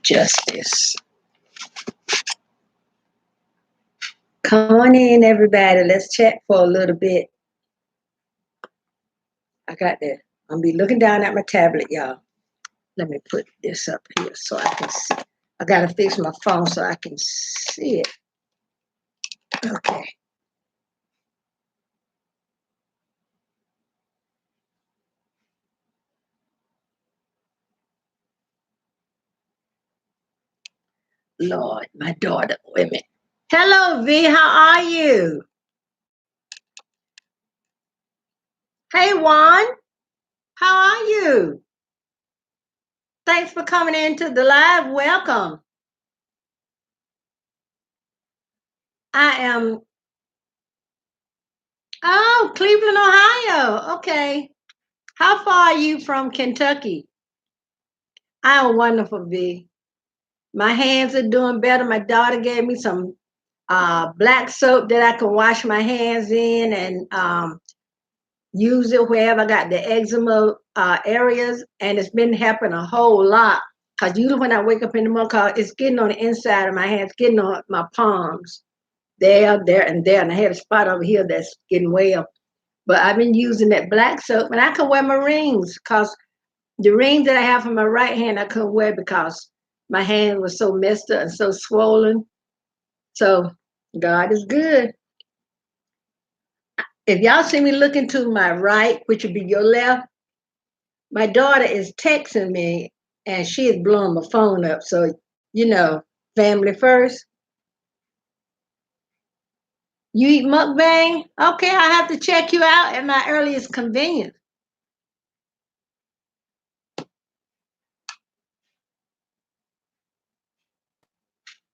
justice. Come on in, everybody. Let's chat for a little bit. I got that. I'm be looking down at my tablet, y'all. Let me put this up here so I can see. I gotta fix my phone so I can see it. Okay. Lord, my daughter. Wait a minute. Hello, V. How are you? Hey, Juan. How are you? Thanks for coming into the live. Welcome. I am. Oh, Cleveland, Ohio. Okay. How far are you from Kentucky? I am wonderful, V. My hands are doing better. My daughter gave me some black soap that I can wash my hands in and use it wherever I got the eczema areas, and it's been helping a whole lot. Cause usually when I wake up in the morning, cause it's getting on the inside of my hands, getting on my palms, there, and I had a spot over here that's getting well. But I've been using that black soap, and I can wear my rings, cause the ring that I have on my right hand I couldn't wear because my hand was so messed up and so swollen. So God is good. If y'all see me looking to my right, which would be your left, my daughter is texting me and she is blowing my phone up. So, family first. You eat mukbang? Okay, I have to check you out at my earliest convenience.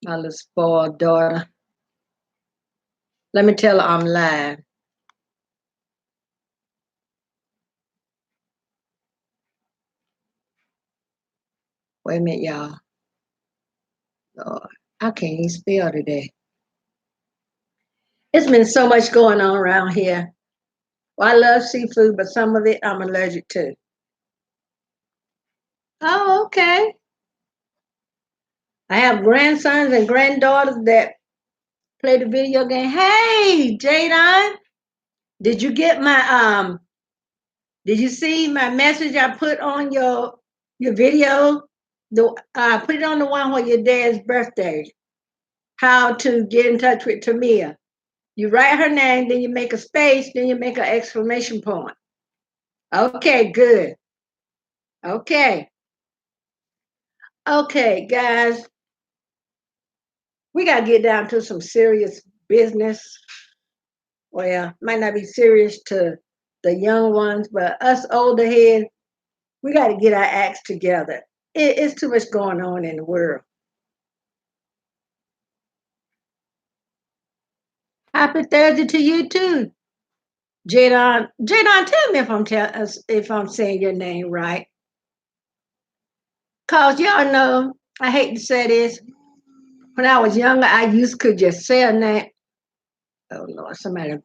My little spoiled daughter. Let me tell her I'm live. Wait a minute, y'all. Lord, I can't even spell today. It's been so much going on around here. Well, I love seafood, but some of it I'm allergic to. Oh, okay. I have grandsons and granddaughters that play the video game. Hey, Jadon, did you get my did you see my message I put on your video? The I put it on the one where your dad's birthday. How to get in touch with Tamia. You write her name, then you make a space, then you make an exclamation point. Okay, good. Okay. Okay, guys, we got to get down to some serious business. Well, might not be serious to the young ones, but us older heads, we got to get our acts together. It's too much going on in the world. Happy Thursday to you too, Jadon. Jadon, tell me if I'm saying your name right. Cause y'all know, I hate to say this. When I was younger, I used could just say a name. Oh Lord, somebody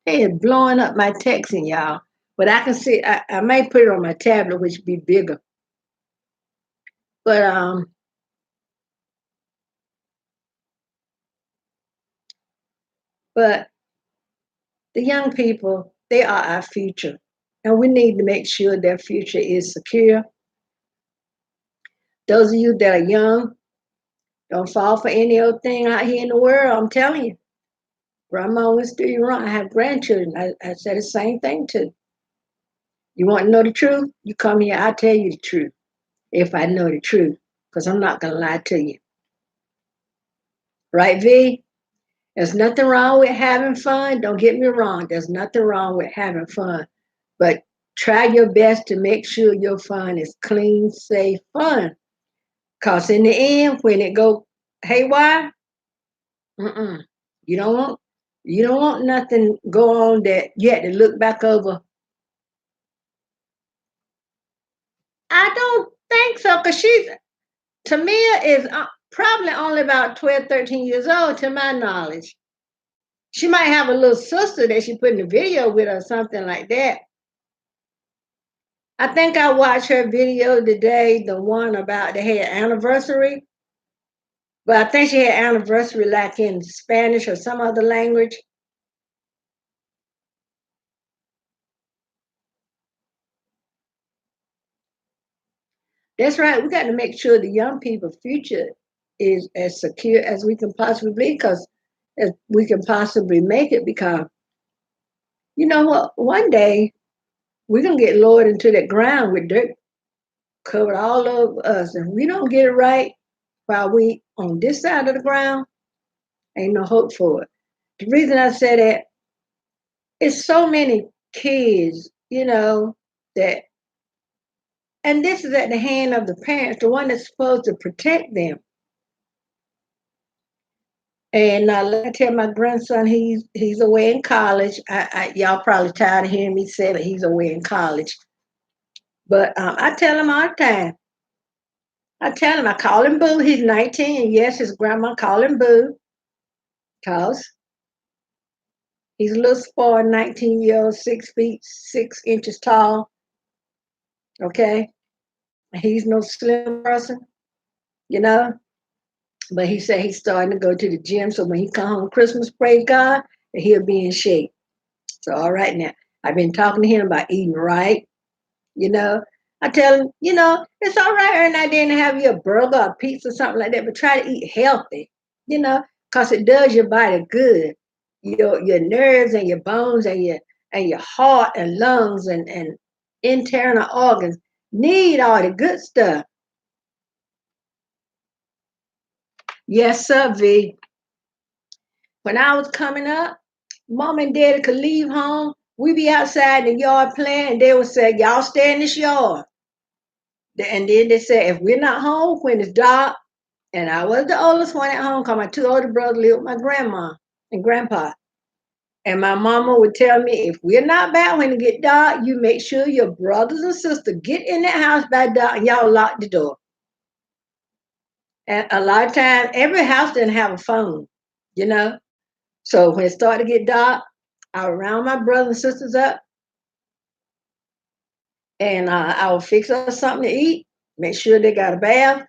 is blowing up my texting, y'all. But I can see I might put it on my tablet, which would be bigger. But but the young people, they are our future. And we need to make sure their future is secure. Those of you that are young, don't fall for any old thing out here in the world. I'm telling you. Grandma always do you wrong. I have grandchildren. I said the same thing too. You want to know the truth? You come here, I'll tell you the truth. If I know the truth. Because I'm not going to lie to you. Right, V? There's nothing wrong with having fun. Don't get me wrong. There's nothing wrong with having fun. But try your best to make sure your fun is clean, safe fun. Because in the end, when it go haywire, mm-mm, you don't want you don't want nothing go on that you had to look back over. I don't think so, because Tamia is probably only about 12, 13 years old, to my knowledge. She might have a little sister that she put in the video with or something like that. I think I watched her video today, the one about the hair anniversary. But I think she had anniversary like in Spanish or some other language. That's right. We got to make sure the young people's future is as secure as we can possibly be, because as we can possibly make it. Because you know what? One day we're gonna get lowered into the ground with dirt covered all over us. If we don't get it right while we on this side of the ground, ain't no hope for it. The reason I say that is so many kids, that, and this is at the hand of the parents, the one that's supposed to protect them. And like I tell my grandson, he's away in college. Y'all probably tired of hearing me say that he's away in college, but I tell him all the time. I tell him, I call him Boo. He's 19, and yes, his grandma call him Boo, cause he's a little spoiled, 19-year-old, 6 feet 6 inches tall. Okay, he's no slim person, you know. But he said he's starting to go to the gym, so when he come home Christmas, praise God, he'll be in shape. So all right now, I've been talking to him about eating right. You know, I tell him, it's all right every now and then to have you a burger or pizza, something like that, but try to eat healthy. You know, cause it does your body good. Your nerves and your bones and your heart and lungs and internal organs need all the good stuff. Yes, sir, V. When I was coming up, mom and daddy could leave home. We be outside in the yard playing, and they would say, "Y'all stay in this yard." And then they said, "If we're not home when it's dark," and I was the oldest one at home because my two older brothers lived with my grandma and grandpa. And my mama would tell me, if we're not back when it get dark, you make sure your brothers and sisters get in that house by dark and y'all lock the door. And a lot of times, every house didn't have a phone, you know. So when it started to get dark, I would round my brothers and sisters up, and I would fix us something to eat, make sure they got a bath.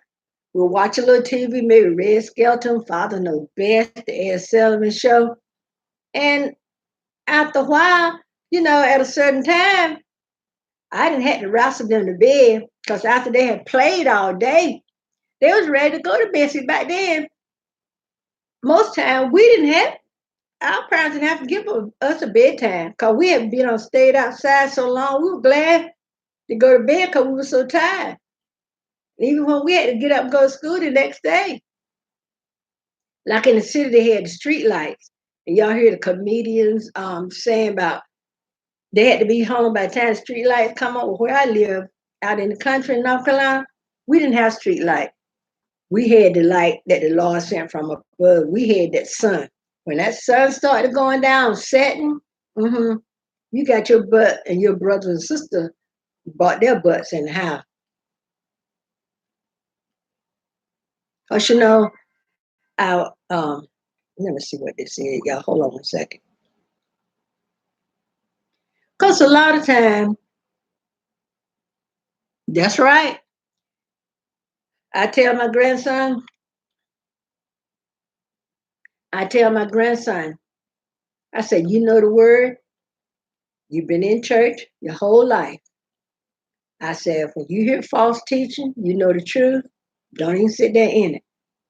We'll watch a little TV, maybe Red Skelton, Father Knows Best, the Ed Sullivan Show. And after a while, at a certain time, I didn't have to wrestle them to bed because after they had played all day, they was ready to go to bed. See, back then, most time we didn't have our parents didn't have to give us a bedtime because we had been on stayed outside so long. We were glad to go to bed because we were so tired. Even when we had to get up and go to school the next day, like in the city, they had the street lights, and y'all hear the comedians saying about they had to be home by the time the street lights come on. Where I live, out in the country in North Carolina, we didn't have street light. We had the light that the Lord sent from above. We had that sun. When that sun started going down, setting, hmm you got your butt and your brothers and sisters brought their butts in the house. Cause our let me see what they said, y'all. Hold on 1 second. Cause a lot of time, that's right. I tell my grandson, I tell my grandson, I said, you know the word, you've been in church your whole life. I said, when you hear false teaching, you know the truth, don't even sit there in it,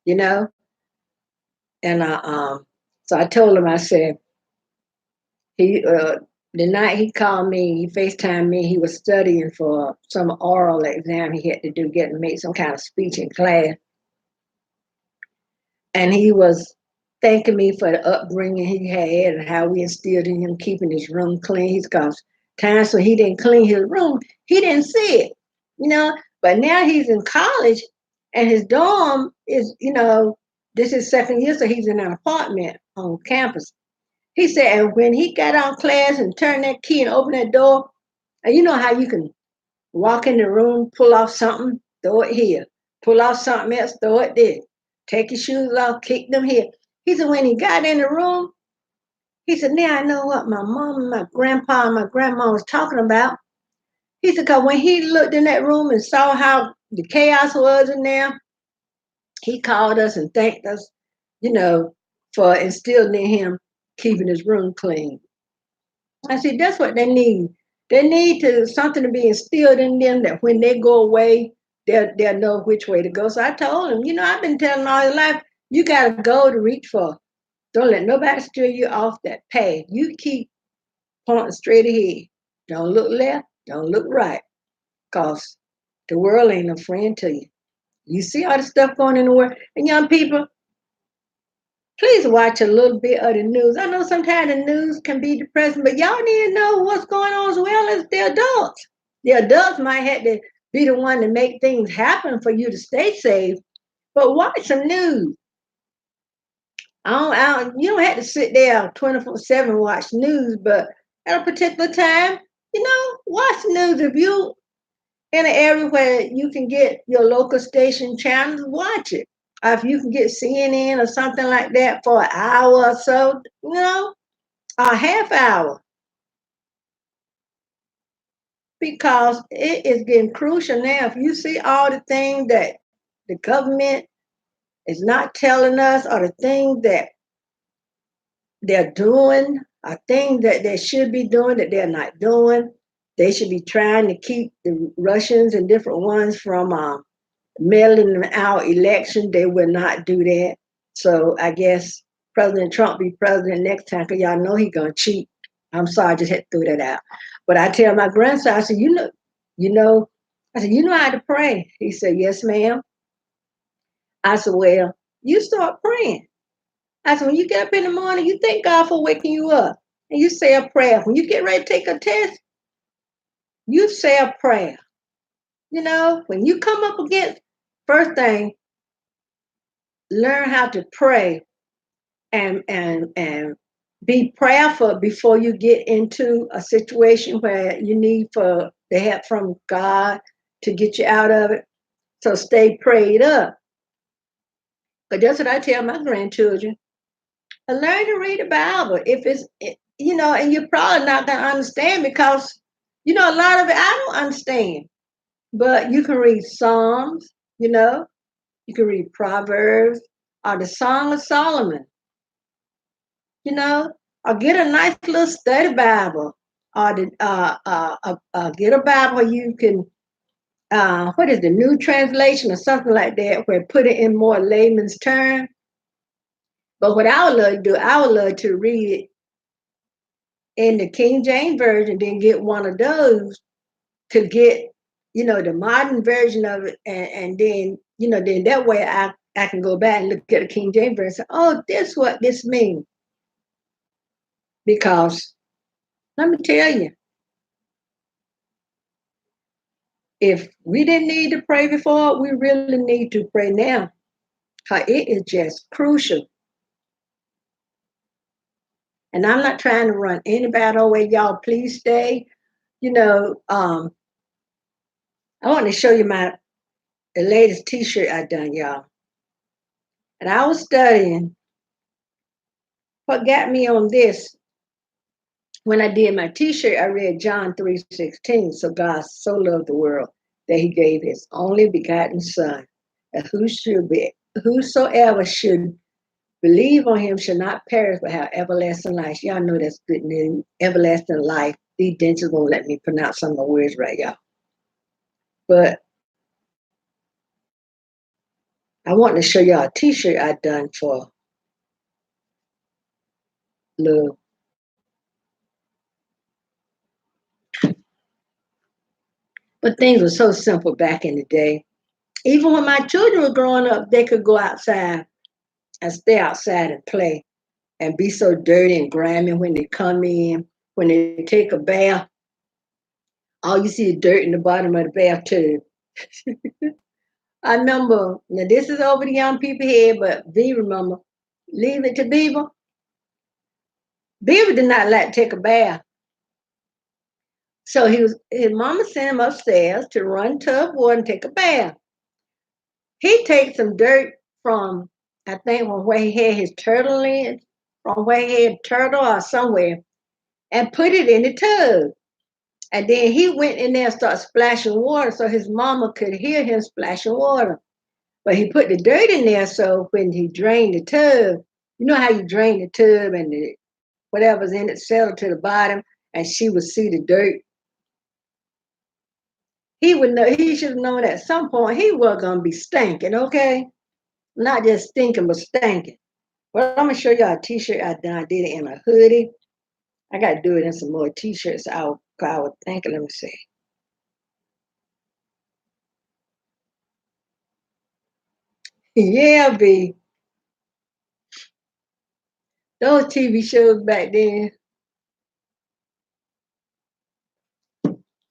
you know? And so I told him, I said, he the night he called me, he FaceTimed me, he was studying for some oral exam he had to do, getting make some kind of speech in class. And he was thanking me for the upbringing he had and how we instilled in him keeping his room clean. He's got times when he didn't clean his room, he didn't see it, you know. But now he's in college and his dorm is, this is second year, so he's in an apartment on campus. He said, and when he got out of class and turned that key and opened that door, and you know how you can walk in the room, pull off something, throw it here. Pull off something else, throw it there. Take your shoes off, kick them here. He said, when he got in the room, he said, now I know what my mom and my grandpa and my grandma was talking about. He said, because when he looked in that room and saw how the chaos was in there, he called us and thanked us, you know, for instilling in him keeping his room clean. I said, that's what they need. They need to something to be instilled in them that when they go away, they'll know which way to go. So I told him, I've been telling all your life, you got to go to reach for. Don't let nobody steer you off that path. You keep pointing straight ahead. Don't look left. Don't look right. Because the world ain't a friend to you. You see all the stuff going in the world. And young people, please watch a little bit of the news. I know sometimes the news can be depressing, but y'all need to know what's going on as well as the adults. The adults might have to be the one to make things happen for you to stay safe, but watch some news. You don't have to sit there 24/7 watch news, but at a particular time, watch news. If you in an area where you can get your local station channels, watch it. If you can get CNN or something like that for an hour or so, a half hour, because it is getting crucial now. If you see all the things that the government is not telling us, or the things that they're doing, or things that they should be doing that they're not doing, they should be trying to keep the Russians and different ones from mailing out election. They will not do that. So I guess President Trump be president next time, because y'all know he's gonna cheat. I'm sorry, I just had to throw that out. But I tell my grandson, I said, you know, I said, you know how to pray. He said, yes, ma'am. I said, well, you start praying. I said, when you get up in the morning, you thank God for waking you up. And you say a prayer. When you get ready to take a test, you say a prayer. When you come up against, first thing, learn how to pray and be prayerful before you get into a situation where you need for the help from God to get you out of it. So stay prayed up. But that's what I tell my grandchildren. Learn to read the Bible. If it's, and you're probably not going to understand, because, a lot of it I don't understand. But you can read Psalms, you can read Proverbs or the Song of Solomon, or get a nice little study Bible, or get a Bible where you can, what is the New Translation or something like that, where put it in more layman's term. But what I would love to do, I would love to read it in the King James Version, then get one of those to get, the modern version of it, and then, then that way I can go back and look at the King James Version and say, oh, this what this means. Because let me tell you, if we didn't need to pray before, we really need to pray now. Because it is just crucial. And I'm not trying to run anybody away. Y'all, please stay. I want to show you the latest t-shirt I done, y'all. And I was studying what got me on this. When I did my t-shirt, I read John 3:16. So God so loved the world that he gave his only begotten son, that whosoever should believe on him shall not perish but have everlasting life. Y'all know that's good news. Everlasting life. These dentures won't let me pronounce some of the words right, y'all. But I want to show y'all a t-shirt I done for little. But things were so simple back in the day. Even when my children were growing up, they could go outside and stay outside and play and be so dirty and grimy when they come in. When they take a bath, all you see is dirt in the bottom of the bathtub. I remember, now this is over the young people here, but V remember, leave it to Beaver. Beaver did not like to take a bath. So his mama sent him upstairs to run tub water and take a bath. He takes some dirt from, I think, from where he had his turtle in, from where he had turtle or somewhere, and put it in the tub. And then he went in there and started splashing water so his mama could hear him splashing water. But he put the dirt in there so when he drained the tub, you know how you drain the tub and whatever's in it settled to the bottom and she would see the dirt. He would know he should have known at some point he was gonna be stinking, okay? Not just stinking, but stinking. Well, I'm gonna show y'all a t-shirt I done. I did it in a hoodie. I gotta do it in some more t-shirts. I would think. Let me see. Yeah, B. Those TV shows back then.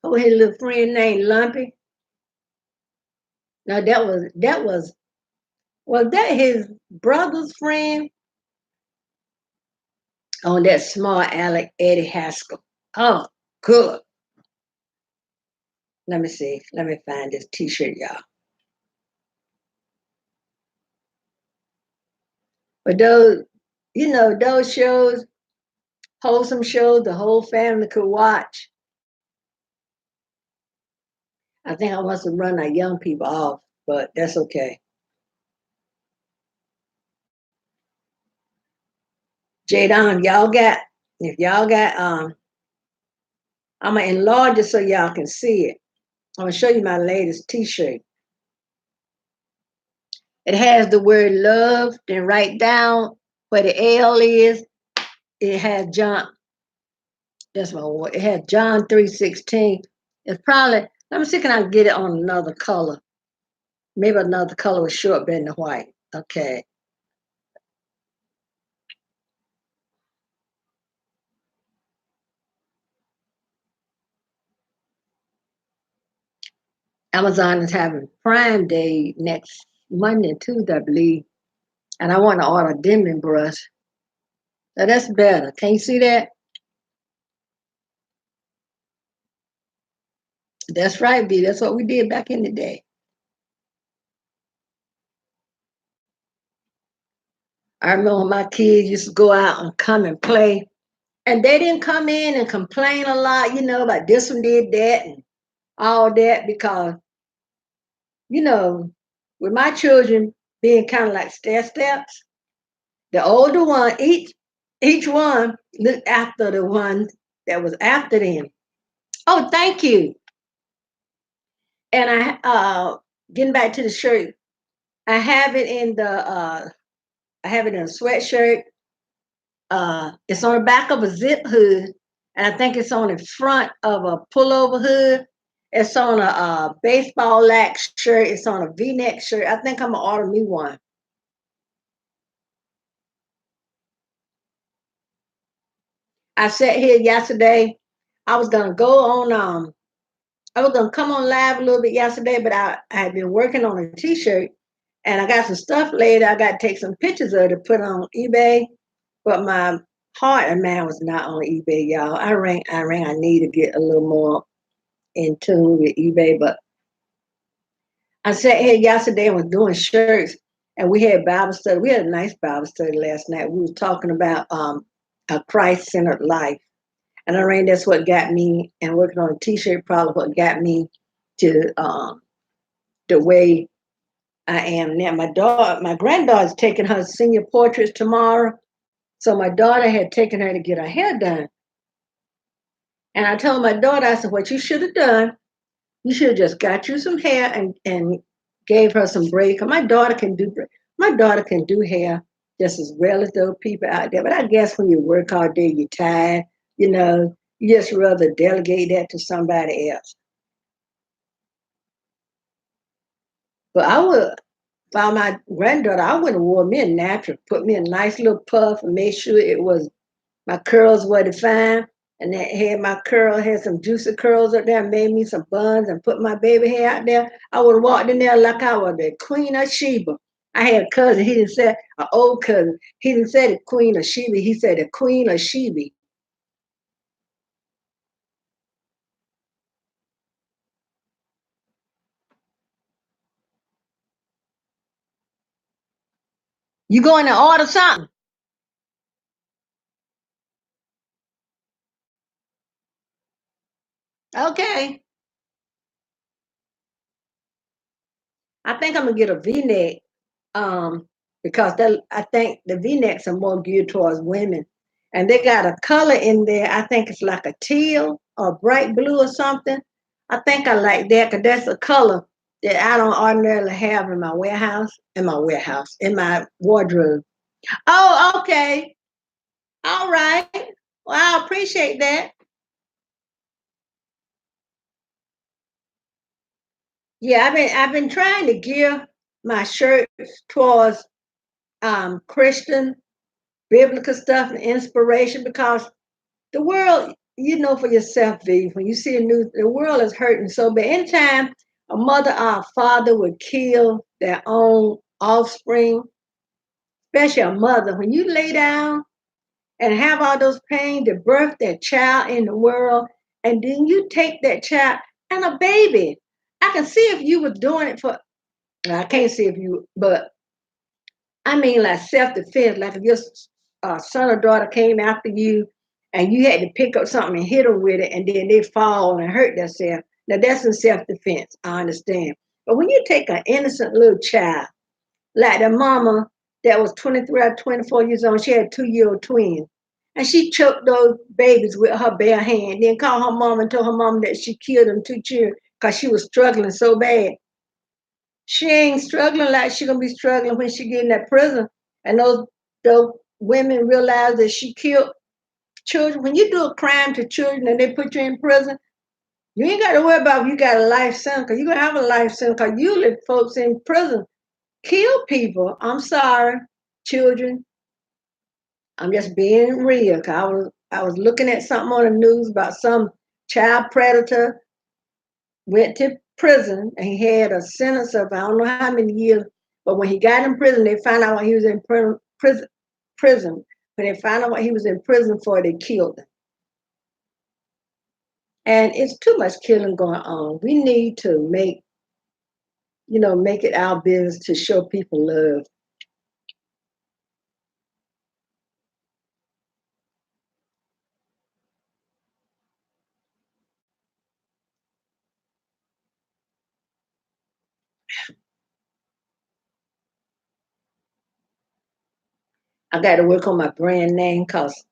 Oh, his little friend named Lumpy. Now was that his brother's friend on that small Alec Eddie Haskell. Oh, good. Let me see. Let me find this T-shirt, y'all. But those, those shows, wholesome shows, the whole family could watch. I think I must have run our young people off, but that's okay. Jadon, if y'all got, I'm gonna enlarge it so y'all can see it. I'm gonna show you my latest T-shirt. It has the word love, then right down where the L is, it has John. That's my word. It has John 3:16. It's probably, let me see, can I get it on another color? Maybe another color was short better than white. Okay. Amazon is having Prime Day next Monday and Tuesday, I believe. And I want to order a dimming brush. So that's better. Can you see that? That's right, B. That's what we did back in the day. I remember when my kids used to go out and come and play. And they didn't come in and complain a lot, about this one did that and all that because, you know, with my children being kind of like stair steps, the older one, each one looked after the one that was after them. Oh, thank you. And getting back to the shirt, I have it in I have it in a sweatshirt. It's on the back of a zip hood, and I think it's on the front of a pullover hood. It's on a baseball lack shirt. It's on a V-neck shirt. I think I'm gonna order me one. I sat here yesterday. I was gonna go on. I was gonna come on live a little bit yesterday, but I had been working on a T-shirt, and I got some stuff later. I got to take some pictures of it to put on eBay. But my heart and mind was not on eBay, y'all. I rang. I need to get a little more in tune with eBay. But I sat here yesterday and was doing shirts, and we had Bible study. We had a nice Bible study last night. We was talking about a Christ-centered life, and I think that's what got me. And working on a T-shirt, probably what got me to the way I am now. My granddaughter's taking her senior portraits tomorrow, so my daughter had taken her to get her hair done. And I told my daughter, I said, what you should have done, you should have just got you some hair and gave her some braids. 'Cause my daughter can do hair just as well as those people out there. But I guess when you work all day, you're tired, you just rather delegate that to somebody else. But I would found my granddaughter, I would have wore me a natural, put me a nice little puff and made sure it was my curls were defined, and that had my curl, had some juicy curls up there, made me some buns and put my baby hair out there. I would have walked in there like I was the Queen of Sheba. I had a cousin, he didn't say an old cousin. He didn't say the Queen of Sheba, he said the Queen of Sheba. You going to order something? I think I'm gonna get a V-neck, um, because I think the V-necks are more geared towards women, and they got a color in there. I think it's like a teal or bright blue or something. I think I like that because that's a color that I don't ordinarily have in my in my wardrobe. Oh, okay, all right. Well, I appreciate that. Yeah, I've been trying to gear my shirts towards Christian biblical stuff and inspiration because the world, you know for yourself, V, when you see a news, the world is hurting so bad. Anytime a mother or a father would kill their own offspring, especially a mother, when you lay down and have all those pain to birth that child in the world, and then you take that child and a baby. I can see if you were doing it for, I can't see if you, but I mean, like self defense, like if your son or daughter came after you and you had to pick up something and hit them with it, and then they fall and hurt themselves. Now, that's in self defense, I understand. But when you take an innocent little child, like the mama that was 23 or 24 years old, she had 2-year old twins, and she choked those babies with her bare hand, then called her mom and told her mom that she killed them 2 children because she was struggling so bad. She ain't struggling like she gonna be struggling when she get in that prison. And those women realize that she killed children. When you do a crime to children and they put you in prison, you ain't got to worry about if you got a life sentence because you're gonna have a life sentence because usually folks in prison kill people. I'm sorry, children. I'm just being real. 'Cause I was looking at something on the news about some child predator went to prison and he had a sentence of I don't know how many years. But when he got in prison, they found out what he was in prison. When they found out what he was in prison for, they killed him. And it's too much killing going on. We need to make it our business to show people love. I got to work on my brand name because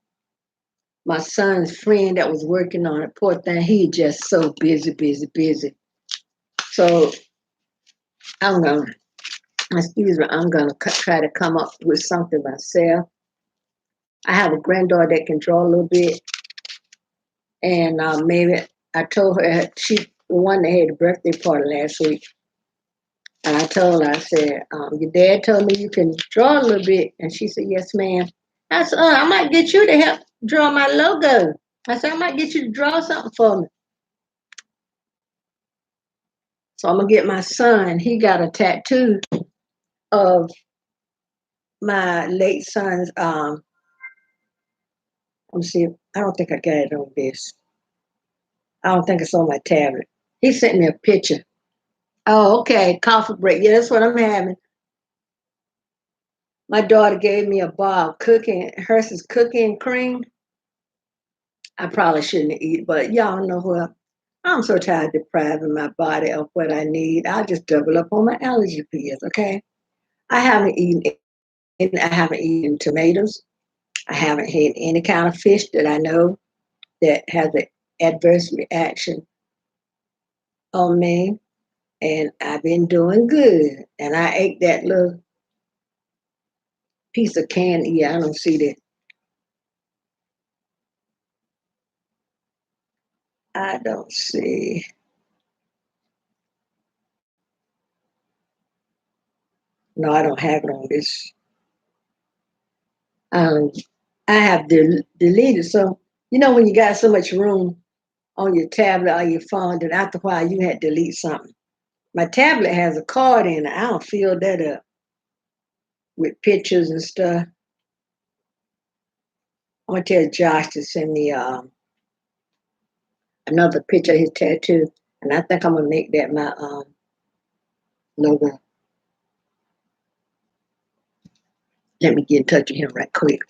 my son's friend that was working on it, poor thing, he just so busy, busy, busy. So I'm gonna, excuse me, I'm gonna try to come up with something myself. I have a granddaughter that can draw a little bit, and maybe I told her she the one that had a birthday party last week, and I told her I said, "Your dad told me you can draw a little bit," and she said, "Yes, ma'am." I said, "I might get you to help draw my logo." I said, "I might get you to draw something for me." So I'm gonna get my son. He got a tattoo of my late son's. Let me see. I don't think I got it on this. I don't think it's on my tablet. He sent me a picture. Oh, okay. Coffee break. Yeah, that's what I'm having. My daughter gave me a bar of cooking, Hershey's cooking cream. I probably shouldn't eat, but y'all know what? I'm so tired of depriving my body of what I need. I'll just double up on my allergy pills, okay? I haven't eaten I haven't eaten tomatoes. I haven't had any kind of fish that I know that has an adverse reaction on me. And I've been doing good. And I ate that little piece of candy. Yeah, I don't see that. I don't see. No, I don't have it on this. Um, I have deleted some. When you got so much room on your tablet or your phone, that after a while you had to delete something. My tablet has a card in it. I don't fill that up with pictures and stuff. I'm gonna tell Josh to send me another picture of his tattoo, and I think I'm gonna make that my logo. Let me get in touch with him right quick.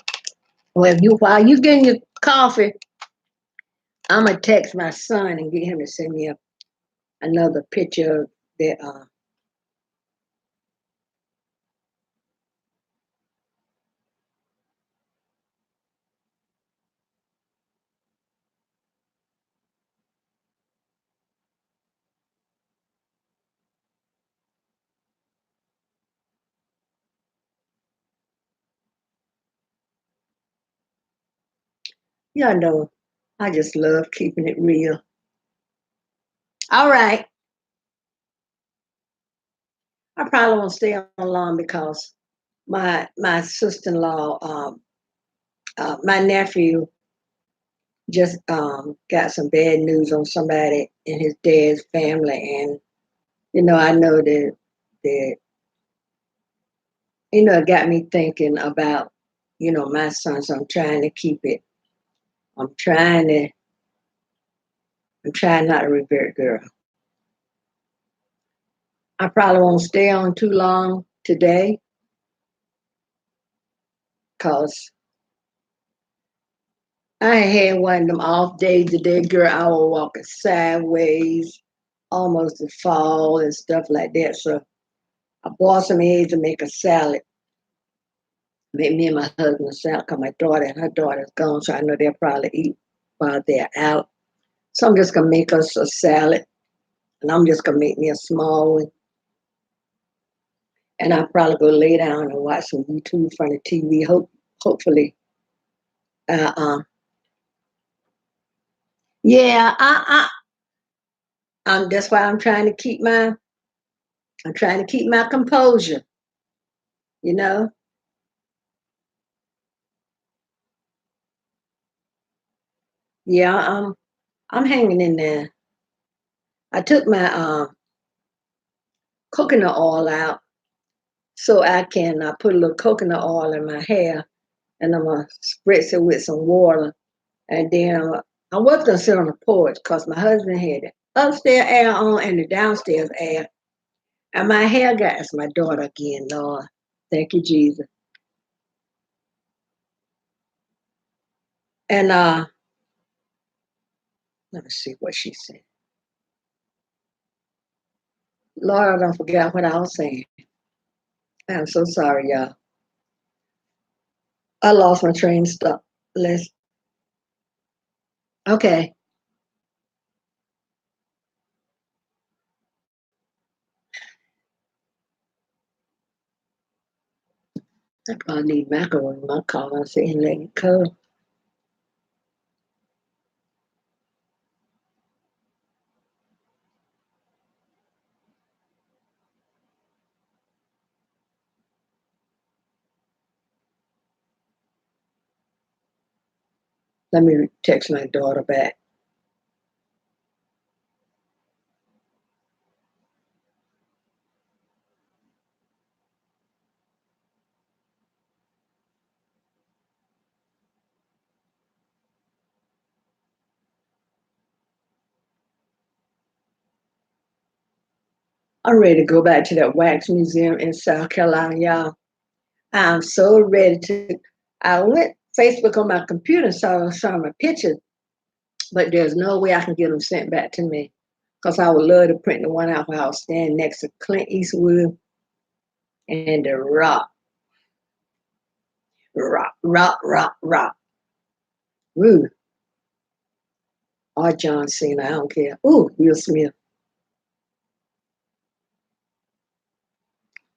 Well, while you getting your coffee, I'm gonna text my son and get him to send me another picture of that Y'all know I just love keeping it real. All right. I probably won't stay on long because my sister-in-law, my nephew just got some bad news on somebody in his dad's family, and I know that it got me thinking about my son. So I'm trying to keep it. I'm trying to. I'm trying not to revert, girl. I probably won't stay on too long today because I had one of them off days today, girl. I was walking sideways, almost to fall and stuff like that. So I bought some eggs to make a salad. Make me and my husband a salad because my daughter and her daughter's gone, so I know they'll probably eat while they're out. So I'm just gonna make us a salad, and I'm just gonna make me a small one, and I'll probably go lay down and watch some YouTube in front of TV. Hopefully, uh, uh, yeah, that's why I'm trying to keep my composure. You know, yeah, I'm hanging in there. I took my coconut oil out so I can put a little coconut oil in my hair, and I'm gonna spritz it with some water, and then I was gonna sit on the porch because my husband had the upstairs air on and the downstairs air, and my hair got it's my daughter again, Lord, thank you Jesus, and let me see what she said. Lord, I don't forget what I was saying. I'm so sorry, y'all. I lost my train of thought. Let's okay. I probably need macaroni in my car. I say and let it go. Let me text my daughter back. I'm ready to go back to that wax museum in South Carolina, y'all. I'm so ready to. I went Facebook on my computer and saw some of my pictures, but there's no way I can get them sent back to me because I would love to print the one out where I was standing next to Clint Eastwood and the Rock, Rock, Rock, Rock, Rock. Woo, or John Cena, I don't care. Ooh, Will Smith.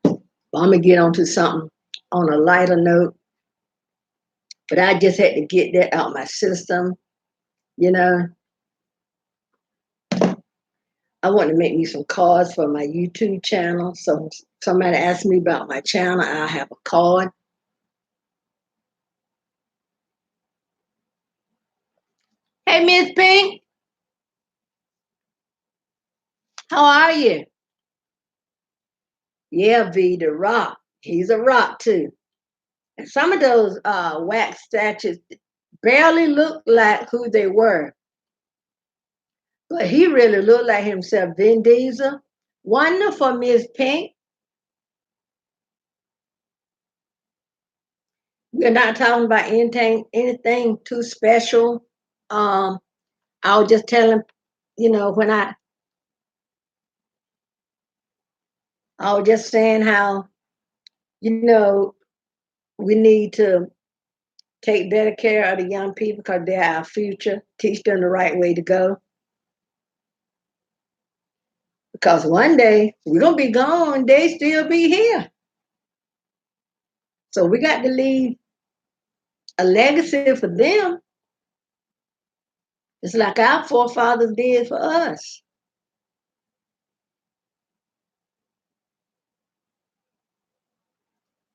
Well, I'm gonna get onto something on a lighter note, but I just had to get that out my system. You know, I want to make me some cards for my YouTube channel. So somebody asked me about my channel, I'll have a card. Hey, Miss Pink, how are you? Yeah, V the Rock. He's a rock too. And some of those wax statues barely look like who they were, but he really looked like himself. Vin Diesel. Wonderful, Miss Pink. We're not talking about anything too special. Um, I was just telling, when I was just saying how, you know, we need to take better care of the young people because they're our future. Teach them the right way to go. Because one day we're gonna be gone, they still be here. So we got to leave a legacy for them. It's like our forefathers did for us.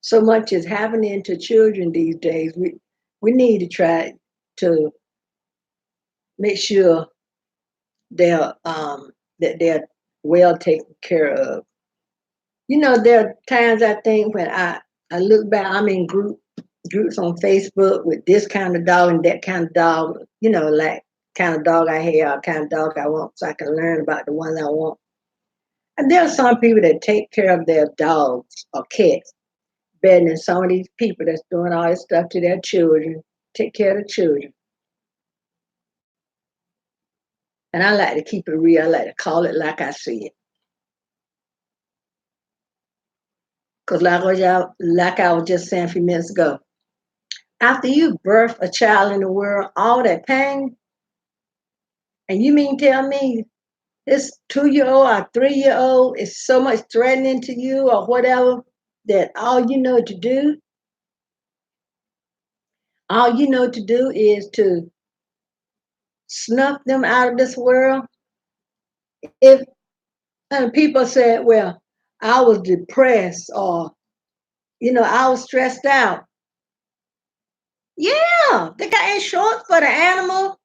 So much is happening to children these days. We need to try to make sure they're that they're well taken care of. There are times I think when I look back, I'm in groups on Facebook with this kind of dog and that kind of dog, like kind of dog I have, kind of dog I want, so I can learn about the one I want. And there are some people that take care of their dogs or cats better than some of these people that's doing all this stuff to their children, take care of the children. And I like to keep it real. I like to call it like I see it. Because like I was just saying a few minutes ago, after you birth a child in the world, all that pain, and you mean tell me this 2 year old or 3 year old is so much threatening to you or whatever that all you know to do is to snuff them out of this world. If people said, well, I was depressed or, I was stressed out. Yeah, they got insurance for the animal.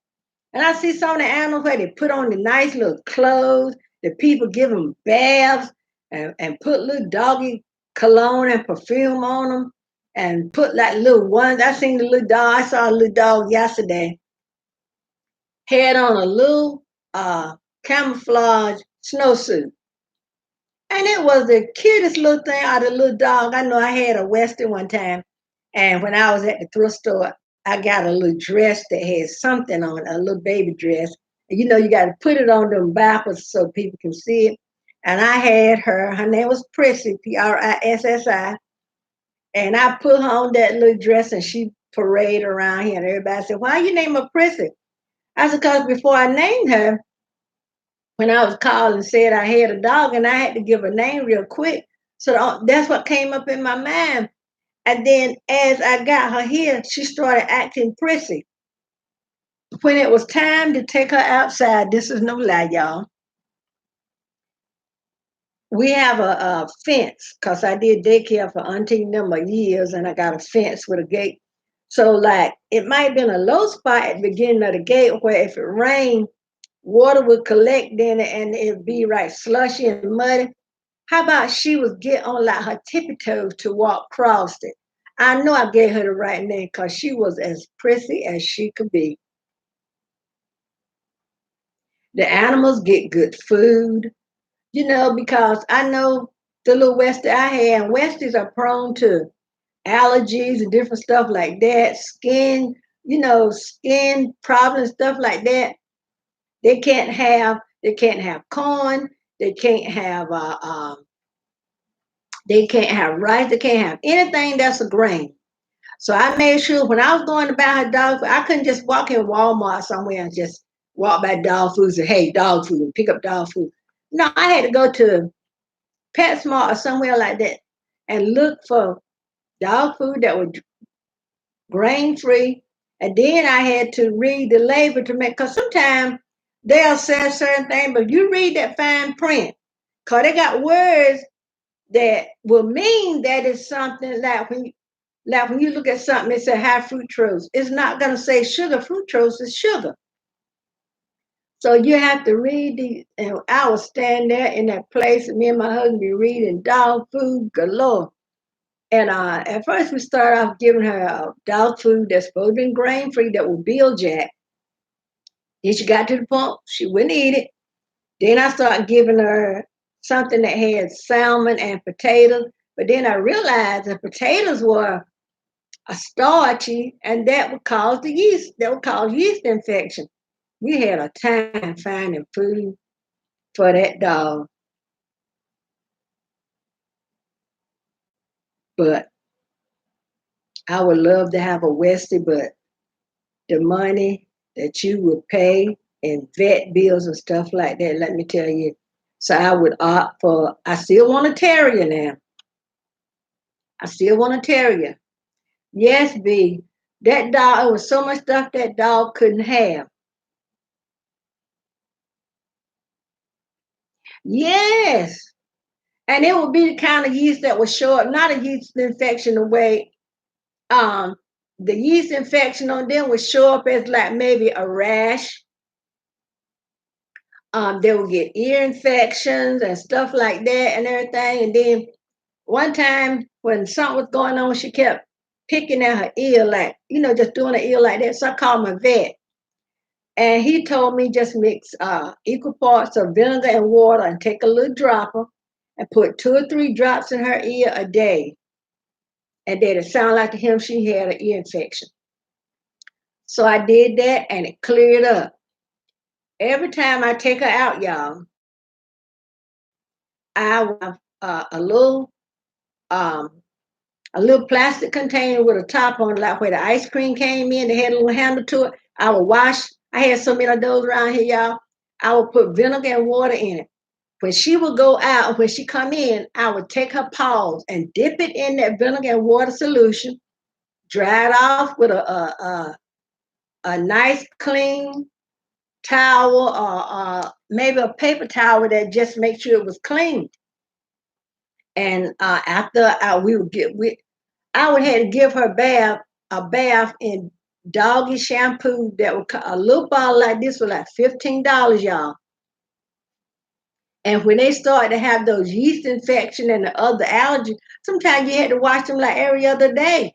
And I see some of the animals where they put on the nice little clothes. The people give them baths and put little doggy cologne and perfume on them and put like little ones. I seen the little dog. I saw a little dog yesterday. Had on a little camouflage snowsuit. And it was the cutest little thing out of a little dog. I know I had a Western one time. And when I was at the thrift store, I got a little dress that had something on it, a little baby dress. And you got to put it on them backwards so people can see it. And I had her name was Prissy, Prissi. And I put her on that little dress and she paraded around here. And everybody said, why you name her Prissy? I said, because before I named her, when I was called and said I had a dog and I had to give a name real quick. So that's what came up in my mind. And then as I got her here, she started acting prissy. When it was time to take her outside, this is no lie, y'all. We have a fence because I did daycare for umpteen number of years and I got a fence with a gate. So like it might have been a low spot at the beginning of the gate where if it rained, water would collect in it and it'd be right slushy and muddy. How about she was get on like her tippy toes to walk across it? I know I gave her the right name because she was as prissy as she could be. The animals get good food, because I know the little Westie I had, and Westies are prone to allergies and different stuff like that, skin problems, stuff like that. They can't have corn, they can't have they can't have rice, they can't have anything that's a grain. So I made sure when I was going to buy her dog food, I couldn't just walk in Walmart somewhere and just walk by dog food and say, hey, dog food, and pick up dog food. No, I had to go to PetSmart or somewhere like that and look for dog food that was grain free. And then I had to read the label to make, because sometimes they'll say certain things, but you read that fine print, because they got words that will mean that it's something like when you look at something, it says high fructose. It's not going to say sugar. Fructose is sugar. So you have to read the. And I was standing there in that place, and me and my husband be reading dog food galore. And at first we started off giving her dog food that's supposed to be grain free that will build jack. Then she got to the point she wouldn't eat it. Then I started giving her something that had salmon and potatoes. But then I realized the potatoes were a starchy, and that would cause the yeast. That would cause yeast infection. We had a time finding food for that dog, but I would love to have a Westie, but the money that you would pay in vet bills and stuff like that, let me tell you. So I would opt for. I still want a terrier now. I still want a terrier. Yes, B. That dog. It was so much stuff that dog couldn't have. Yes. And it would be the kind of yeast that would show up, not a yeast infection the way um the yeast infection on them would show up as like maybe a rash. They would get ear infections and stuff like that and everything. And then one time when something was going on, she kept picking at her ear, like, just doing her ear like that. So I called my vet. And he told me just mix equal parts of vinegar and water and take a little dropper and put 2 or 3 drops in her ear a day. And then it sounded like to him she had an ear infection. So I did that and it cleared up. Every time I take her out, y'all, I will have um, a little plastic container with a top on it, like where the ice cream came in. They had a little handle to it. I would wash. I had so many of those around here, y'all. I would put vinegar and water in it. When she would go out, when she come in, I would take her paws and dip it in that vinegar and water solution, dry it off with a nice clean towel or maybe a paper towel that just make sure it was clean. And after I would have to give her a bath in doggy shampoo that would a little bottle like this was like $15, y'all. And when they started to have those yeast infection and the other allergies, sometimes you had to wash them like every other day.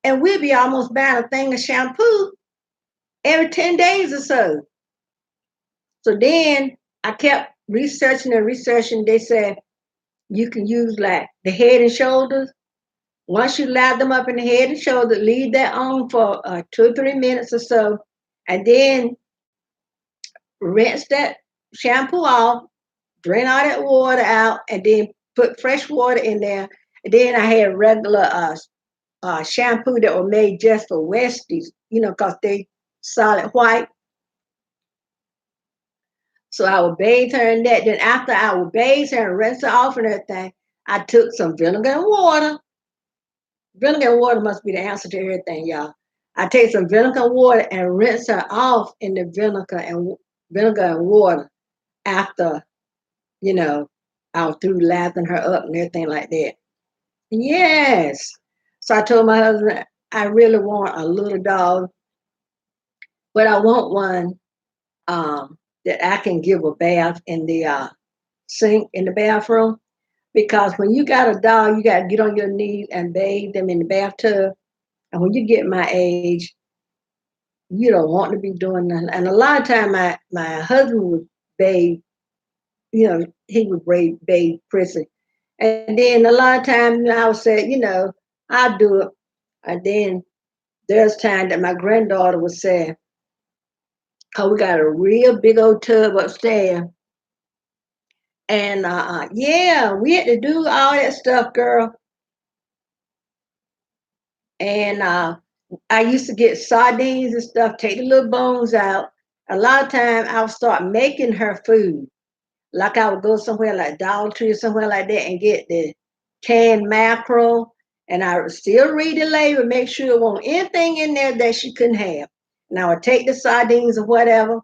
And we'd be almost buying a thing of shampoo every 10 days or so. So then I kept researching and researching. They said you can use like the head and shoulders. Once you lather them up in the head and shoulders, leave that on for 2 or 3 minutes or so. And then rinse that shampoo off, drain all that water out, and then put fresh water in there. And then I had regular shampoo that were made just for Westies, because they solid white. So I would bathe her in that. Then after I would bathe her and rinse her off and everything, I took some vinegar and water. Vinegar and water must be the answer to everything, y'all. I take some vinegar and water and rinse her off in the vinegar and water after, you know, I was through lathering her up and everything like that. Yes. So I told my husband, I really want a little dog, but I want one that I can give a bath in the sink in the bathroom. Because when you got a dog, you got to get on your knees and bathe them in the bathtub. And when you get my age, you don't want to be doing nothing. And a lot of time, my husband would bathe. He would bathe Prissy. And then a lot of times, I would say, I'll do it. And then there's time that my granddaughter would say, "Oh, we got a real big old tub upstairs." And yeah, we had to do all that stuff, girl. And I used to get sardines and stuff, take the little bones out. A lot of time I would start making her food. Like I would go somewhere like Dollar Tree or somewhere like that and get the canned mackerel. And I would still read the label, make sure there wasn't anything in there that she couldn't have. And I would take the sardines or whatever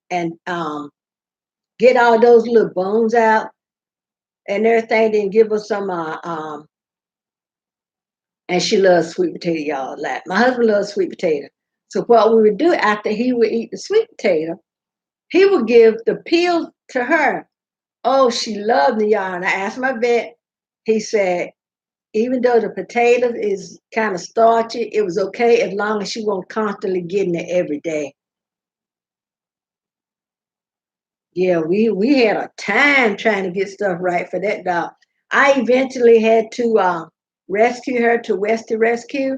and get all those little bones out and everything, then give her some and she loves sweet potato, y'all. Like my husband loves sweet potato. So what we would do after he would eat the sweet potato, he would give the peel to her. Oh, she loved the y'all. And I asked my vet. He said, even though the potatoes is kind of starchy, it was okay as long as she wasn't constantly getting it every day. Yeah, we had a time trying to get stuff right for that dog. I eventually had to rescue her to Westy Rescue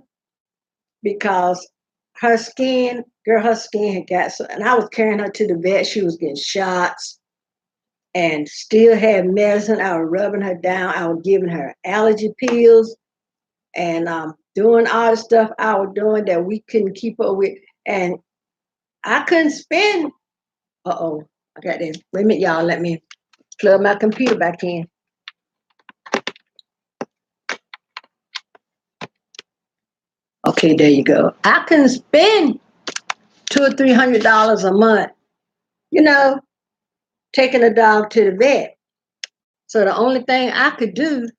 because her skin had got so, and I was carrying her to the vet. She was getting shots and still had medicine. I was rubbing her down. I was giving her allergy pills and doing all the stuff I was doing that we couldn't keep up with. And I couldn't spend. I got this. Wait a minute, y'all. Let me plug my computer back in. Okay, there you go. I couldn't spend $200 or $300 a month, you know, taking a dog to the vet. So the only thing I could do,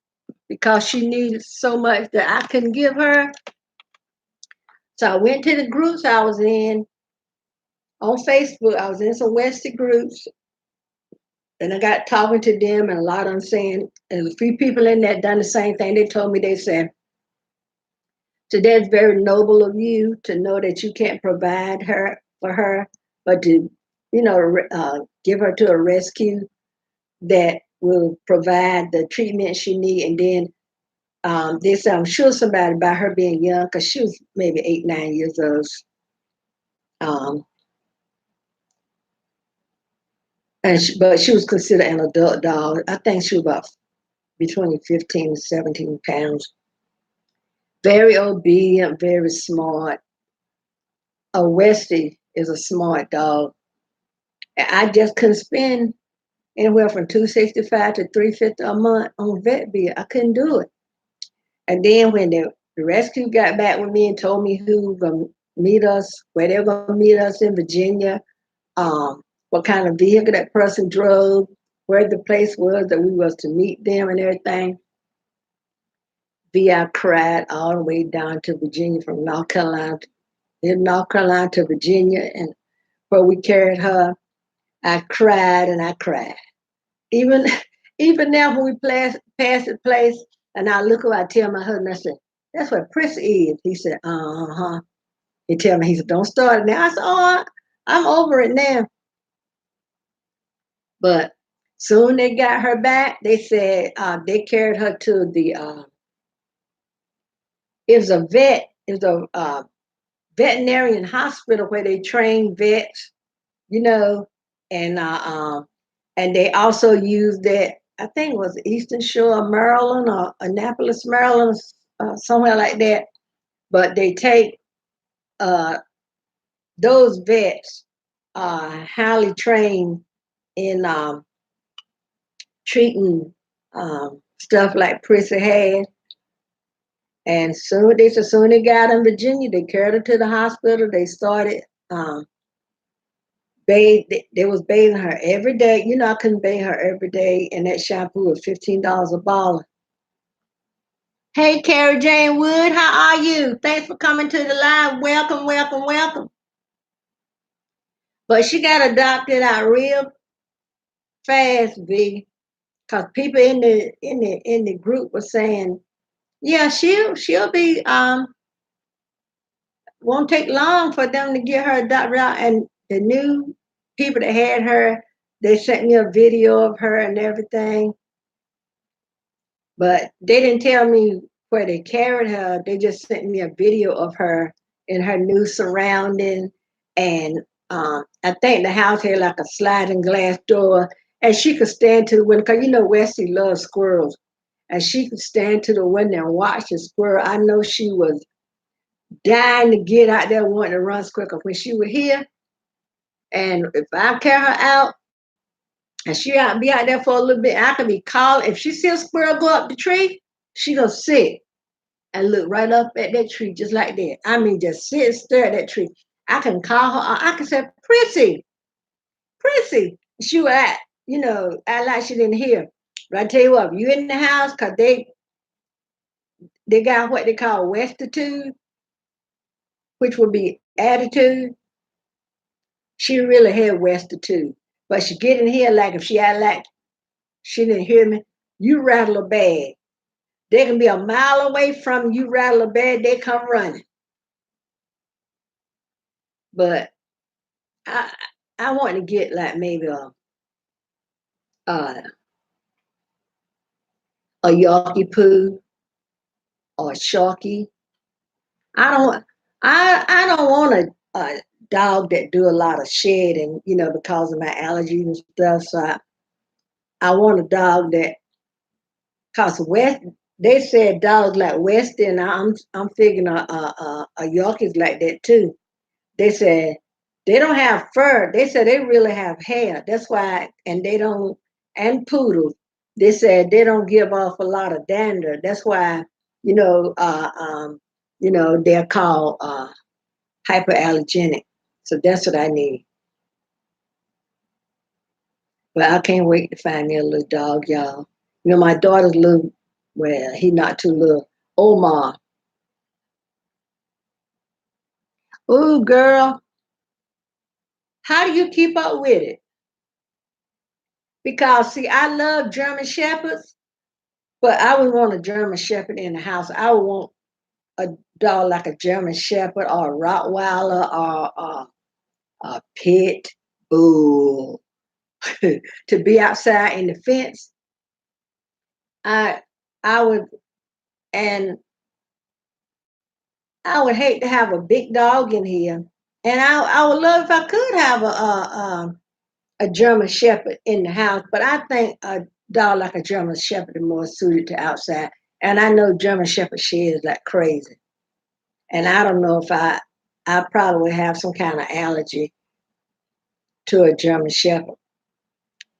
because she needed so much that I couldn't give her, so I went to the groups I was in on Facebook. I was in some Westy groups, and I got talking to them, and a lot of them saying, and a few people in there done the same thing. They told me, they said, so that's very noble of you to know that you can't provide her for her, but to, give her to a rescue that will provide the treatment she need. And then they said, I'm sure somebody by her being young, because she was maybe 8, 9 years old. Um, but she was considered an adult dog. I think she was about between 15 and 17 pounds. Very obedient, very smart. A Westie is a smart dog. I just couldn't spend anywhere from 265 to 350 a month on vet bill. I couldn't do it. And then when the rescue got back with me and told me who gonna meet us, where they're gonna meet us in Virginia, what kind of vehicle that person drove, where the place was that we was to meet them and everything. I cried all the way down to Virginia from North Carolina to Virginia, and where we carried her. I cried and I cried. Even even now when we pass the place and I look over, I tell my husband, I said, that's where Prissy is. He said, uh-huh. He tell me, he said, don't start it now. I said, oh, I'm over it now. But soon they got her back. They said they carried her to it was a veterinarian hospital where they train vets, you know, and and they also used that, I think it was Eastern Shore, Maryland, or Annapolis, Maryland, somewhere like that. But they take uh, those vets are highly trained in treating stuff like Prissy had. And soon they got in Virginia, they carried her to the hospital. They started um, they was bathing her every day. You know, I couldn't bathe her every day, and that shampoo was $15 a bottle. Hey, Carrie Jane Wood, how are you? Thanks for coming to the live. Welcome, welcome, welcome. But she got adopted out real fast, V, because people in the group were saying, yeah, she'll be won't take long for them to get her adopted out. And the new people that had her, they sent me a video of her and everything. But they didn't tell me where they carried her. They just sent me a video of her in her new surrounding. And I think the house had like a sliding glass door. And she could stand to the window, because you know Westie loves squirrels. And she could stand to the window and watch the squirrel. I know she was dying to get out there wanting to run quicker when she was here. And if I carry her out and be out there for a little bit, I could be calling. If she see a squirrel go up the tree, she gonna sit and look right up at that tree just like that. I mean, just sit and stare at that tree. I can call her. I can say, Prissy, Prissy. She would act, act like she didn't hear. But I tell you what, if you in the house, because they got what they call westitude, which would be attitude. She really had westitude. But she get in here like if she act like she didn't hear me, you rattle a bag. They can be a mile away from you, rattle a bag, they come running. But I I want to get like maybe a, a Yorkie poo or a Sharky. I don't I don't want a dog that do a lot of shedding, because of my allergies and stuff. So I want a dog that, cause West, they said dogs like Westie, and I'm figuring a Yorkie's like that too. They said they don't have fur. They said they really have hair. That's why, and they don't, and poodles. They said they don't give off a lot of dander. That's why, you know, uh, um, they're called hyperallergenic. So that's what I need. But I can't wait to find me a little dog, y'all. My daughter's little, well, he not too little. Omar. Ooh, girl, how do you keep up with it? Because see, I love German shepherds, but I would want a German shepherd in the house. I would want a dog like a German shepherd or a Rottweiler or a pit bull to be outside in the fence. I I would and I would hate to have a big dog in here, and I would love if I could have a German Shepherd in the house. But I think a dog like a German Shepherd is more suited to outside. And I know German Shepherd sheds like crazy, and I don't know if I probably would have some kind of allergy to a German Shepherd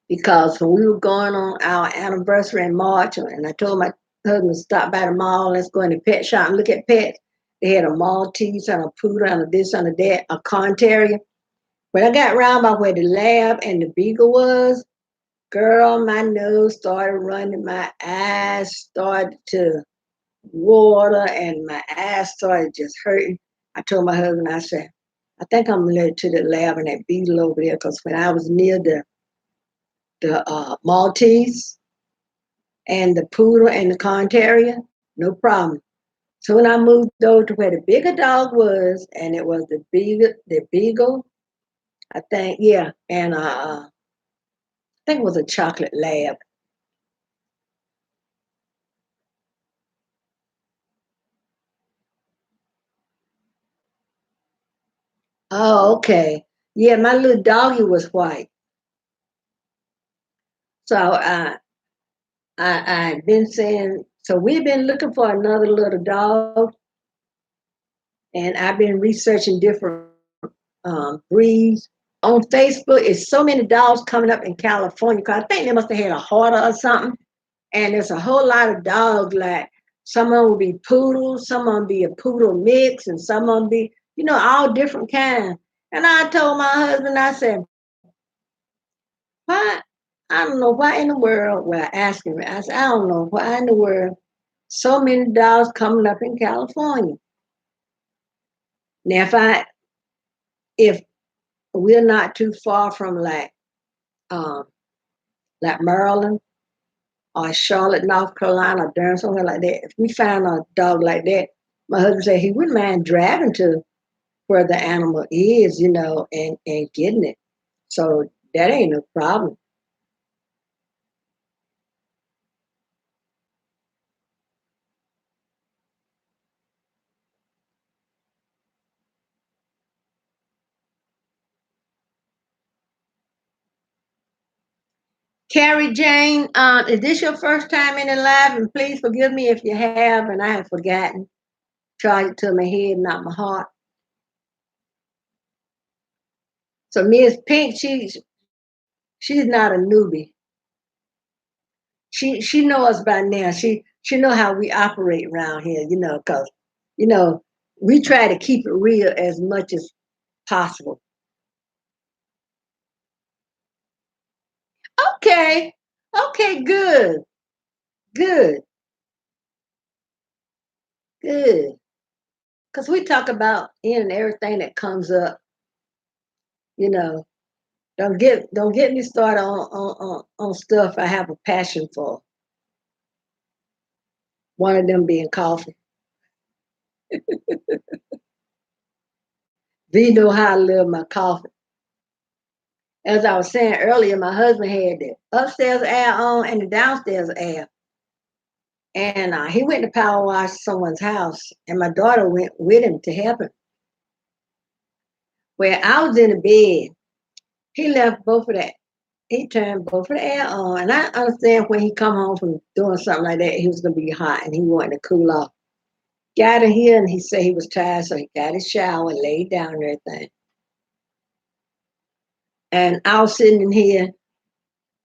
because when we were going on our anniversary in March, and I told my husband to stop by the mall, let's go in the pet shop and look at pets. They had a Maltese and a poodle and a this and a that, a con terrier. When I got round by where the lab and the beagle was, girl, my nose started running, my eyes started to water, and my eyes started just hurting. I told my husband, I said, I think I'm related to the lab and that beetle over there because when I was near the Maltese and the poodle and the con terrier, no problem. So when I moved over to where the bigger dog was, and it was the beagle, I think, yeah, and I think it was a chocolate lab. Oh, okay. Yeah, my little doggy was white. So I've been saying, so we've been looking for another little dog, and I've been researching different breeds. On Facebook, it's so many dogs coming up in California. 'Cause I think they must have had a hoarder or something. And there's a whole lot of dogs. Like some of them will be poodles, some of them be a poodle mix, and some of them be, all different kinds. And I told my husband, I said, why? I don't know why in the world. Well, asking me, I said, I don't know why in the world so many dogs coming up in California. Now, if we're not too far from um like Maryland or Charlotte, North Carolina, or Durham, somewhere like that, if we find a dog like that, my husband said he wouldn't mind driving to where the animal is, and getting it. So that ain't no problem. Carrie Jane, is this your first time in the live? And please forgive me if you have, and I have forgotten. Charge it to my head, not my heart. So Miss Pink, she's not a newbie. She knows us by now. She know how we operate around here, because you know we try to keep it real as much as possible. Okay, okay, good, good, good. Because we talk about in and everything that comes up, you know. Don't get me started on stuff I have a passion for. One of them being coffee. V know how I love my coffee. As I was saying earlier, my husband had the upstairs air on and the downstairs air. And he went to power wash someone's house, and my daughter went with him to help him. Where I was in the bed, he left both of that. He turned both of the air on, and I understand when he come home from doing something like that, he was gonna be hot and he wanted to cool off. Got in here and he said he was tired, so he got his shower, laid down and everything. And I was sitting in here,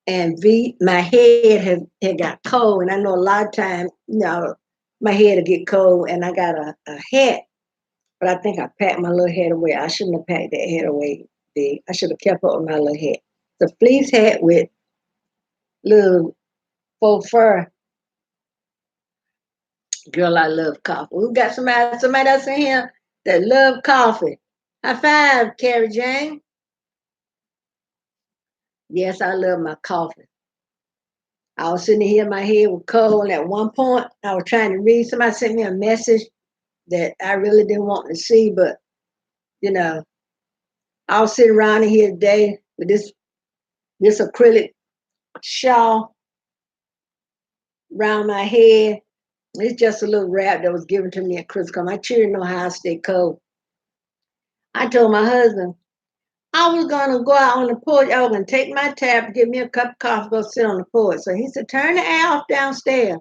and my head had got cold, and I know a lot of times, my head will get cold, and I got a hat, but I think I packed my little head away. I shouldn't have packed that head away, I should have kept up with my little hat. The fleece hat with little faux fur. Girl, I love coffee. We got somebody else in here that love coffee. High five, Carrie Jane. Yes, I love my coffee. I was sitting here, my head was cold, and at one point I was trying to read. Somebody sent me a message that I really didn't want to see, but you know, I was sitting around in here today with this acrylic shawl around my head. It's just a little wrap that was given to me at Christmas. My children know how I stay cold. I told my husband I was gonna go out on the porch. I was gonna take my tap, get me a cup of coffee, go sit on the porch. So he said, "Turn the air off downstairs."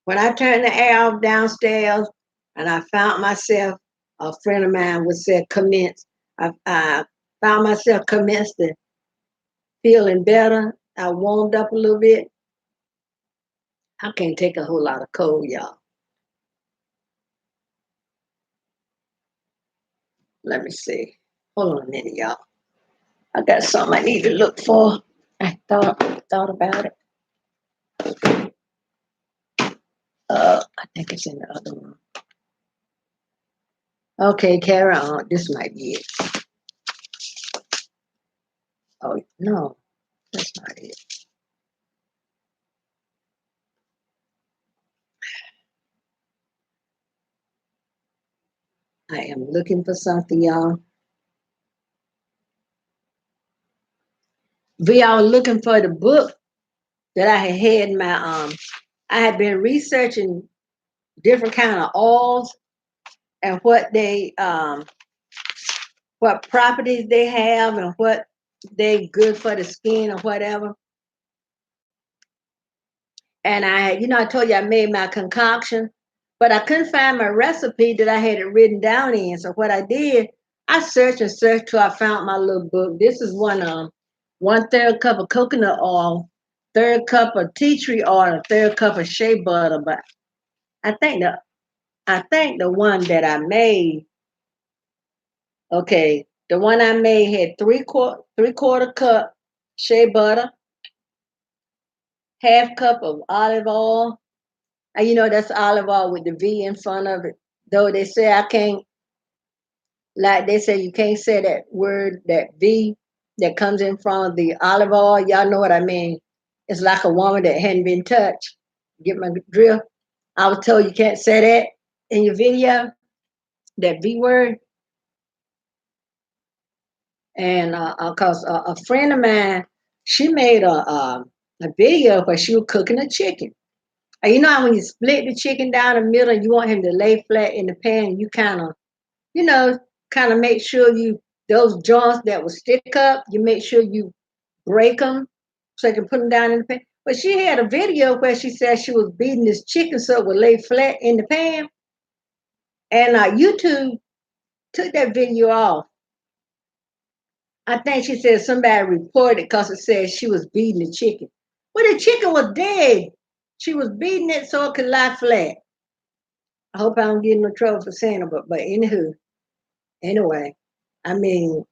When I turned the air off downstairs, and I found myself, a friend of mine would say, "Commence." I found myself commenced to feeling better. I warmed up a little bit. I can't take a whole lot of cold, y'all. Let me see. Hold on a minute, y'all. I got something I need to look for. I thought about it. I think it's in the other one. Okay, carry on. This might be it. Oh no, that's not it. I am looking for something, y'all. We all looking for the book that I had in my I had been researching different kind of oils and what properties they have and what they good for the skin or whatever. And I told you I made my concoction, but I couldn't find my recipe that I had it written down in. So what I did, I searched and searched till I found my little book. This is one third cup of coconut oil, third cup of tea tree oil, a third cup of shea butter. But I think the I think the one that I made, okay, the one I made had three quarter cup shea butter, half cup of olive oil. And that's olive oil with the V in front of it. Though they say I can't, like they say you can't say that word, that V that comes in front of the olive oil. Y'all know what I mean. It's like a woman that hadn't been touched. Get my drill? I was told you can't say that in your video, that V word. And cause a friend of mine, she made a video where she was cooking a chicken. And you know how when you split the chicken down the middle, you want him to lay flat in the pan, you you know, kind of make sure those joints that will stick up, you make sure you break them so you can put them down in the pan. But she had a video where she said she was beating this chicken so it would lay flat in the pan. And YouTube took that video off. I think she said somebody reported because it said she was beating the chicken. Well, the chicken was dead. She was beating it so it could lie flat. I hope I don't get in no trouble for saying it, but anyway, I mean,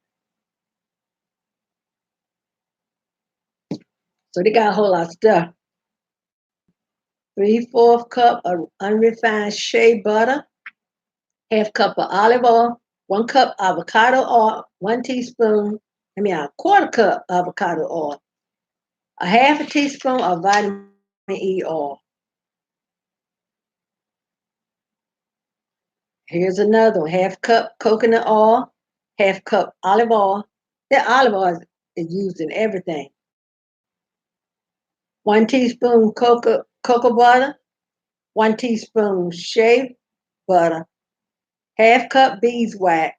so they got a whole lot of stuff. 3/4 cup of unrefined shea butter, half cup of olive oil, 1 cup avocado oil, a quarter cup avocado oil, a half a teaspoon of vitamin E oil. Here's another one, half cup coconut oil, half cup olive oil. That olive oil is used in everything. 1 teaspoon cocoa butter, 1 teaspoon shea butter, half cup beeswax,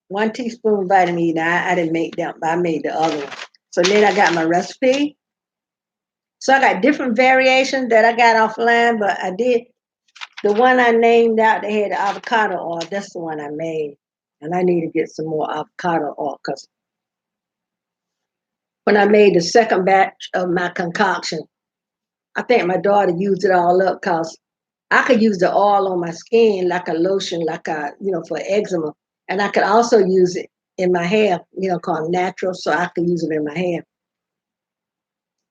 1 teaspoon vitamin E. Now I didn't make them, but I made the other one. So then I got my recipe. So I got different variations that I got offline, but I did the one I named out. They had the avocado oil. That's the one I made, and I need to get some more avocado oil because when I made the second batch of my concoction, I think my daughter used it all up because I could use the oil on my skin like a lotion, like for eczema. And I could also use it in my hair, called natural, so I could use it in my hair.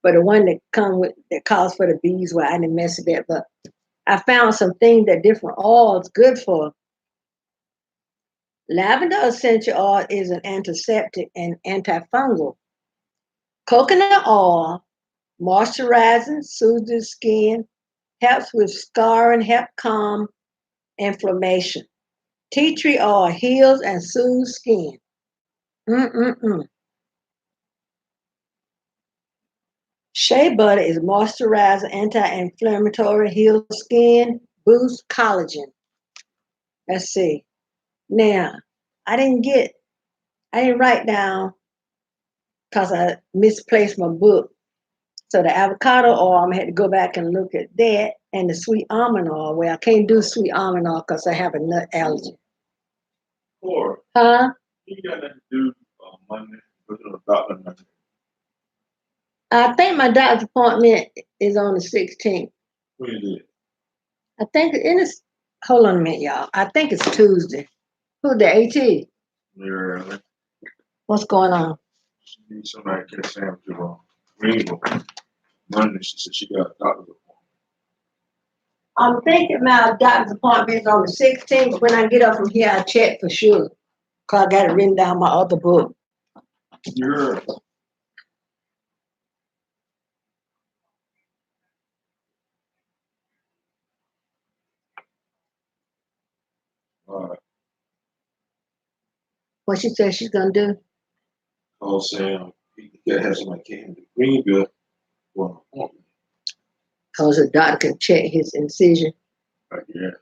But the one that come with that calls for the bees, well, I didn't mess with that. But I found some things that different oils good for. Lavender essential oil is an antiseptic and antifungal. Coconut oil, moisturizing, soothes the skin, helps with scarring, help calm inflammation. Tea tree oil heals and soothes skin. Mm-mm-mm. Shea butter is moisturizing, anti-inflammatory, heals skin, boosts collagen. Let's see. Now, I didn't get, I didn't write down because I misplaced my book. So the avocado oil, I'm gonna have to go back and look at that, and the sweet almond oil. Well, I can't do sweet almond oil because I have a nut allergy. Or Huh? you got nothing to do Monday, go to the doctor Monday. I think my doctor's appointment is on the 16th. What is it? I think it is. Hold on a minute, y'all. I think it's Tuesday. Who the AT? Yeah, What's going on? she needs somebody to get a sandwich on. Greenville. Monday, she said she got a doctor's appointment. I'm thinking my doctor's appointment is on the 16th, but when I get up from here, I'll check for sure. Because I got it written down my other book. Yeah. What she said she's going to do? I was saying he got to have somebody came to Greenville for an appointment. Because the doctor can check his incision. I guess.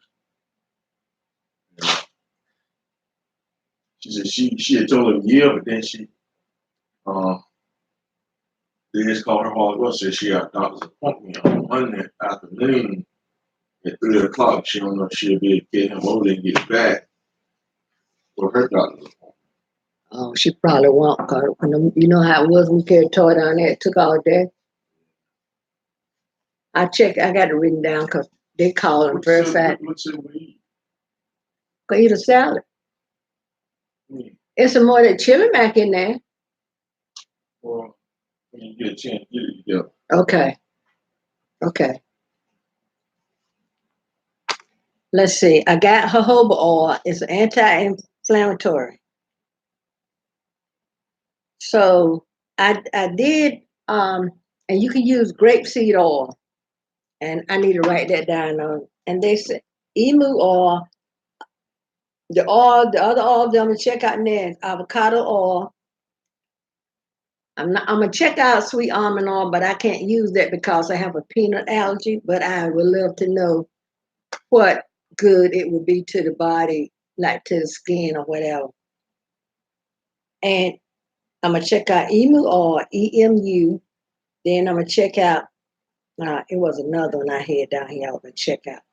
Yeah. She said she had told him yeah, but then uh they just called her while ago, said she got a doctor's appointment on Monday afternoon at 3 o'clock. She don't know if she'll be able to get him over there and get back for her doctor's appointment. Oh, she probably won't. Cause you know how it was when we carried a toy down there. It took all day. I checked. I got it written down because they called him very fast. What's it we eat? Go eat a salad. It's some more that chili mac in there. Well, when you get a chance, get it together. Okay. Okay. Let's see. I got jojoba oil. It's anti-inflammatory. So I did and you can use grapeseed oil. And I need to write that down on. And they said emu oil, the other oil that I'm gonna check out next, avocado oil. I'm gonna check out sweet almond oil, but I can't use that because I have a peanut allergy. But I would love to know what good it would be to the body, like to the skin or whatever. And I'm gonna check out emu oil, EMU. Then I'm gonna check out. It was another one I had down here. I was gonna check out.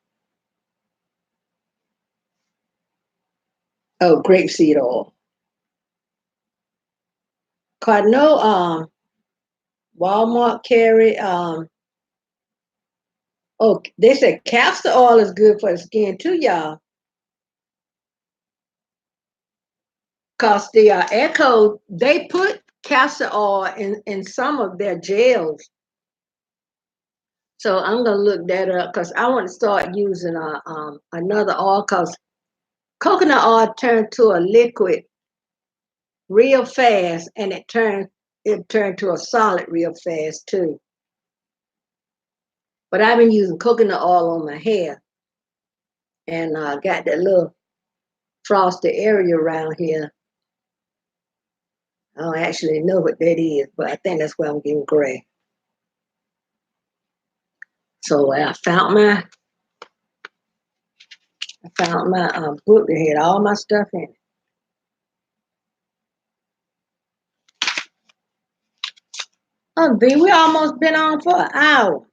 Oh, grapeseed oil. Cause I know Walmart carry oh, they said castor oil is good for the skin too, y'all. Cause the Echo, they put castor oil in some of their gels. So I'm gonna look that up because I want to start using another oil because coconut oil turned to a liquid real fast and it turned to a solid real fast too. But I've been using coconut oil on my hair and got that little frosted area around here. I don't actually know what that is, but I think that's where I'm getting gray. So I found my book that had all my stuff in it. Oh, B, we almost been on for an hour.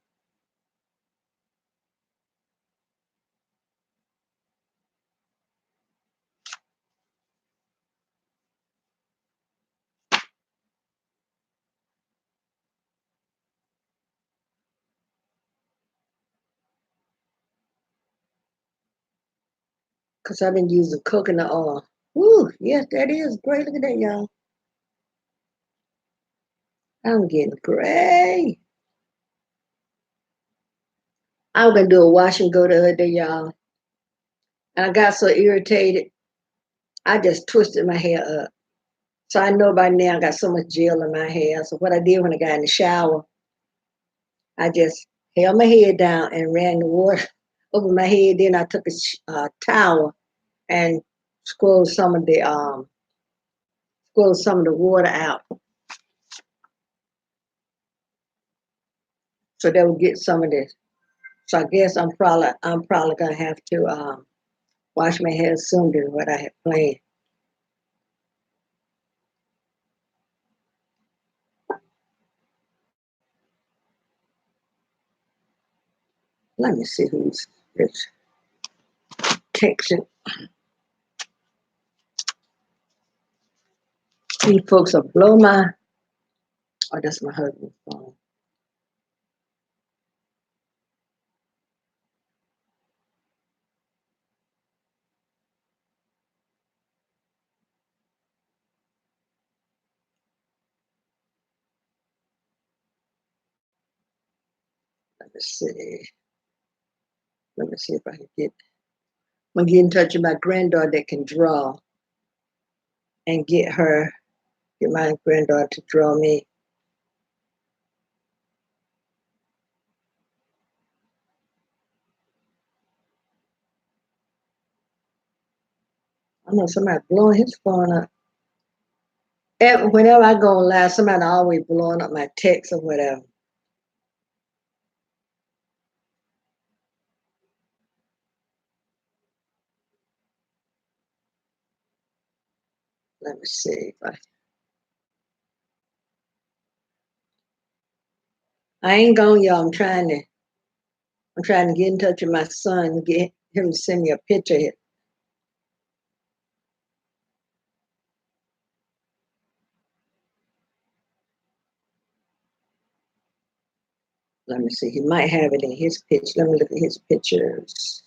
Because I've been using coconut oil. Woo, yes, that is great. Look at that, y'all. I'm getting gray. I was gonna do a wash and go the other day, y'all, and I got so irritated, I just twisted my hair up. So I know by now I got so much gel in my hair. So what I did when I got in the shower, I just held my head down and ran the water over my head. Then I took a towel and squirreled some of the water out, so that would get some of this. So I guess I'm probably gonna have to wash my hair sooner than what I had planned. Let me see who's this texting. These folks will blow my. Oh, that's my husband's phone. Let me see. Let me see if I can get. I'm gonna get in touch with my granddaughter that can draw and get my granddaughter to draw me. I know somebody blowing his phone up. Whenever I go live, somebody always blowing up my text or whatever. Let me see if I ain't gone, y'all. I'm trying to get in touch with my son, get him to send me a picture here. Let me see. He might have it in his picture. Let me look at his pictures.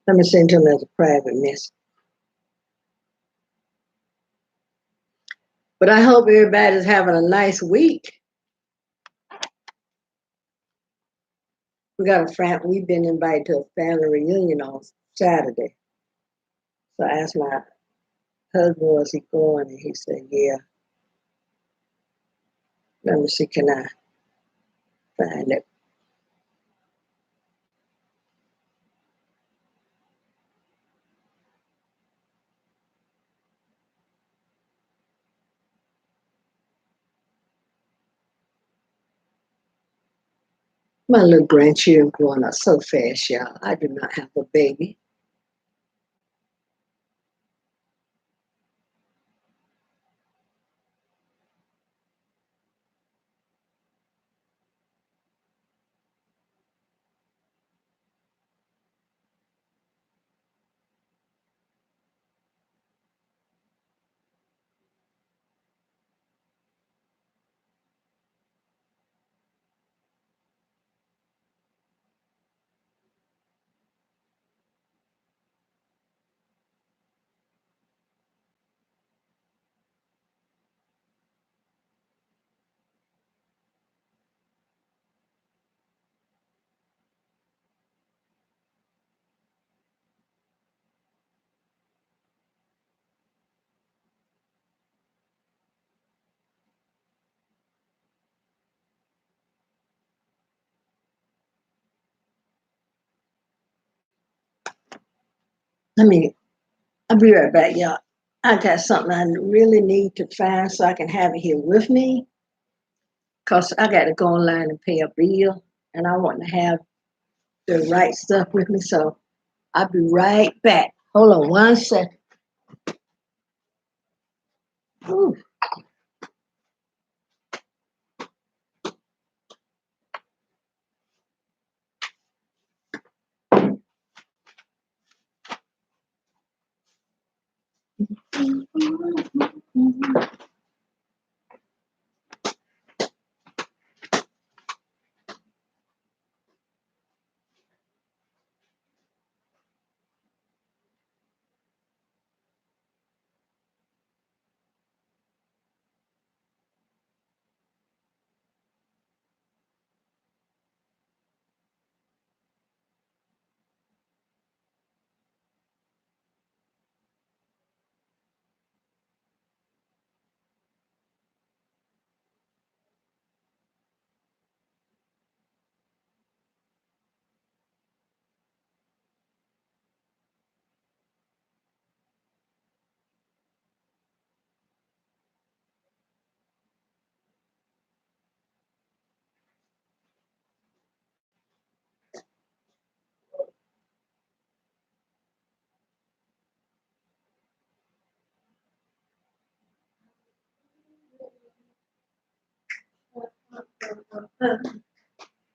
Let me send him as a private message. But I hope everybody's having a nice week. We've been invited to a family reunion on Saturday. So I asked my husband, was he going? And he said, yeah. Let me see, can I find it? My little grandchildren growing up so fast, y'all. I do not have a baby. I'll be right back, y'all. I got something I really need to find so I can have it here with me. Because I got to go online and pay a bill. And I want to have the right stuff with me. So I'll be right back. Hold on one second. Ooh.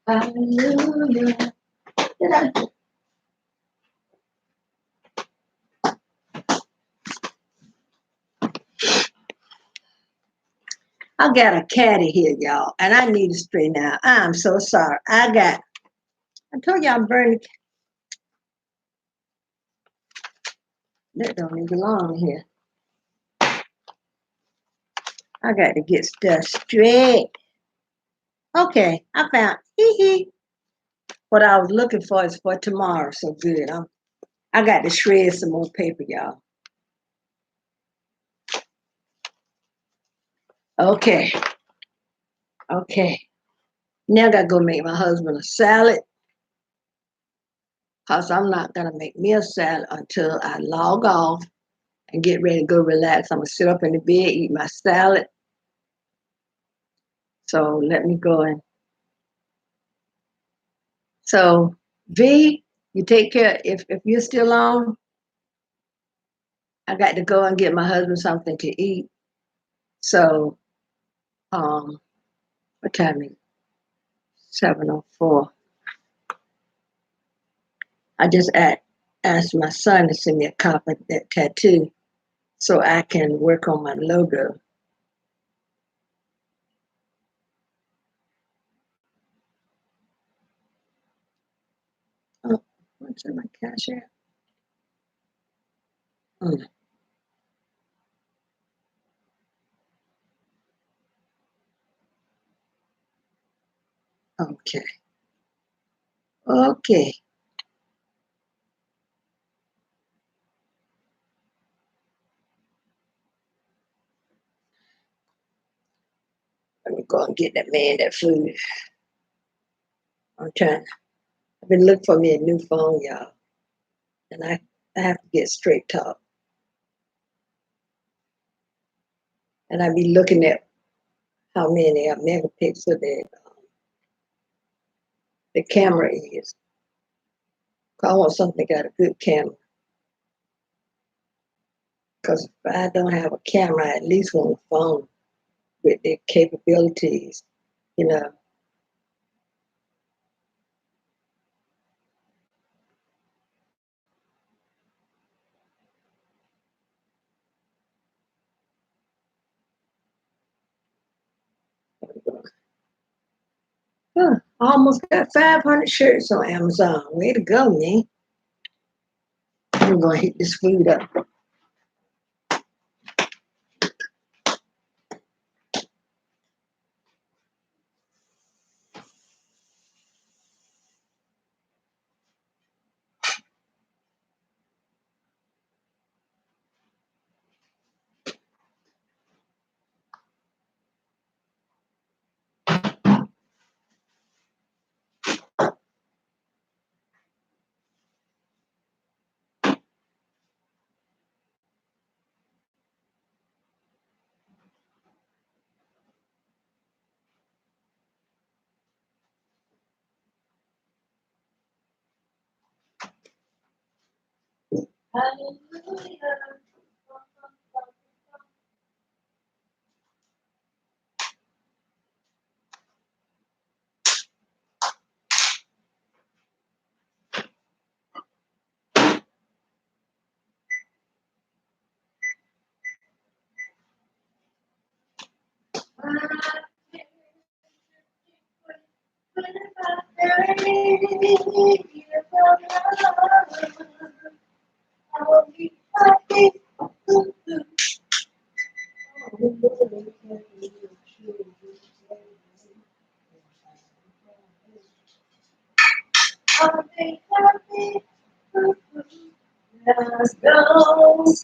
Hallelujah. Did I got a caddy here, y'all, and I need to straighten out. I'm so sorry. I told you I'm burning. That don't even belong here. I got to get stuff straight. Okay, I found. Hee hee. What I was looking for is for tomorrow. So good. I got to shred some more paper, y'all. Okay. Okay. Now I got to go make my husband a salad. Because I'm not going to make me a salad until I log off and get ready to go relax. I'm going to sit up in the bed, eat my salad. So let me go and. So, V, you take care. If you're still on, I got to go and get my husband something to eat. So, what time is it? 7:04. I just asked my son to send me a copy of that tattoo so I can work on my logo. Oh, what's in my cash app? Okay. Okay. Let me go and get that man that food. I'm trying. I've been looking for me a new phone, y'all. And I have to get straight talk. And I be looking at how many megapixel the camera is. I want something that got a good camera. Because if I don't have a camera, I at least want a phone with the capabilities, you know. Huh, I almost got 500 shirts on Amazon. Way to go, man. I'm going to heat this food up. Hallelujah. Let's go.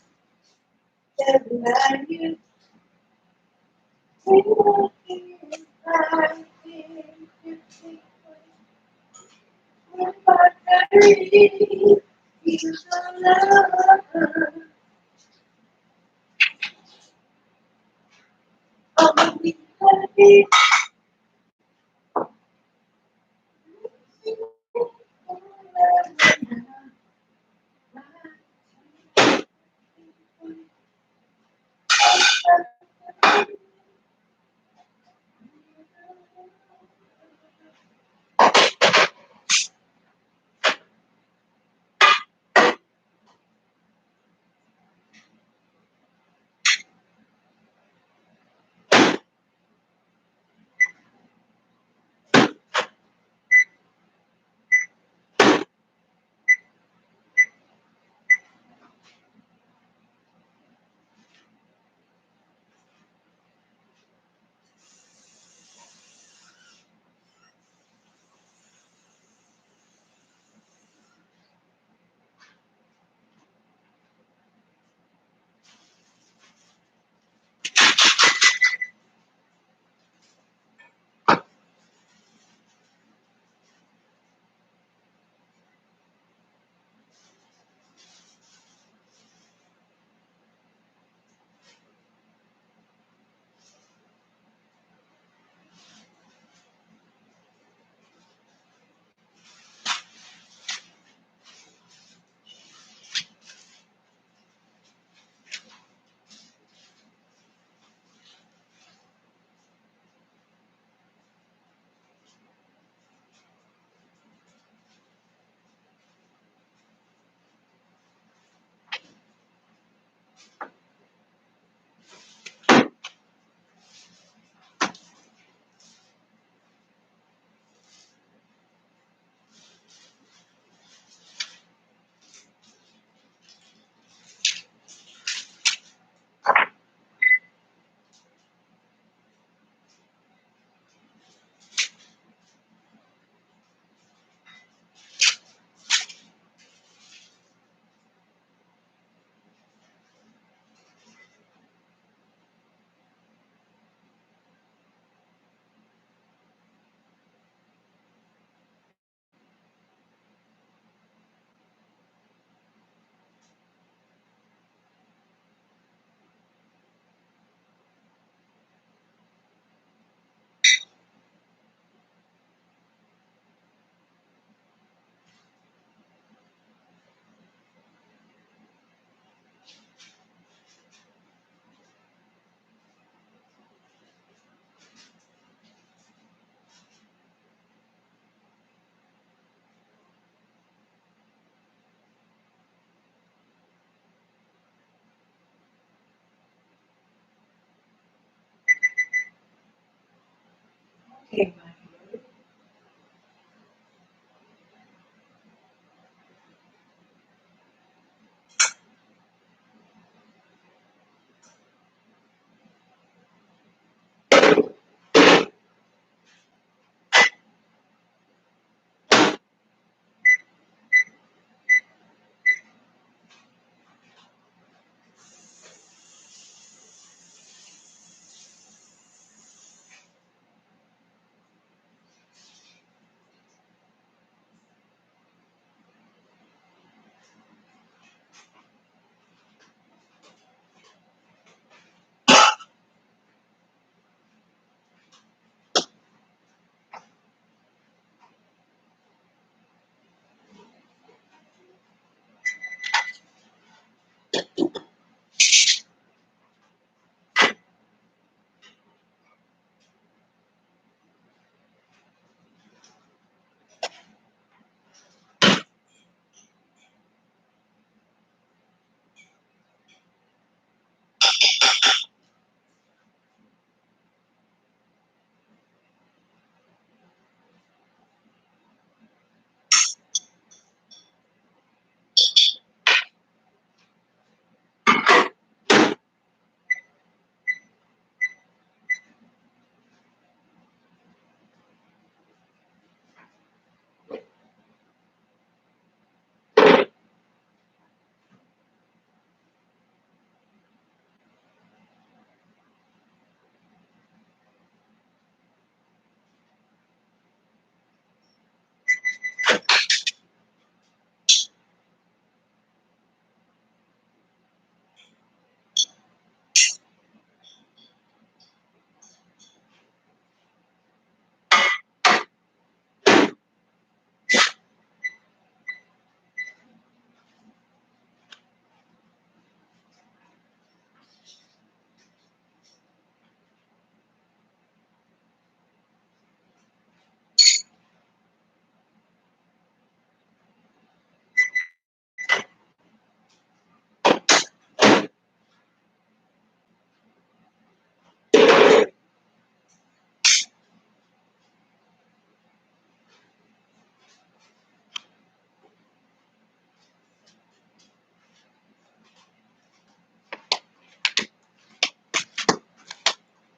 Okay.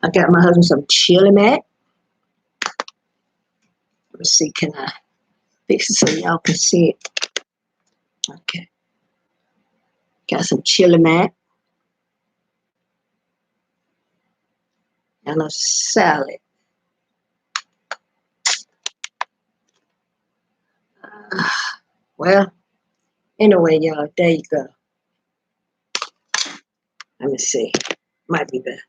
I got my husband some chili mac. Let's see, can I fix it so y'all can see it? Okay. Got some chili mac and a salad. Uh, well, anyway, y'all, there you go. Let me see. Might be better.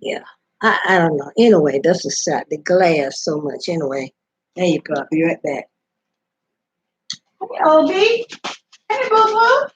Yeah. I don't know. Anyway, that's the side. The glass so much. Anyway, there you go. I'll be right back. Hey, Obi. Hey, boo boo.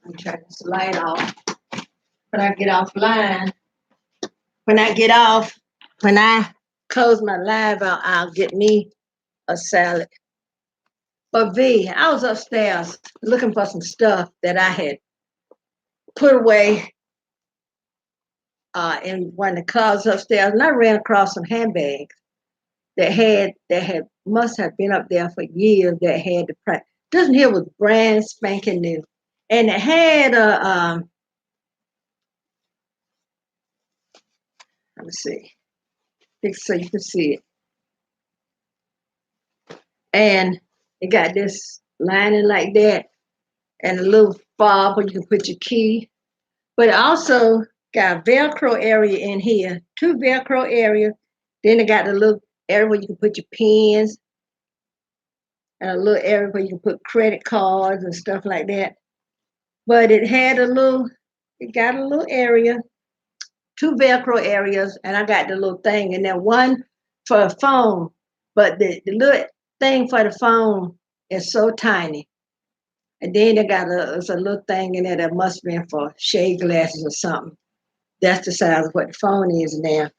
I'm trying to slide off. When I get offline, when I get off, when I close my live out, I'll get me a salad. But V, I was upstairs looking for some stuff that I had put away in one of the closets upstairs, and I ran across some handbags that had must have been up there for years. That had the price. This one here was brand spanking new, and it had Let me see. Fix so you can see it. And it got this lining like that and a little fob where you can put your key. But it also got a Velcro area in here, 2 Velcro areas. Then it got the little area where you can put your pens and a little area where you can put credit cards and stuff like that. But it got a little area, 2 Velcro areas, and I got the little thing, and then one for a phone. But the little thing for the phone is so tiny. And then they got it's a little thing in there that must have been for shade glasses or something. That's the size of what the phone is now.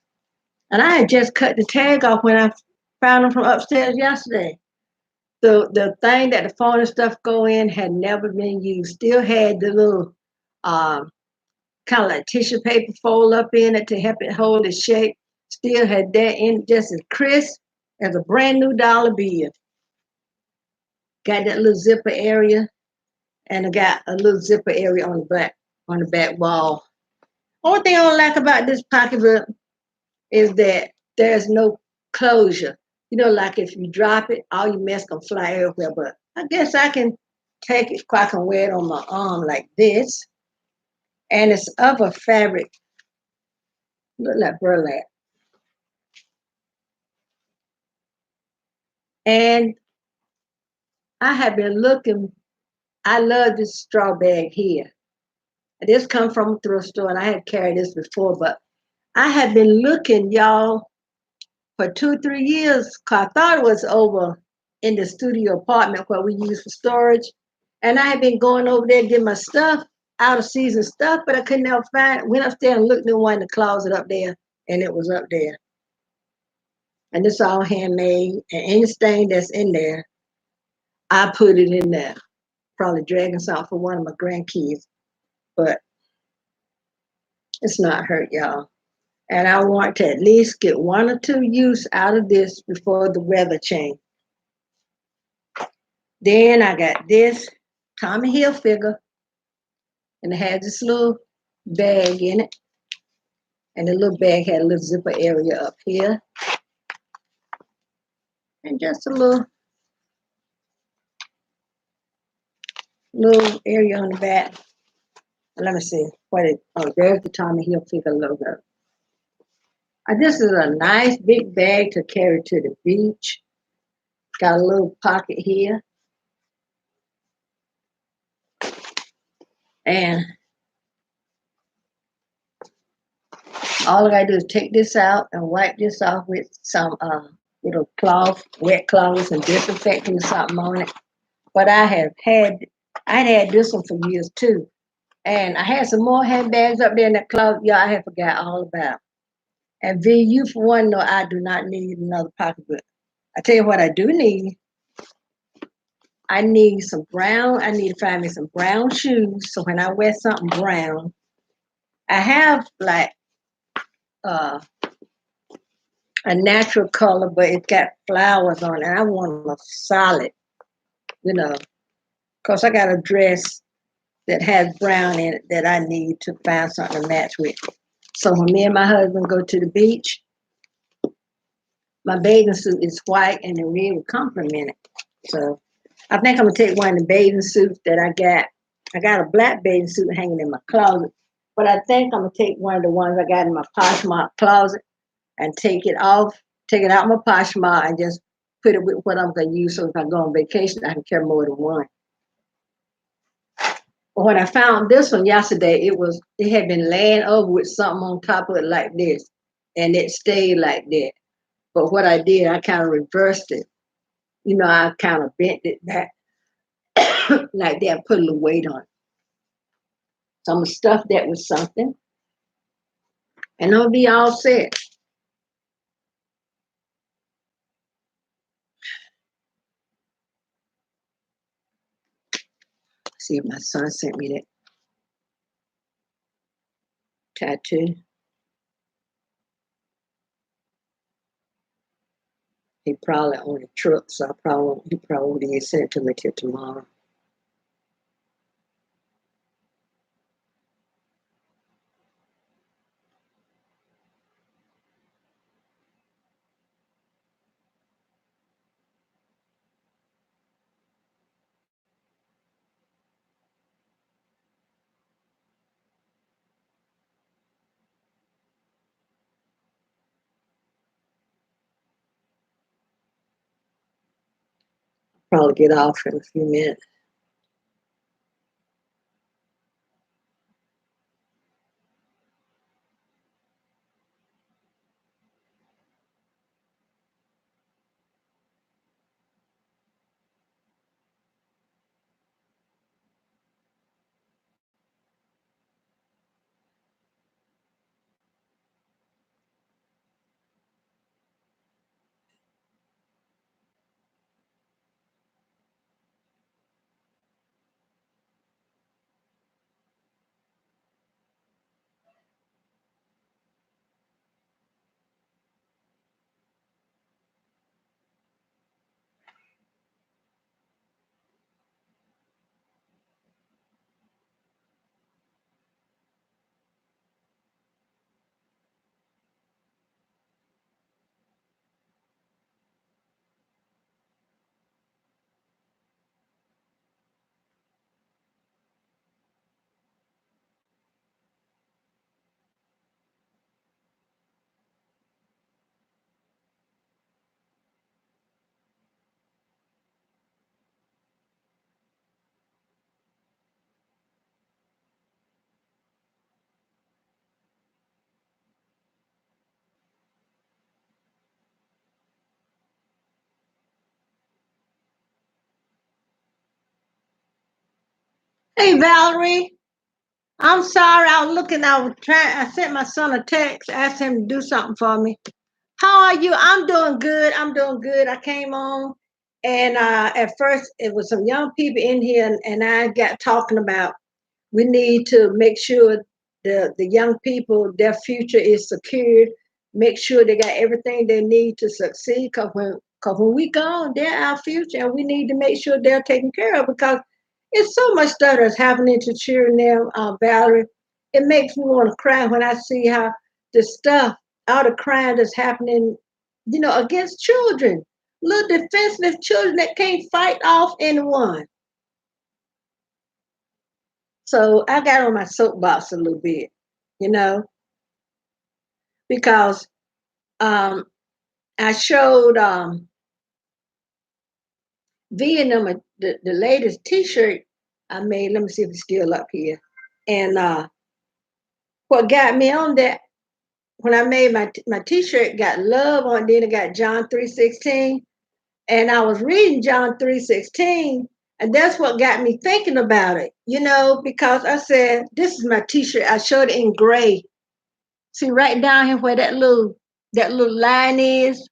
And I had just cut the tag off when I found them from upstairs yesterday. The thing that the phone and stuff go in had never been used. Still had the little um, kind of like tissue paper fold up in it to help it hold its shape. Still had that in just as crisp as a brand new dollar bill. Got that little zipper area, and I got a little zipper area on the back wall. Only thing I don't like about this pocketbook is that there's no closure. You know, like if you drop it, all your mess can fly everywhere. But I guess I can take it, I can wear it on my arm like this. And it's of a fabric, look like burlap. And I have been looking, I love this straw bag here. This come from a thrift store, and I had carried this before, but I have been looking, y'all, for 2, 3 years. 'Cause I thought it was over in the studio apartment where we use for storage. And I had been going over there getting my stuff, out of season stuff, but I could never find it. Went upstairs and looked in one in the closet up there, and it was up there. And it's all handmade, and anything that's in there, I put it in there. Probably dragging something for one of my grandkids, but it's not hurt, y'all. And I want to at least get 1 or 2 use out of this before the weather change. Then I got this Tommy Hilfiger, and it had this little bag in it. And the little bag had a little zipper area up here. And just a little area on the back. Let me see. There's the Tommy Hilfiger logo. This is a nice big bag to carry to the beach. Got a little pocket here. And all I gotta do is take this out and wipe this off with some little cloth, wet cloths, and disinfectant or something on it. But I'd had this one for years too. And I had some more handbags up there in that closet, y'all, I had forgot all about. And V, you for one know I do not need another pocketbook. I tell you what I do need. I need to find me some brown shoes. So when I wear something brown, I have like a natural color, but it's got flowers on it. I want a solid, you know, because I got a dress that has brown in it that I need to find something to match with. So when me and my husband go to the beach, my bathing suit is white and the red will complement it. So I think I'm gonna take one of the bathing suits that I got. I got a black bathing suit hanging in my closet, but I think I'm gonna take one of the ones I got in my Poshmark closet and take it out my Poshmark and just put it with what I'm gonna use. So if I go on vacation, I can carry more than one. But when I found this one yesterday, it had been laying over with something on top of it like this, and it stayed like that. But what I did, I kind of reversed it. You know, I kind of bent it back like that, put a little weight on it. So I'm gonna stuff that with something, and it'll be all set. See if my son sent me that tattoo. He probably on the truck, so he probably won't get sent it to me till tomorrow. probably get off in a few minutes. Hey, Valerie. I'm sorry. I was looking. I was trying. I sent my son a text, asked him to do something for me. How are you? I'm doing good. I'm doing good. I came on, and at first it was some young people in here, and I got talking about we need to make sure the young people their future is secured. Make sure they got everything they need to succeed. Cause when we gone, they're our future, and we need to make sure they're taken care of. Because it's so much stuff that's happening to children now, Valerie. It makes me want to cry when I see how the stuff, all the crime that's happening, against children, little defenseless children that can't fight off anyone. So I got on my soapbox a little bit, you know, because um, I showed V and them the latest T-shirt I made. Let me see if it's still up here. And what got me on that when I made my T-shirt got love on. Then it got John 3:16, and I was reading John 3:16, and that's what got me thinking about it. Because I said this is my T-shirt. I showed it in gray. See right down here where that little line is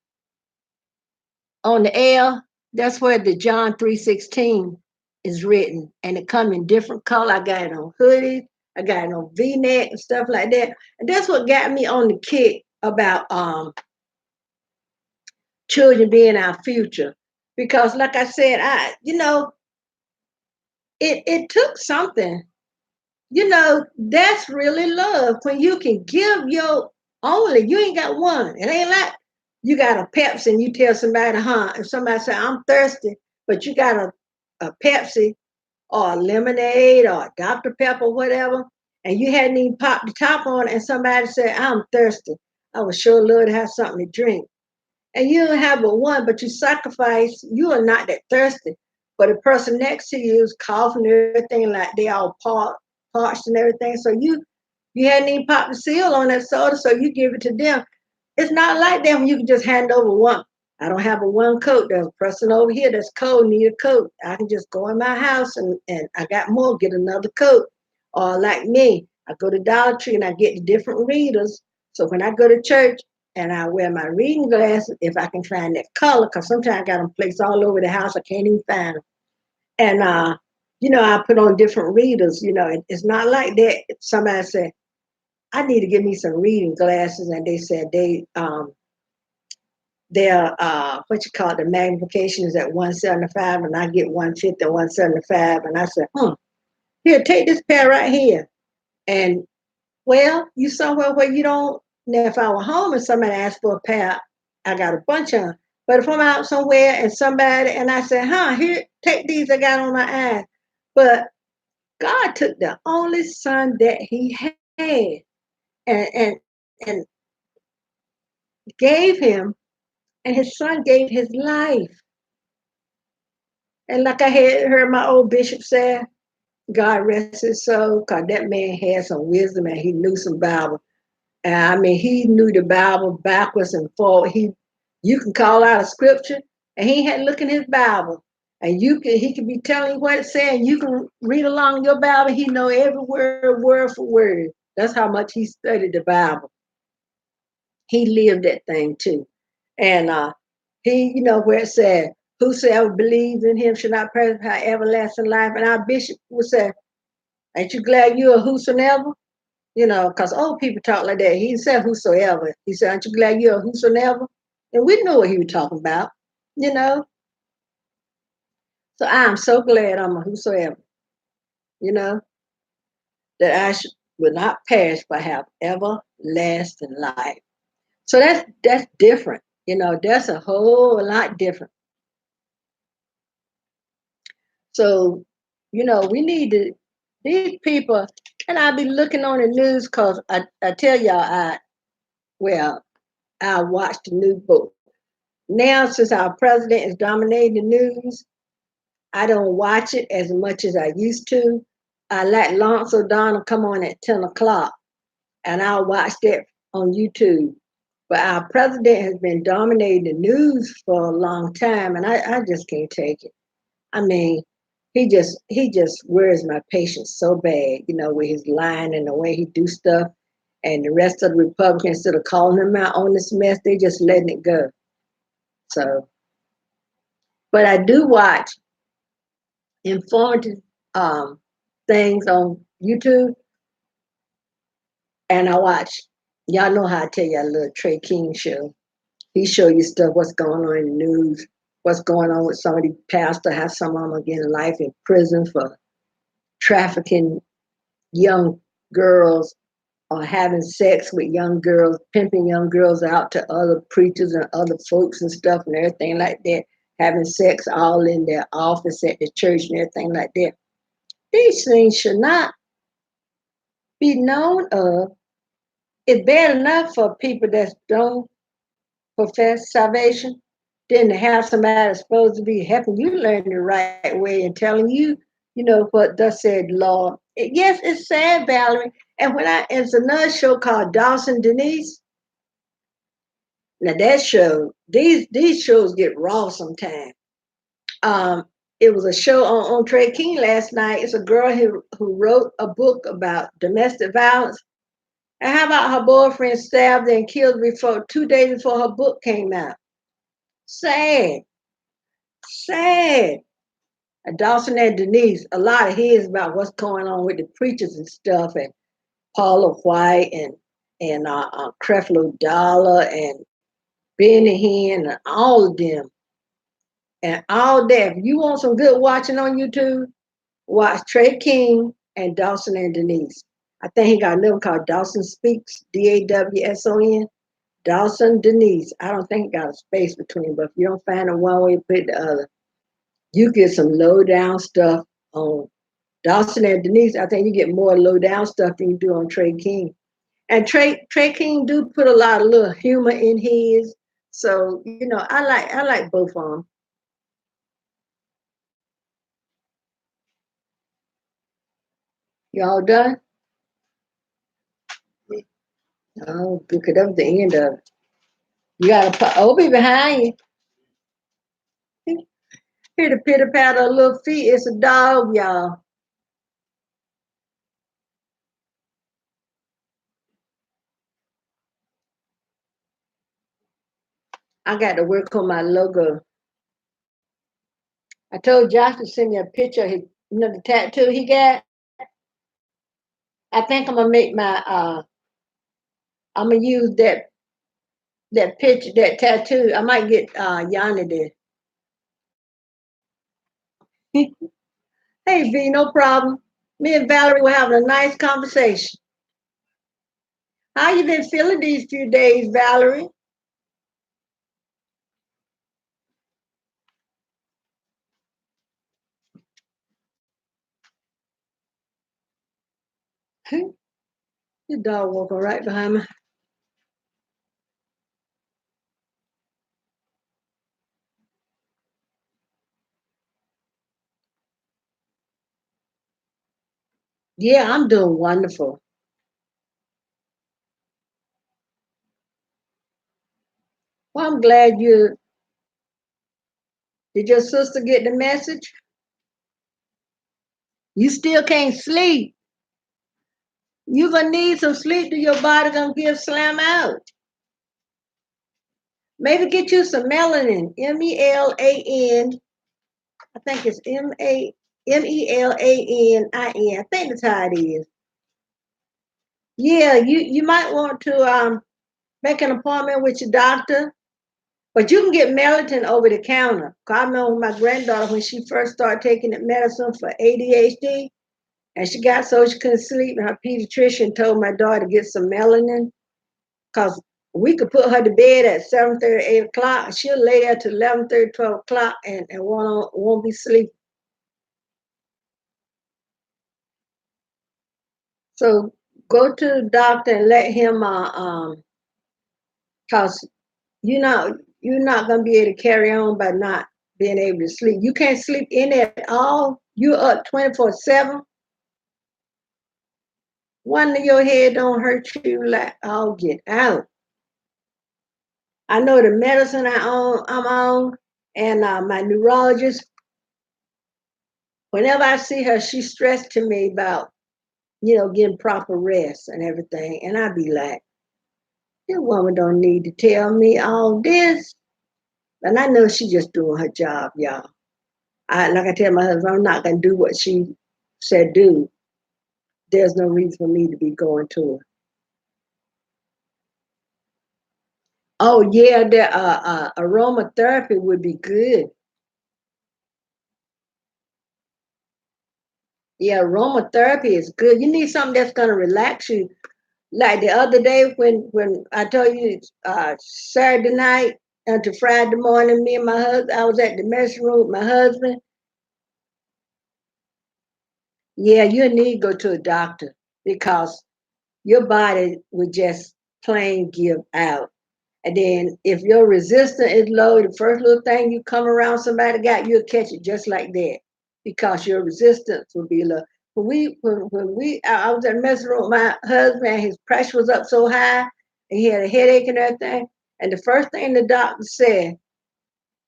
on the L, that's where the John 3:16 is written. And it come in different color. I got it on hoodies, I got it on V-neck and stuff like that. And that's what got me on the kick about children being our future. Because like I said, it took something. That's really love when you can give your only. You ain't got one. It ain't like you got a Pepsi and you tell somebody, huh? If somebody say I'm thirsty, but you got a Pepsi or a lemonade or a Dr. Pepper, whatever, and you hadn't even popped the top on it, and somebody said, I'm thirsty. I would sure love to have something to drink. And you don't have but one, but you sacrifice, you are not that thirsty. But the person next to you is coughing and everything like they all parched and everything. So you hadn't even popped the seal on that soda, so you give it to them. It's not like that when you can just hand over one. I don't have a one coat. There's a person over here that's cold, need a coat. I can just go in my house and I got more, get another coat. Or like me, I go to Dollar Tree and I get the different readers. So when I go to church and I wear my reading glasses, if I can find that color, because sometimes I got them placed all over the house, I can't even find them. And I put on different readers. It's not like that. If somebody said, I need to get me some reading glasses, and they said their what you call it, the magnification is at 175, and I get 150 or 175, and I said, here, take this pair right here. And well, you somewhere where you don't. Now, if I were home and somebody asked for a pair, I got a bunch of them. But if I'm out somewhere and I say, here, take these I got on my eyes. But God took the only son that He had and gave him, and His son gave his life. And like I had heard my old bishop say, God rest his soul, because that man had some wisdom and he knew some Bible. And I mean, he knew the Bible backwards and forward. You can call out a scripture, and he had to look in his Bible, and he could be telling you what it's saying. You can read along your Bible. He know every word for word. That's how much he studied the Bible. He lived that thing too, and where it said, "Whosoever believes in him shall not perish but have everlasting life." And our bishop would say, "Ain't you glad you're a whosoever?" Because old people talk like that. He said whosoever. He said, aren't you glad you're a whosoever? And we know what he was talking about, you know. So I'm so glad I'm a whosoever, you know, that will not perish but have everlasting life. So that's different. That's a whole lot different. So, we need to, these people, and I'll be looking on the news because I tell y'all, well, I watch the news book. Now, since our president is dominating the news, I don't watch it as much as I used to. I let Lance O'Donnell come on at 10 o'clock, and I'll watch that on YouTube. But our president has been dominating the news for a long time, and I just can't take it. I mean, he just wears my patience so bad, with his lying and the way he do stuff. And the rest of the Republicans, instead of calling him out on this mess, they just letting it go. So, but I do watch informative things on YouTube, and I watch. Y'all know how I tell y'all a little Trey King show. He show you stuff what's going on in the news, what's going on with some of these pastors, how some of them are getting life in prison for trafficking young girls or having sex with young girls, pimping young girls out to other preachers and other folks and stuff and everything like that, having sex all in their office at the church and everything like that. These things should not be known of. It's bad enough for people that don't profess salvation, then to have somebody that's supposed to be helping you learn the right way and telling you, what thus said Lord. Yes, it's sad, Valerie. And it's another show called Dawson Denise. Now that show, these shows get raw sometimes. Um, it was a show on Trey King last night. It's a girl who wrote a book about domestic violence. And how about her boyfriend stabbed and killed before 2 days before her book came out? Sad, sad. And Dawson and Denise, a lot of his about what's going on with the preachers and stuff, and Paula White and Creflo Dollar and Benny Hinn and all of them and all that. If you want some good watching on YouTube, watch Trey King and Dawson and Denise. I think he got another called Dawson Speaks, Dawson. Dawson Denise. I don't think he got a space between, but if you don't find the one way, put the other. You get some low down stuff on Dawson and Denise. I think you get more low down stuff than you do on Trey King. And Trey King do put a lot of little humor in his. So, I like both of them. Y'all done? Oh, because that was the end of it. You got to Opie behind you. Hear the pitter patter of little feet. It's a dog, y'all. I got to work on my logo. I told Josh to send me a picture of his, the tattoo he got. I think I'm gonna make I'm gonna use that picture, that tattoo. I might get Yanni there. Hey V, no problem. Me and Valerie were having a nice conversation. How you been feeling these few days, Valerie? Your dog walking right behind me. Yeah, I'm doing wonderful. Well, I'm glad you did your sister get the message? You still can't sleep. You gonna need some sleep to your body gonna give slam out. Maybe get you some melanin. MELAN. I think it's MELANIN. I think that's how it is. Yeah, you might want to make an appointment with your doctor, but you can get melatonin over the counter. 'Cause I remember my granddaughter when she first started taking the medicine for ADHD, and she got so she couldn't sleep, and her pediatrician told my daughter to get some melanin, because we could put her to bed at 7:30, 8 o'clock. She'll lay there till 11:30, 12 o'clock and won't be sleeping. So go to the doctor and let him, cause you're not gonna be able to carry on by not being able to sleep. You can't sleep in at all. You up 24/7. One of your head don't hurt you like I'll get out. I know the medicine I'm on, and my neurologist. Whenever I see her, she stressed to me about getting proper rest and everything, and I be like, this woman don't need to tell me all this. And I know she just doing her job, y'all. Like I tell my husband, I'm not gonna do what she said do. There's no reason for me to be going to her. Oh yeah, the aromatherapy would be good. Yeah, aromatherapy is good. You need something that's gonna relax you. Like the other day when I told you Saturday night until Friday morning, me and my husband, I was at the medicine room with my husband. Yeah, you need to go to a doctor because your body would just plain give out. And then if your resistance is low, the first little thing you come around somebody got, you'll catch it just like that because your resistance will be low. I was at the medicine room with my husband, his pressure was up so high, and he had a headache and everything. And the first thing the doctor said,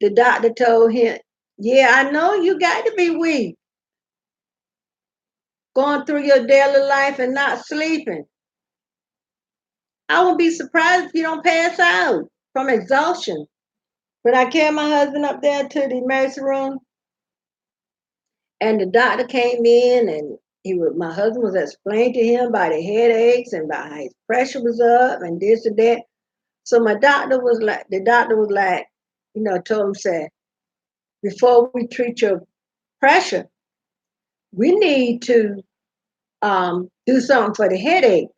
the doctor told him, "Yeah, I know you got to be weak going through your daily life and not sleeping. I would be surprised if you don't pass out from exhaustion." When I carried my husband up there to the emergency room, and the doctor came in, and my husband was explaining to him about the headaches and about how his pressure was up and this and that. So the doctor was like, told him, said, before we treat your pressure, we need to do something for the headache.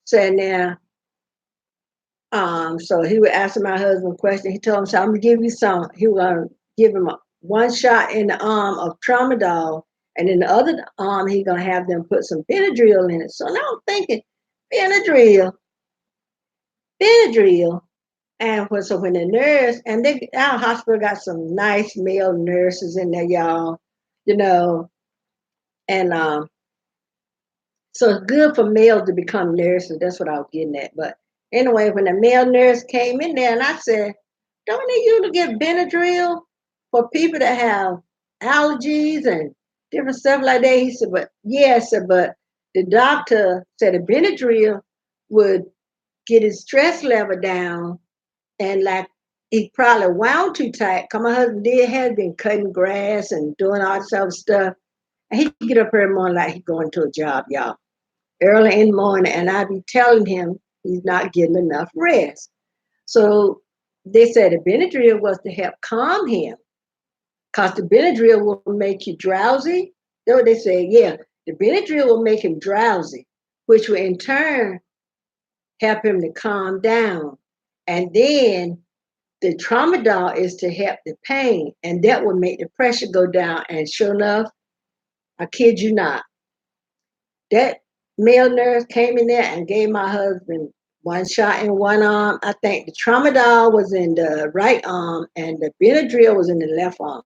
Said now, so he was asking my husband a question. He told him, so I'm gonna give you some. He was gonna give him one shot in the arm of tramadol, and in the other arm, he gonna have them put some Benadryl in it. So now I'm thinking, Benadryl, Benadryl. And when the nurse, and our hospital got some nice male nurses in there, y'all, you know, and so it's good for males to become nurses. That's what I was getting at. But anyway, when the male nurse came in there, and I said, don't they usually get Benadryl for people that have allergies and different stuff like that? He said, but yes, but the doctor said a Benadryl would get his stress level down, and like he probably wound too tight. Cause my husband had been cutting grass and doing all this other stuff. And he get up every morning like he going to a job, y'all, early in the morning, and I be telling him he's not getting enough rest. So they said the Benadryl was to help calm him, cause the Benadryl will make you drowsy. That's what they said. Yeah, the Benadryl will make him drowsy, which will in turn help him to calm down. And then the tramadol is to help the pain, and that will make the pressure go down. And sure enough, I kid you not, that male nurse came in there and gave my husband one shot in one arm. I think the tramadol was in the right arm and the Benadryl was in the left arm.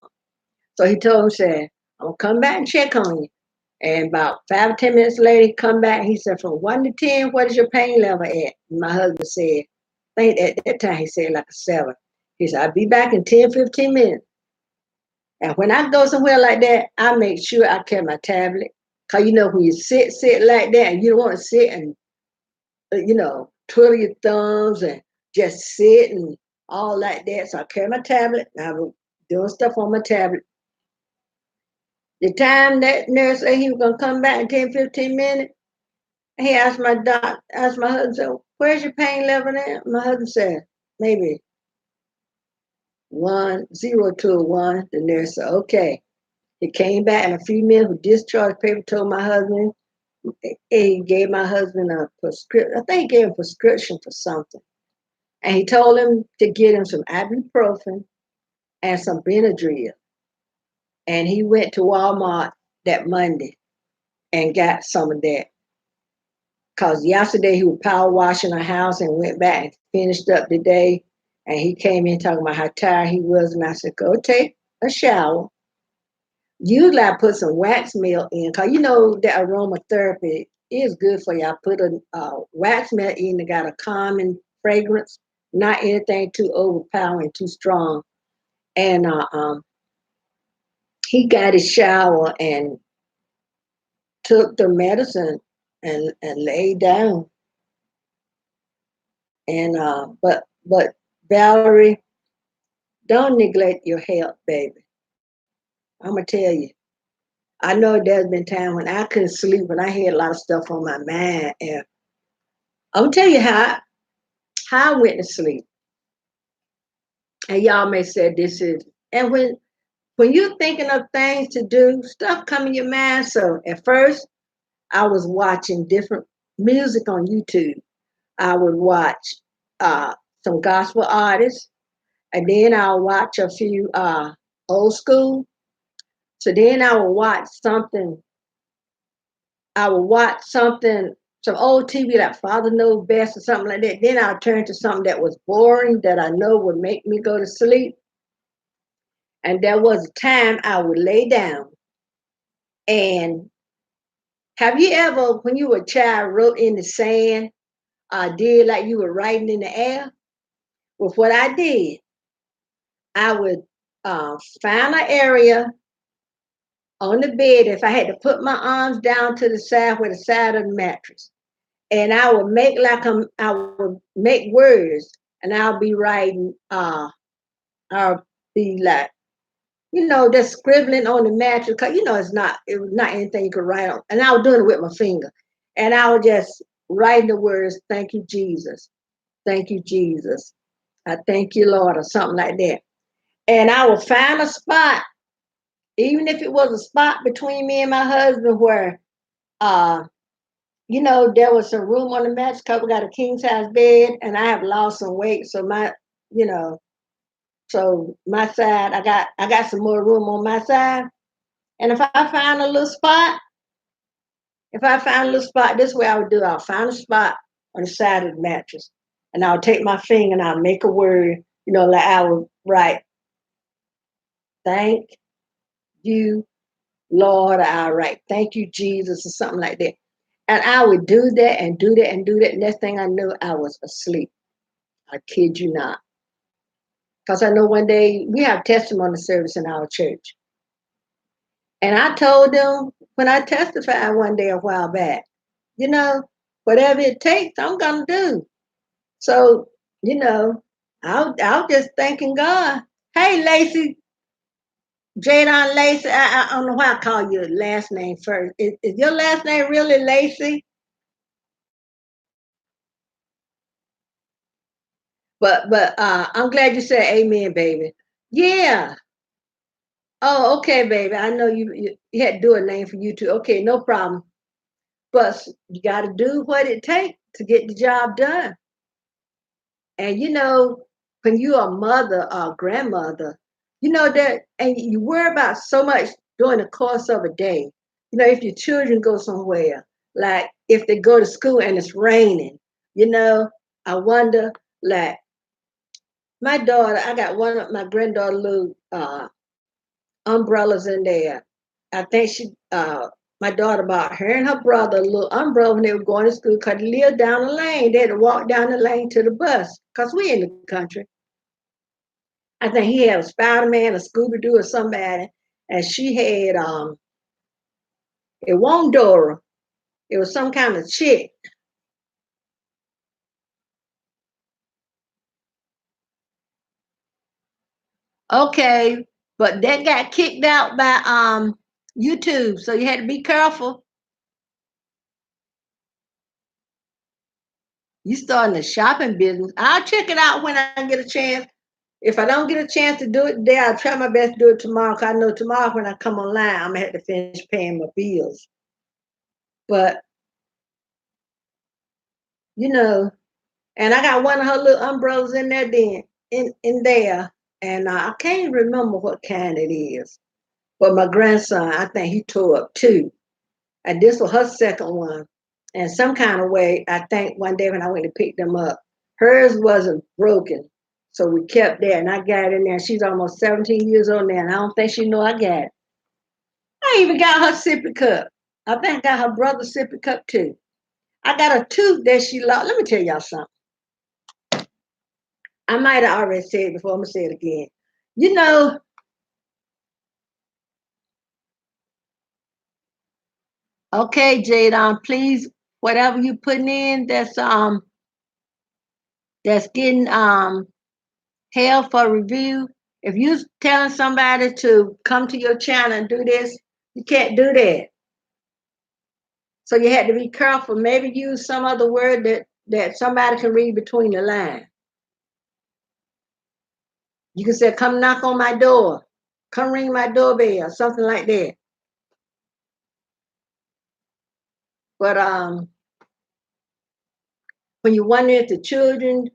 So he told him, said, I'm gonna come back and check on you. And about 5 or 10 minutes later, he come back. He said, from 1 to 10, what is your pain level at? And my husband said, I think at that time he said like a 7. He said, I'll be back in 10, 15 minutes. And when I go somewhere like that, I make sure I carry my tablet. Because when you sit like that, and you don't want to sit and, twiddle your thumbs and just sit and all like that. So I carry my tablet. And I was doing stuff on my tablet. The time that nurse said he was going to come back in 10, 15 minutes, he asked my husband, where's your pain level now? My husband said, maybe 0 to 1. The nurse said, okay. He came back in a few minutes with discharge paper, told my husband, he gave my husband a prescription. I think he gave him a prescription for something. And he told him to get him some ibuprofen and some Benadryl. And he went to Walmart that Monday and got some of that. Because yesterday he was power washing our house and went back and finished up the day. And he came in talking about how tired he was. And I said, go take a shower. Usually I put some wax melt in because that aromatherapy is good for you. I put a wax melt in that got a calming fragrance, not anything too overpowering, too strong. And he got his shower and took the medicine and laid down. And but Valerie, don't neglect your health, baby. I'm gonna tell you. I know there's been times when I couldn't sleep when I had a lot of stuff on my mind, and I'm gonna tell you how I went to sleep. And y'all may say this is, and when you're thinking of things to do, stuff come in your mind. So at first, I was watching different music on YouTube. I would watch uh, some gospel artists, and then I'll watch a few old school. So then I would watch something, some old TV like Father Knows Best or something like that. Then I'll turn to something that was boring that I know would make me go to sleep. And there was a time I would lay down. And have you ever, when you were a child, wrote in the sand, did like you were writing in the air? Well, what I did, I would find an area on the bed if I had to put my arms down to the side with the side of the mattress. And I would make I would make words and I'll be writing, I'll be like, just scribbling on the mattress. Cause it was not anything you could write on. And I was doing it with my finger. And I was just writing the words, thank you, Jesus. Thank you, Jesus. I thank you, Lord, or something like that. And I would find a spot, even if it was a spot between me and my husband where, uh, there was some room on the mattress because we got a king size bed and I have lost some weight. So you know, so my side, I got some more room on my side. And if I find a little spot, this way I would do. I'll find a spot on the side of the mattress, and I'll take my finger and I'll make a word. Like I would write, "Thank you, Lord." I'll write, "Thank you, Jesus," or something like that. And I would do that and do that and do that. Next thing I knew, I was asleep. I kid you not. Because I know one day we have testimony service in our church. And I told them when I testified one day a while back, you know, whatever it takes, I'm gonna do. So, you know, I'll just thanking God. Hey, Lacey, Jadon Lacey. I don't know why I call your last name first. Is your last name really Lacey? But I'm glad you said amen, baby. Yeah. Oh, okay, baby. I know you had to do a name for you too. Okay, no problem. But you got to do what it takes to get the job done. And when you're a mother or grandmother, that, and you worry about so much during the course of a day. If your children go somewhere, like if they go to school and it's raining, I wonder, like my daughter, I got one of my granddaughter little umbrellas in there. I think she my daughter bought her and her brother a little umbrella when they were going to school because they lived down the lane. They had to walk down the lane to the bus because we in the country. I think he had a Spider-Man, a Scooby-Doo, or somebody, and she had it wasn't Dora. It was some kind of chick. Okay, but that got kicked out by YouTube, so you had to be careful. You starting a shopping business. I'll check it out when I get a chance. If I don't get a chance to do it today, I'll try my best to do it tomorrow. Cause I know tomorrow when I come online, I'm gonna have to finish paying my bills. But you know, and I got one of her little umbrellas in there, then in there, and I can't remember what kind it is. But my grandson, I think he tore up two, and this was her second one. And some kind of way, I think one day when I went to pick them up, hers wasn't broken. So we kept that, and I got it in there. She's almost 17 years old now, and I don't think she know I got it. I even got her sippy cup. I think I got her brother's sippy cup too. I got a tooth that she lost. Let me tell y'all something. I might have already said it before. I'm gonna say it again. You know, okay, Jadon, please, whatever you putting in that's getting held for review. If you telling somebody to come to your channel and do this, you can't do that. So you had to be careful. Maybe use some other word that somebody can read between the lines. You can say, "Come knock on my door," "Come ring my doorbell," something like that. But when you wonder if the children,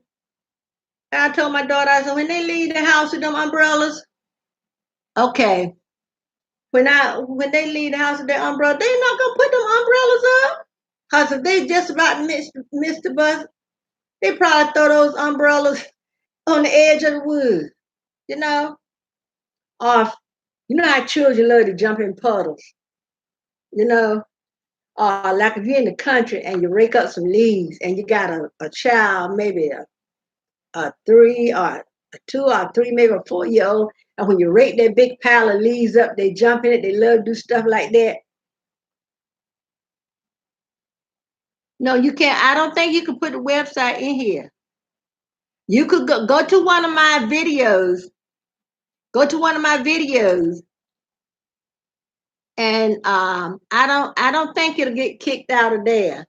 I told my daughter, I said, when they leave the house with them umbrellas, okay. When they leave the house with their umbrella, they not gonna put them umbrellas up. Cause if they just about miss the bus, they probably throw those umbrellas on the edge of the woods, you know? Or you know how children love to jump in puddles, you know? Or like if you're in the country and you rake up some leaves and you got a child, maybe a 3 or 2 or 3, maybe a 4 year old, and when you rake that big pile of leaves up, they jump in it, they love to do stuff like that. No, you can't. I don't think you can put the website in here. You could go to one of my videos. Go to one of my videos, and I don't think it'll get kicked out of there.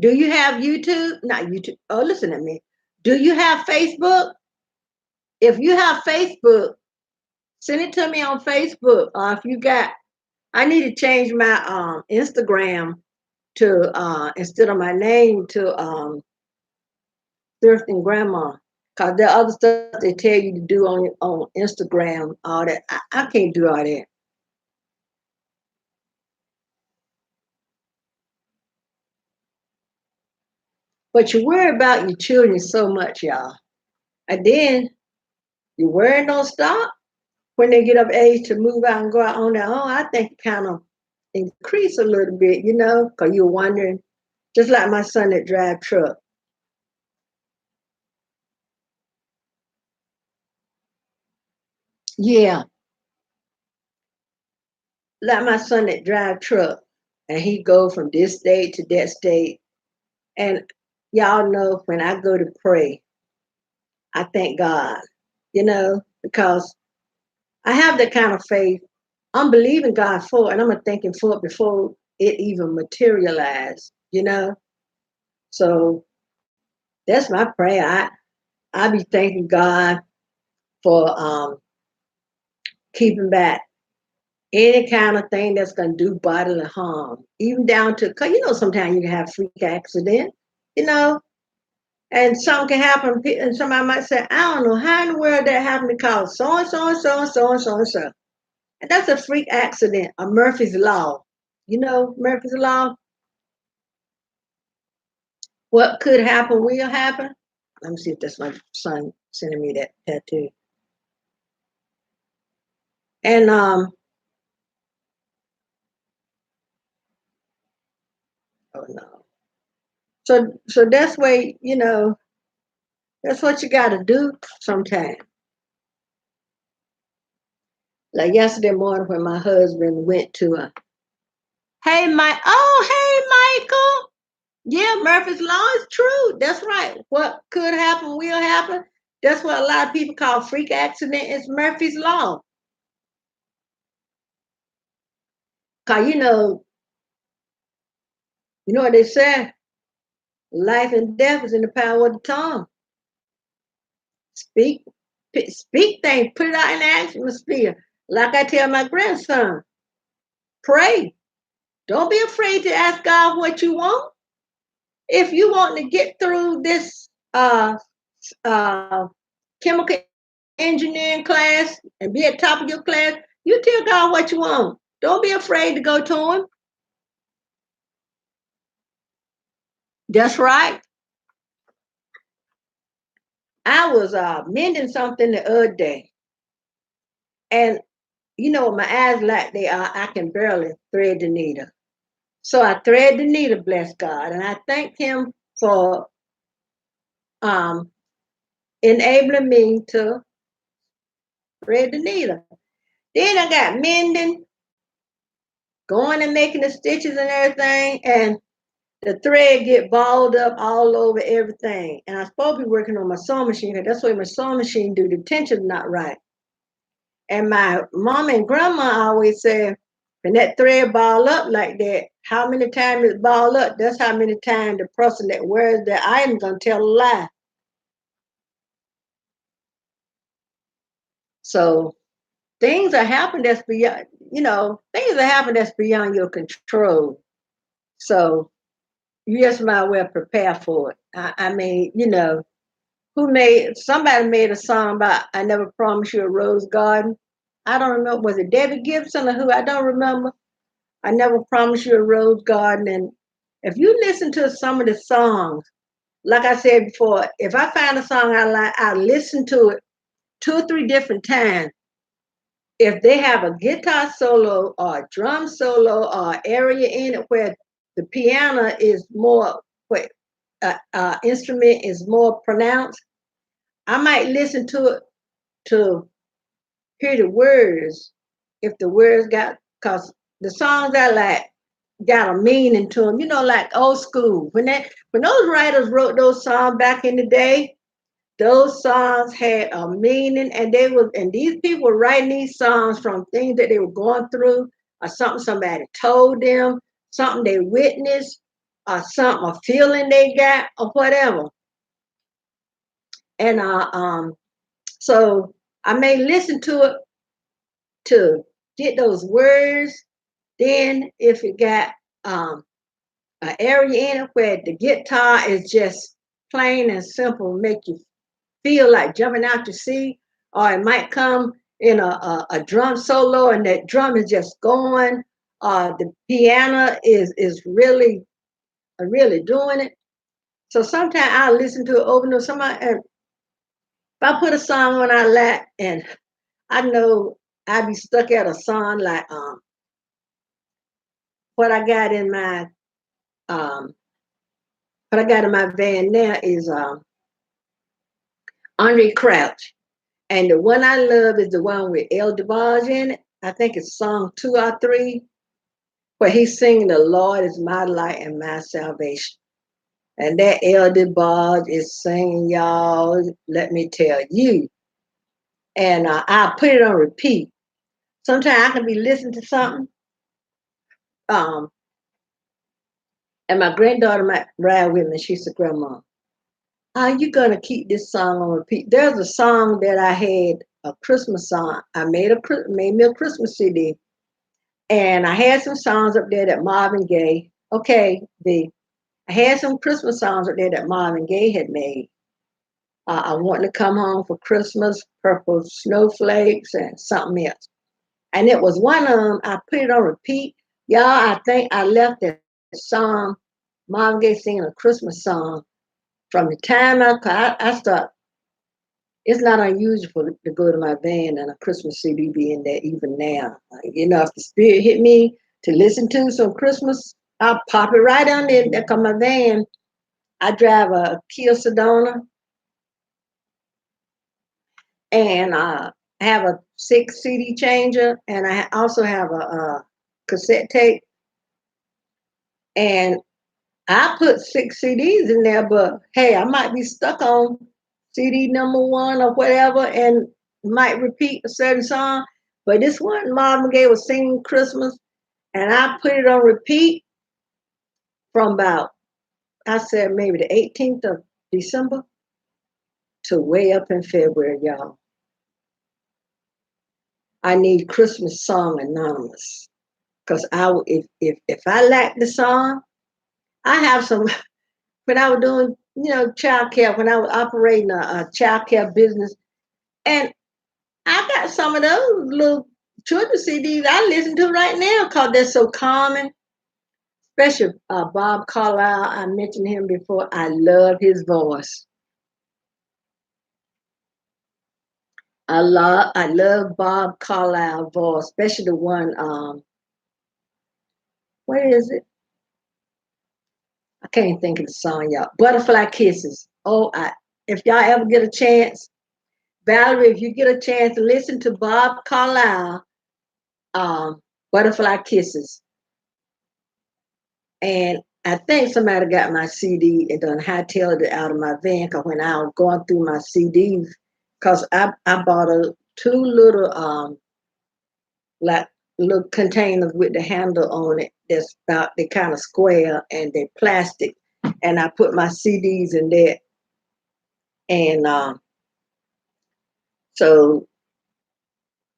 Do you have YouTube? Not YouTube. Oh, listen at me. Do you have Facebook? If you have Facebook, send it to me on Facebook. If you got, I need to change my Instagram to instead of my name to thrifting grandma. Cause there are other stuff they tell you to do on Instagram, all that. I can't do all that. But you worry about your children so much, y'all. And then your worry don't stop when they get of age to move out and go out on their own. I think it kind of increase a little bit, because you're wondering, just like my son that drive truck. Yeah, like my son that drive truck, and he go from this state to that state. And y'all know when I go to pray, I thank God, because I have that kind of faith. I'm believing God for it, and I'm gonna thank Him for it before it even materialized. So that's my prayer. I be thanking God for keeping back any kind of thing that's gonna do bodily harm, even down to, cause sometimes you can have freak accident, you know, and something can happen, and somebody might say, I don't know how in the world that happened because so and so and so and so and so and so. And that's a freak accident, a Murphy's Law. You know Murphy's Law? What could happen will happen. Let me see if that's my son sending me that tattoo. And Oh no. So that's way, that's what you gotta do sometimes. Like yesterday morning when my husband went to hey Mike, oh hey Michael. Yeah, Murphy's Law is true. That's right. What could happen will happen. That's what a lot of people call freak accident is Murphy's Law. Cause you know what they say? Life and death is in the power of the tongue. Speak, speak things, put it out in the atmosphere. Like I tell my grandson, pray. Don't be afraid to ask God what you want. If you want to get through this uh, chemical engineering class and be at the top of your class, you tell God what you want. Don't be afraid to go to Him. That's right. I was mending something the other day, and my eyes like they are, I can barely thread the needle. So I thread the needle, bless God, and I thank Him for um, enabling me to thread the needle. Then I got mending, going and making the stitches and everything, and the thread get balled up all over everything. And I'm supposed to be working on my sewing machine because that's what my sewing machine do. The tension's not right. And my mom and grandma always say, when that thread ball up like that, how many times it ball up, that's how many times the person that wears that item gonna tell a lie. So things are happening that's beyond, things are happening that's beyond your control. So you just might well prepare for it. I mean, somebody made a song about I never promised you a rose garden. I don't remember, was it Debbie Gibson or who? I don't remember. I never promised you a rose garden. And if you listen to some of the songs, like I said before, if I find a song I like, I listen to it 2 or 3 different times. If they have a guitar solo or a drum solo or area in it where the piano is more, where instrument is more pronounced, I might listen to it to hear the words. If the words got, cause the songs I like got a meaning to them. Like old school. When those writers wrote those songs back in the day, those songs had a meaning, and these people were writing these songs from things that they were going through, or something somebody told them, something they witnessed, or something, a feeling they got, or whatever. And so I may listen to it to get those words. Then if it got an area in it where the guitar is just plain and simple, make you feel like jumping out to sea, or it might come in a drum solo and that drum is just going, the piano is really doing it. So sometimes I listen to it over and over. And if I put a song on I like, and I know I be stuck at a song like what I got in my um what I got in my van now is Andre Crouch. And the one I love is the one with El DeBarge in it. I think it's song 2 or 3, where he's singing "The Lord is my light and my salvation." And that El DeBarge is singing, y'all. Let me tell you. And I put it on repeat. Sometimes I can be listening to something, um, and my granddaughter might ride with me. She said, "Grandma, are you gonna keep this song on repeat?" There's a song that I had, a Christmas song. I made me a Christmas CD. And I had some songs up there that Marvin Gaye, okay, I had some Christmas songs up there that Marvin Gaye had made. I wanted to come home for Christmas, Purple Snowflakes, and something else. And it was one of them, I put it on repeat. Y'all, I think I left that song, Marvin Gaye singing a Christmas song, from the time I start. It's not unusual to go to my van and a Christmas CD be in there even now. If the spirit hit me to listen to some Christmas I'll pop it right on there. There come my van. I drive a Kia Sedona, and have a 6 CD changer, and I also have a cassette tape. And I put 6 CDs in there, but hey, I might be stuck on CD number one or whatever, and might repeat a certain song. But this one, Marvin Gaye was singing Christmas, and I put it on repeat from about, I said maybe the 18th of December to way up in February, y'all. I need Christmas song anonymous, because if I lack the song, I have some. When I was doing child care, when I was operating a child care business, and I got some of those little children CDs I listen to right now because they're so calming. Especially Bob Carlisle, I mentioned him before. I love his voice. I love Bob Carlisle voice, especially the one. What is it? I can't think of the song, y'all. Butterfly Kisses. Oh, if y'all ever get a chance, Valerie, if you get a chance to listen to Bob Carlisle, Butterfly Kisses. And I think somebody got my CD and done hightailed it out of my van, because when I was going through my CDs, because I bought two little like little containers with the handle on it that's about they kind of square and they're plastic, and I put my CDs in there. And so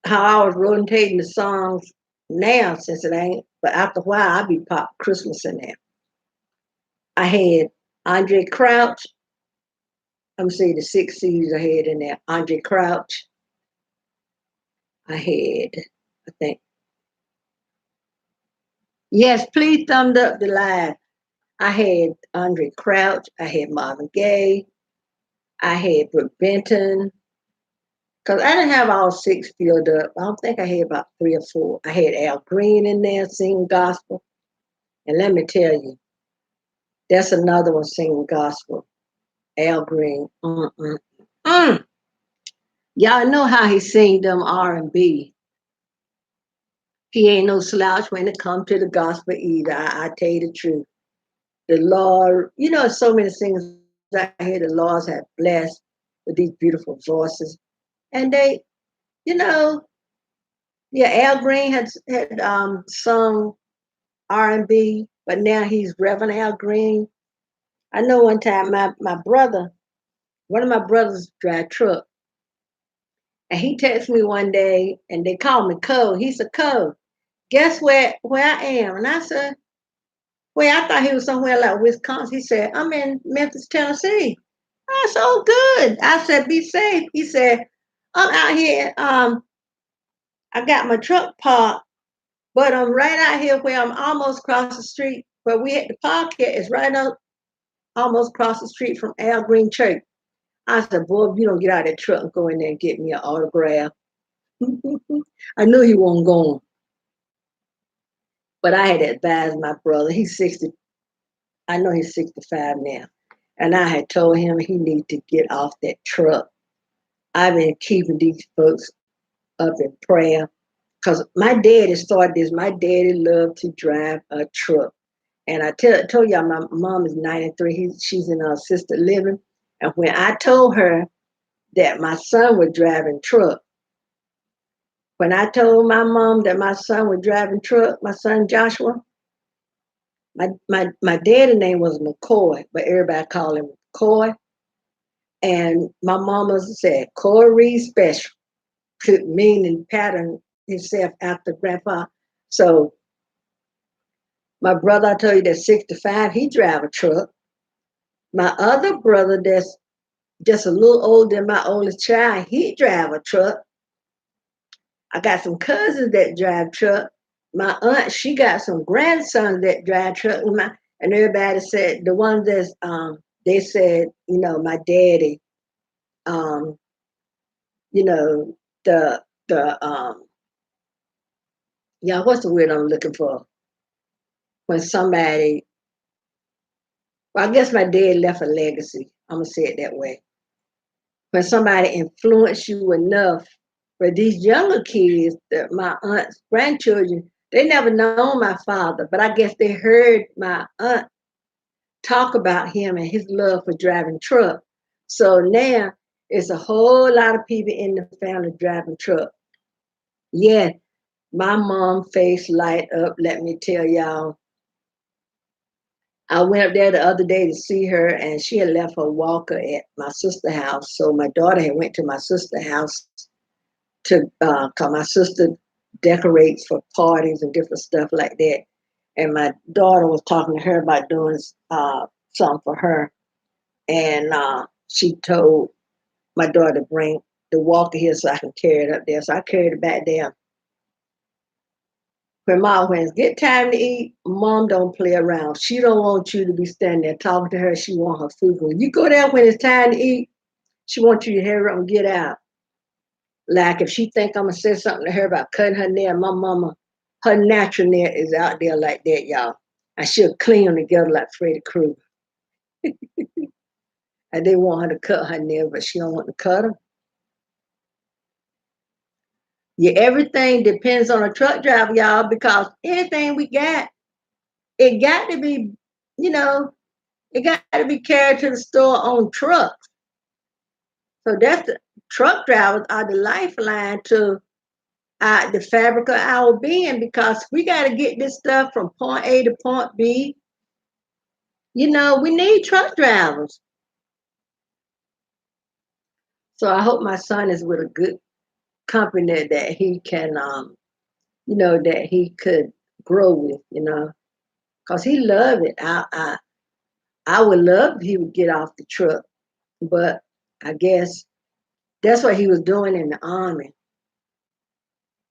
how I was rotating the songs now, since it ain't, but after a while I'll be pop Christmas in there. I had Andre Crouch. I'm saying the 6 C's I had in there. Andre Crouch. I had, I think, yes, please thumbs up the live. I had Andre Crouch. I had Marvin Gaye. I had Brooke Benton. Because I didn't have all six filled up. I don't think I had about three or four. I had Al Green in there singing gospel. And let me tell you, that's another one singing gospel. Al Green. Mm. Y'all know how he sing them R&B. He ain't no slouch when it comes to the gospel either. I tell you the truth. The Lord, so many singers out here the Lord's have blessed with these beautiful voices. And they, you know, yeah, Al Green had sung R&B, but now he's Reverend Al Green. I know one time my brother, one of my brothers drive truck, and he texted me one day, and they called me Cove. He said, Cove, guess where I am? And I said, well, I thought he was somewhere like Wisconsin. He said, I'm in Memphis, Tennessee. I said, oh, good. I said, be safe. He said, I'm out here. I got my truck parked, but I'm right out here where I'm almost across the street. Where we had the park at is right up almost across the street from Al Green Church. I said, boy, if you don't get out of that truck and go in there and get me an autograph. I knew he wasn't going, but I had advised my brother. He's 60. I know he's 65 now. And I had told him he needed to get off that truck. I've been keeping these folks up in prayer. Because my daddy started this. My daddy loved to drive a truck. And I told y'all my mom is 93. She's in assisted living. And when I told her that my son was driving truck, when I told my mom that my son was driving truck, my son Joshua, my daddy name was McCoy, but everybody called him McCoy. And my mama said, Corey Special, meaning pattern himself after grandpa. So my brother, I told you that's 65, he drive a truck. My other brother that's just a little older than my oldest child, he drive a truck. I got some cousins that drive truck. My aunt, she got some grandsons that drive truck. And everybody said, the ones that's, they said, my daddy, um, you know, the yeah, what's the word I'm looking for? when somebody, well, I guess my dad left a legacy. I'm gonna say it that way. When somebody influenced you enough, but these younger kids, my aunt's grandchildren, they never known my father, but I guess they heard my aunt talk about him and his love for driving truck. So now it's a whole lot of people in the family driving truck. Yeah, my mom face light up. Let me tell y'all, I went up there the other day to see her, and she had left her walker at my sister's house. So my daughter had went to my sister's house to, cause my sister decorates for parties and different stuff like that. And my daughter was talking to her about doing something for her, and she told my daughter to bring the walker here so I can carry it up there. So I carried it back there. When it's get time to eat, mom don't play around. She don't want you to be standing there talking to her. She want her food. When you go there when it's time to eat, she wants you to hurry up and get out. Like if she think I'm gonna say something to her about cutting her nail, my mama, her natural nail is out there like that, y'all. And she'll clean them together like Freddy Krueger. And they want her to cut her nail, but she don't want to cut them. Yeah, everything depends on a truck driver, y'all, because anything we got, it got to be, you know, it got to be carried to the store on trucks. So that's the truck drivers are the lifeline to the fabric of our being because we got to get this stuff from point A to point B. We need truck drivers. So I hope my son is with a good company that he can, that he could grow with, because he loved it. I would love if he would get off the truck, but I guess that's what he was doing in the army.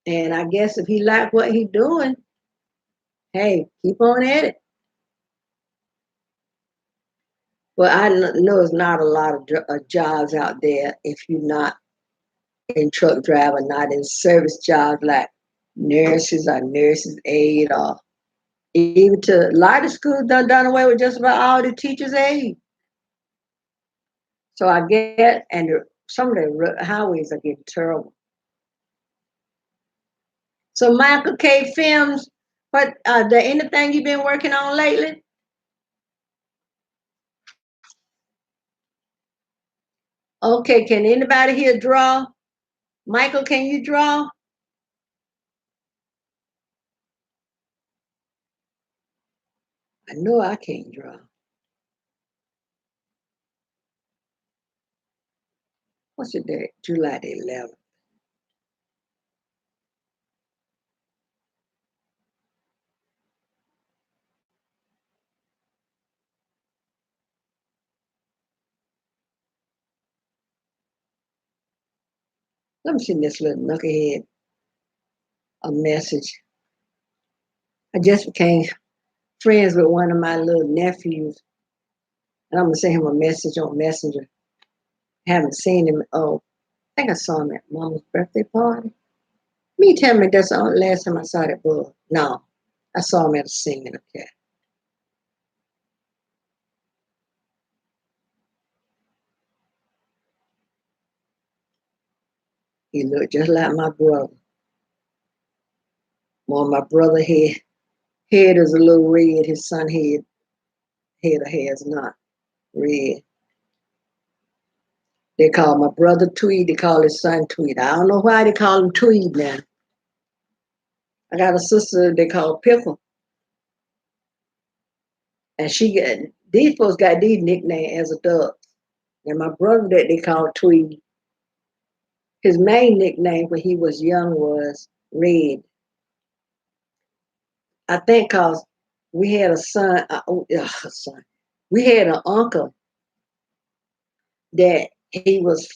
And I guess if he liked what he doing, hey, keep on at it. But I know there's not a lot of jobs out there if you're not in truck driver, not in service jobs like nurses or nurses aid or even to a lot of schools done away with just about all the teachers aid. So I get and some of the highways are getting terrible. So Michael K. Films, what there anything you've been working on lately? Okay, can anybody here draw? Michael, can you draw? I know I can't draw. What's the date? July the 11th. Let me send this little knucklehead a message. I just became friends with one of my little nephews, and I'm gonna send him a message on Messenger. Haven't seen him. Oh, I think I saw him at Mama's birthday party. Me tell me that's the last time I saw that boy. No, I saw him at a singing. Okay, he looked just like my brother. More my brother head is a little red. His son head of hair is not red. They call my brother Tweed. They call his son Tweed. I don't know why they call him Tweed now. I got a sister they call Pickle, and she got these folks got these nicknames as adults. And my brother that they call Tweed, his main nickname when he was young was Red. I think cause we had a son, son. We had an uncle that he was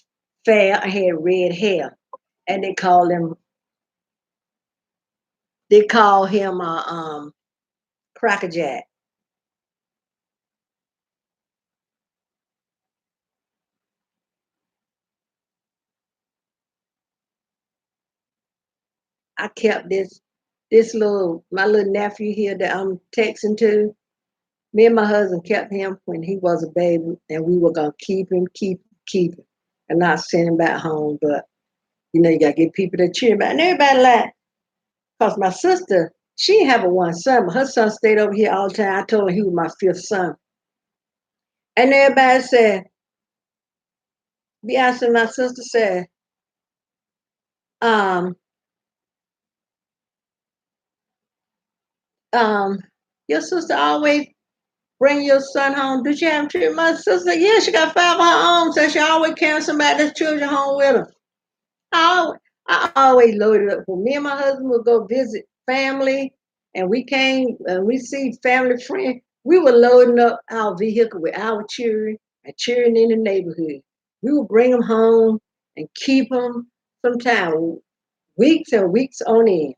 fair and had red hair, and they call him Cracker Jack. I kept this my little nephew here that I'm texting to, me and my husband kept him when he was a baby, and we were gonna keep him, and not send him back home. But you gotta get people to cheer about, and everybody like, cause my sister, she didn't have a one son, but her son stayed over here all the time. I told her he was my fifth son, and everybody said, Beyonce, my sister said, um, um, your sister always bring your son home. Did you have children? My sister, yeah, she got five of her own, so she always carrying somebody's children home with her. I always loaded up. When me and my husband would go visit family, and we came and we see family friends, we were loading up our vehicle with our children and children in the neighborhood. We would bring them home and keep them sometimes weeks and weeks on end.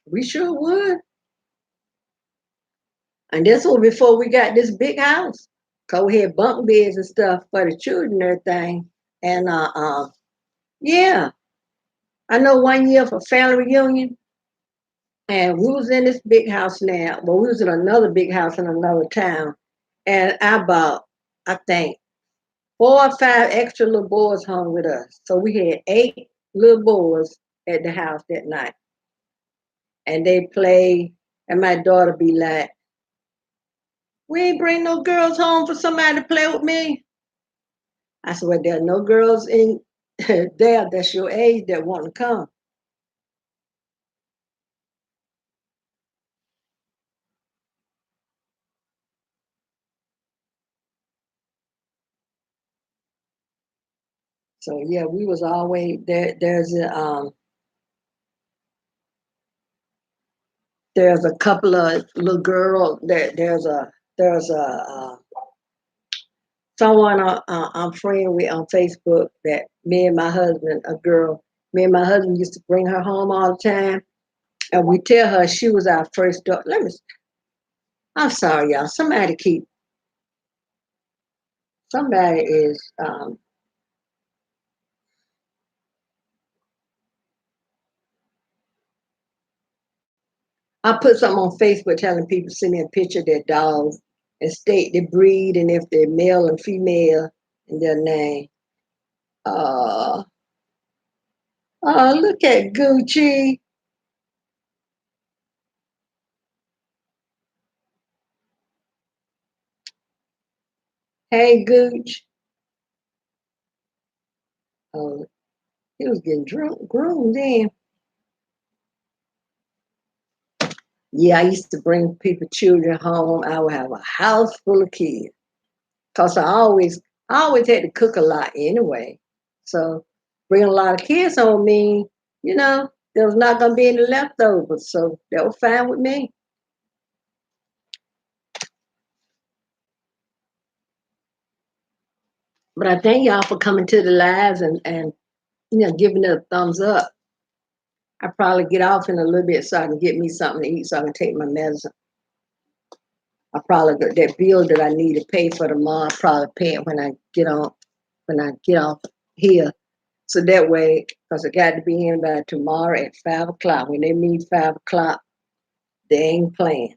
We sure would. And this was before we got this big house. Cause we had bunk beds and stuff for the children and everything. And yeah. I know one year for family reunion, and we was in this big house now. Well, we was in another big house in another town. And I bought, I think, 4 or 5 extra little boys home with us. So we had 8 little boys at the house that night. And they play, and my daughter be like, we ain't bring no girls home for somebody to play with me. I said, well, there are no girls in there that's your age that want to come. So yeah, we was always there. There's a couple of little girls. There's a someone I'm friend with on Facebook that me and my husband, a girl, me and my husband used to bring her home all the time, and we tell her she was our first daughter. I'm sorry, y'all. Somebody is. I put something on Facebook telling people to send me a picture of their dogs and state the breed and if they're male and female and their name. Uh, look at Gucci. Hey, Gooch. Oh, he was getting groomed then. Yeah, I used to bring people children home. I would have a house full of kids. Cause I always had to cook a lot anyway. So bringing a lot of kids home mean, there was not gonna be any leftovers. So that was fine with me. But I thank y'all for coming to the lives and giving it a thumbs up. I probably get off in a little bit so I can get me something to eat so I can take my medicine. I probably got that bill that I need to pay for the month. I probably pay it when I get off here. So that way, because I got to be in by tomorrow at 5 o'clock. When they meet 5 o'clock, they ain't playing.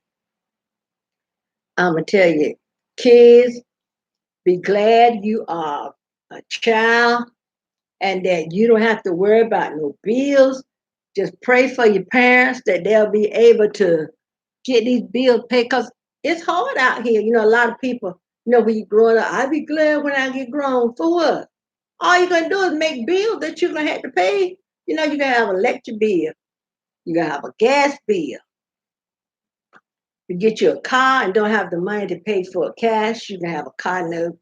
I'm gonna tell you, kids, be glad you are a child and that you don't have to worry about no bills. Just pray for your parents that they'll be able to get these bills paid because it's hard out here. A lot of people, when you're growing up, I'll be glad when I get grown. For what? All you're going to do is make bills that you're going to have to pay. You're going to have an electric bill. You're going to have a gas bill. You get you a car and don't have the money to pay for it cash, you can have a car note.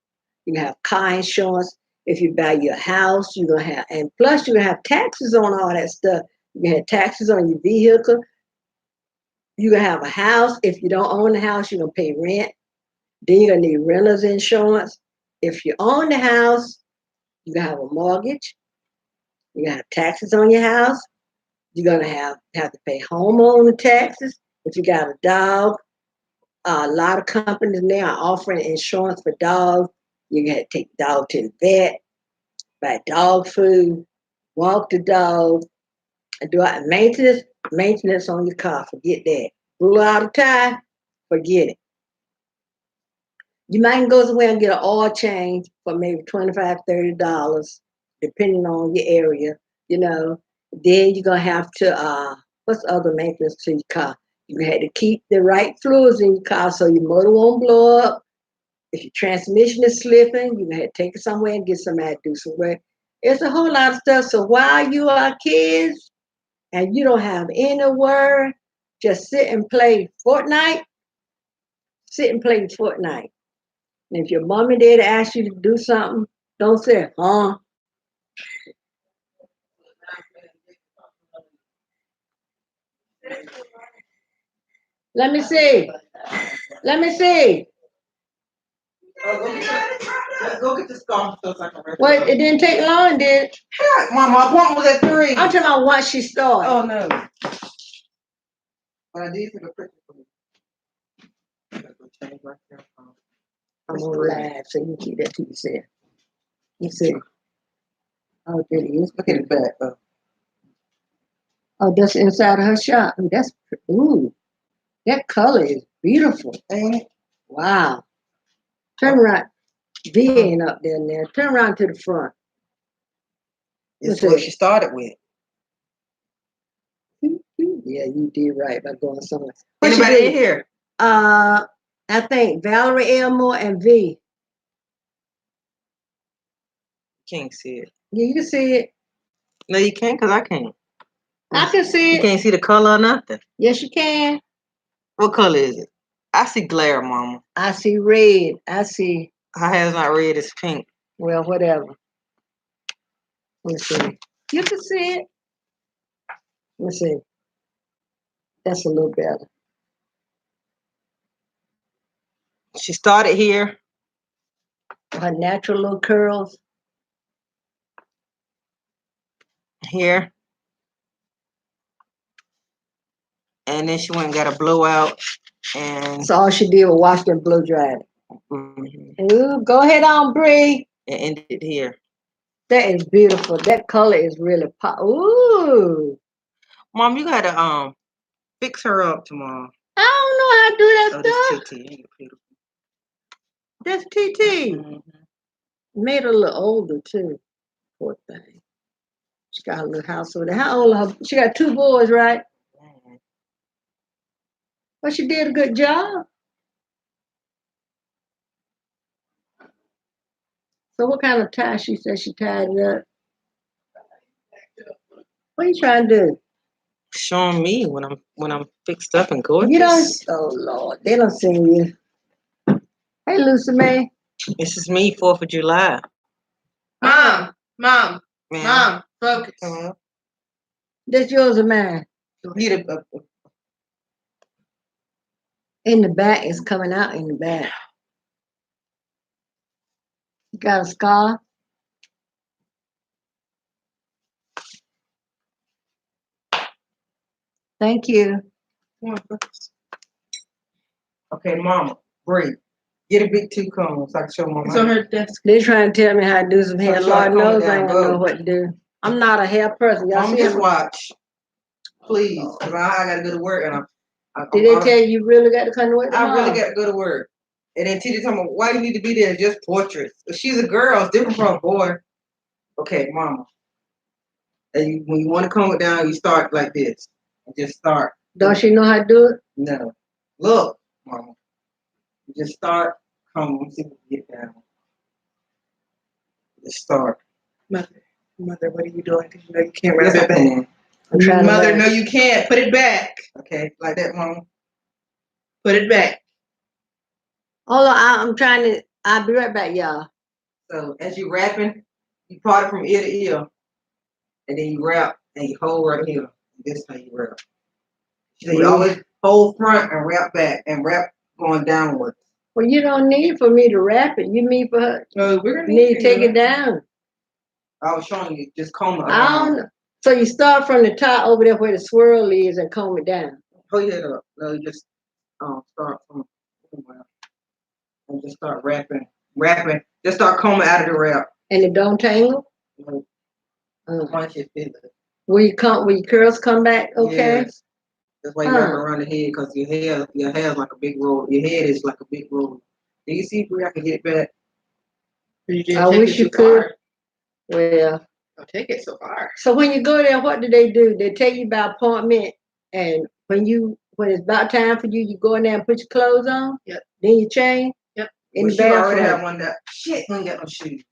You can have car insurance. If you buy your house, you're gonna have, and plus you're gonna have taxes on all that stuff. You can have taxes on your vehicle. You're gonna have a house. If you don't own the house, you're gonna pay rent. Then you're gonna need renter's insurance. If you own the house, you're gonna have a mortgage. You're gonna have taxes on your house. You're gonna have to pay homeowner taxes. If you got a dog, a lot of companies now are offering insurance for dogs. You got to take the dog to the vet, buy dog food, walk the dog, and do maintenance. Maintenance on your car, forget that. Blew out a tire, forget it. You might go somewhere and get an oil change for maybe $25, $30, depending on your area, you know. Then you're gonna have to what's the other maintenance to your car? You had to keep the right fluids in your car so your motor won't blow up. If your transmission is slipping, you had to take it somewhere and get somebody to do some work. It's a whole lot of stuff. So while you are kids and you don't have any work, just sit and play Fortnite. Sit and play Fortnite. And if your mom and dad ask you to do something, don't say, huh? Let me see. Let me see. Go get the scarf so I can. Well, it didn't take long, did it? Heck, Mama, appointment was at 3. I'm talking about once she started. Oh no. But I did take a picture for you. Change right there. I'm gonna laugh so you keep that to yourself. You see. Oh, there it is. Look at the back. Oh, that's inside of her shop. Ooh, that's ooh. That color is beautiful. Ain't it? Wow. Turn around. V ain't up there now. Turn around to the front. It's what she started with. Yeah, you did right by going somewhere. Anybody in here? I think Valerie Elmore and V. Can't see it. Yeah, you can see it. No, you can't, because I can't. I can see You it. can't see the color or nothing. Yes, you can. What color is it? I see glare, Mama. I see red. I see. Her hair's not red, it's pink. Well, whatever. Let me see. You can see it. Let me see. That's a little better. She started here. Her natural little curls. Here. And then she went and got a blowout. And So all she did was wash and blow dry it. Ooh, go ahead on, Bree. it ended here. That is beautiful. That color is really pop. Ooh. Mom, you gotta fix her up tomorrow. I don't know how to do that Oh, stuff. this TT. Ain't it beautiful? That's TT. Made her a little older too. Poor thing. She got a little house over there. How old are her? She got 2 boys, right? Well, she did a good job. So what kind of tie she said she tied it up? What are you trying to do? Showing me when I'm fixed up and gorgeous. You don't. Oh Lord, they don't see you. Hey, Lucy May. This is me, 4th of July. Mom, Ma'am. focus. Hello. That's yours or mine? In the back, it's coming out in the back. You got a scar? Thank you. Okay, Mama, breathe. Get a big 2 cones so I can show Mama. It's on her desk. They're trying to tell me how to do some hair. Lord knows I ain't gonna know what to do. I'm not a hair person. Y'all Mama, see just him? watch. Please, because I got to go to work. And Did they tell you really got to come to work tomorrow? I really got to go to work. And then Tita told me, why do you need to be there? Just portraits. If she's a girl, it's different from a boy. Okay, Mama. And when you want to comb it down, you start like this. And just start. Don't she know how to do it? No. Look, Mama. You just start combing. See if you get down. Just start. Mother, what are you doing? Because you know you can't wrap it back. Mother, no, you can't. Put it back. Okay, like that, Mama. Put it back. Hold on, I'm trying to. I'll be right back, y'all. So as you wrapping, you part it from ear to ear, and then you wrap and you hold right here. This how you wrap. So you always hold front and wrap back and wrap going downward. Well, you don't need for me to wrap it. You need for her. We're gonna need to take it down. I was showing you just comb it I don't know. So you start from the top over there where the swirl is and comb it down. Hold your head up. No, you just start from and just start wrapping. Just start combing out of the wrap. And it don't tangle? Once you feel it. Will your curls come back okay? Yes. That's why you wrap it around the head because your hair is like a big roll. Your head is like a big roll. Do you see where I can get back? I wish you could. Well, Don't take it so far. so when you go there, what do? They take you by appointment, and when it's about time for you, you go in there and put your clothes on. Yep. Then you change. Yep. In the She already bathroom. have one that shit. You ain't got no shoes.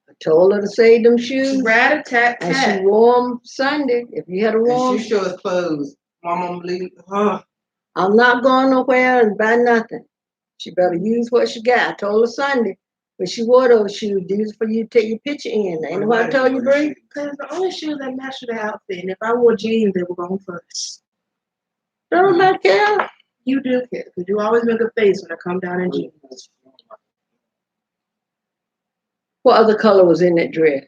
I told her to save them shoes, Rat a tat and she tat. wore them Sunday. If you had a And warm, shoe store is closed. Mama believe. I'm not going nowhere and buy nothing. She better use what she got. I told her Sunday when she wore those shoes, these are for you to take your picture in. Ain't what I told you, Bree? Because the only shoes that match the outfit, and if I wore jeans, they were going first. Don't not care. You do care, because you always make a face when I come down in jeans. What other color was in that dress?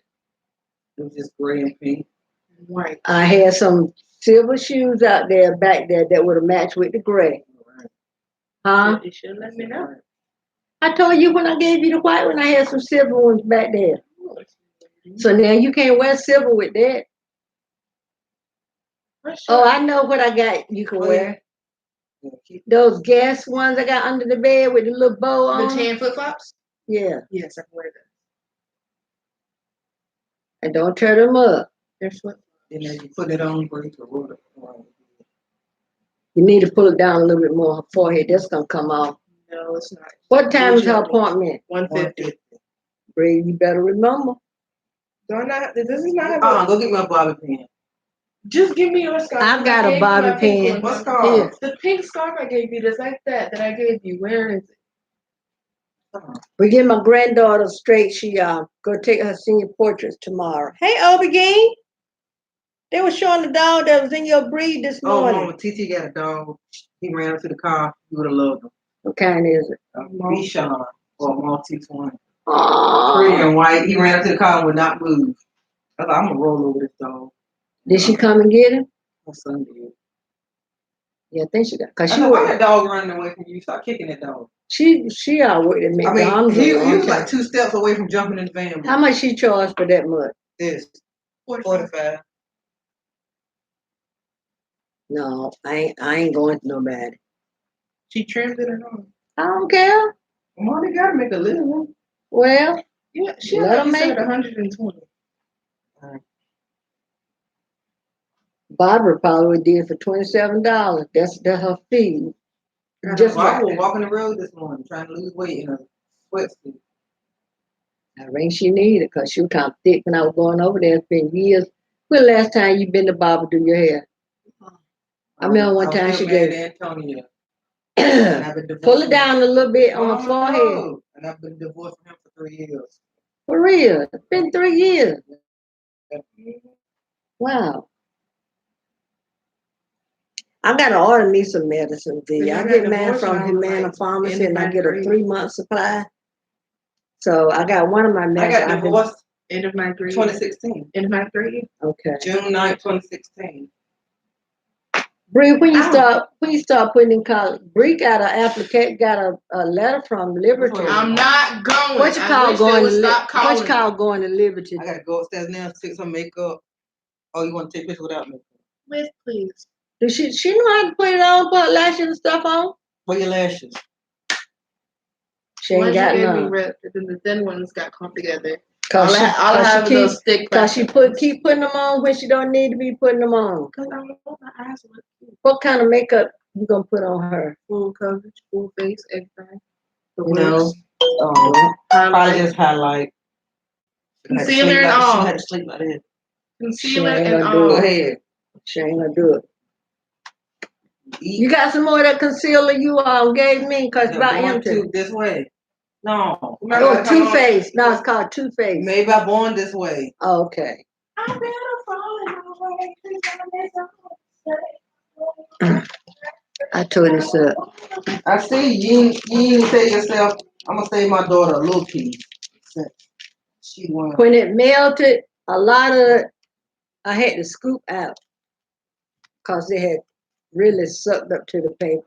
It was just gray and pink. White. I had some silver shoes out there back there that would have matched with the gray. Huh? You should let me know. I told you when I gave you the white one, I had some silver ones back there. So now you can't wear silver with that. Oh, I know what I got you can wear. Those gas ones I got under the bed with the little bow on. The tan flip flops? Yeah. Yes, I can wear them. And don't tear them up. They're flip. And as you put it on, break the roller. You need to pull it down a little bit more. Her forehead, that's gonna come off. No, it's not. What time is her appointment? 150. Bree, you better remember. Do I not? This is not. Go get me a bobby pin. Just give me your scarf. I've got a bobby pin. What scarf? The pink scarf I gave you, just like that I gave you. Where is it? We get my granddaughter straight. She go take her senior portraits tomorrow. Hey, Obegeen. They were showing the dog that was in your breed this morning. Oh, Mama, TT got a dog. He ran up to the car. You would have loved him. What kind is it? Bichon or Maltese one. Oh. Pretty and white. He ran up to the car and would not move. I thought, I'm going to roll over this dog. Did she come and get him? My son did. Yeah, I think she got. Cause I she know, why that worked. dog running away from you? Stop kicking that dog. She worked at McDonald's. I mean, he was like 2 steps away from jumping in the van. How much she charged for that much? This 45. No, I ain't going to nobody. She trimmed it or not? I don't care. Mom, you gotta make a living. Well, Yeah, she let like her make said it. 120. Barbara probably did for $27. That's her fee. Just Barbara was walking the road this morning trying to lose weight in a sweatsuit. I think she needed because she was kind of thick when I was going over there. It's been years. When the last time you been to Barbara do your hair? I remember one time she gave Antonio. pull it down a little bit on her forehead. No. And I've been divorced from him for 3 years. For real. It's been 3 years. Wow. I gotta order me some medicine, V. I get mine from Humana Pharmacy and I get a 3-month supply. So I got one of my medicines. I got divorced end of my grade. 2016. End of my grade. Okay. June 9th, 2016. Bree, when you start putting in college, Bree got an application, got a letter from Liberty. I'm not going. What you call going to Liberty? I gotta go upstairs now, take some makeup. Oh, you want to take pictures without makeup? Yes, please. Does she know how to put it on, put lashes and stuff on? What your lashes? She ain't got none. Then the thin ones got clumped together. Cause she keep putting them on when she don't need to be putting them on. Cause I want my eyes to look cute. What kind of makeup you gonna put on her? Full coverage, full face, everything. No. Probably just highlight. Concealer and all. She had to sleep like that. Concealer and all. Go ahead. She ain't gonna do it. You got some more of that concealer you gave me? Cause it's about empty. This way. No. Oh, Too Faced. No, it's called Too Faced. Maybe I born this way. Oh, okay. I better fall in my way. I tore this up. I see you ain't say yourself, I'm gonna save my daughter a little piece. She won. When it melted, a lot of it, I had to scoop out because they had really sucked up to the paper.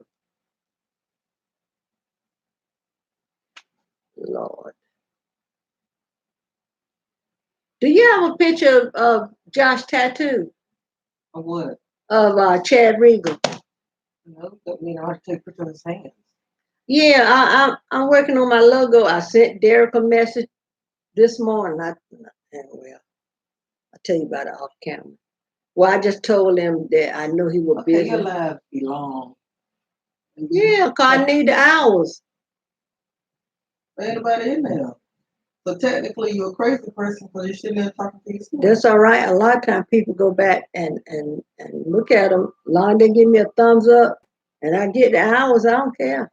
Lord. Do you have a picture of Josh tattoo Or what? of Chad Regal? No, that mean I have to take a picture of his hands. Yeah, I'm working on my logo. I sent Derek a message this morning. Well, I'll tell you about it off camera. Well, I just told him that I knew he was Okay, busy. your lives be long. Yeah, 'cause I need the hours. Ain't nobody in there. So technically, you're a crazy person because you shouldn't have talking to yourself. That's all right. A lot of times people go back and look at them. Long they give me a thumbs up, and I get the hours. I don't care.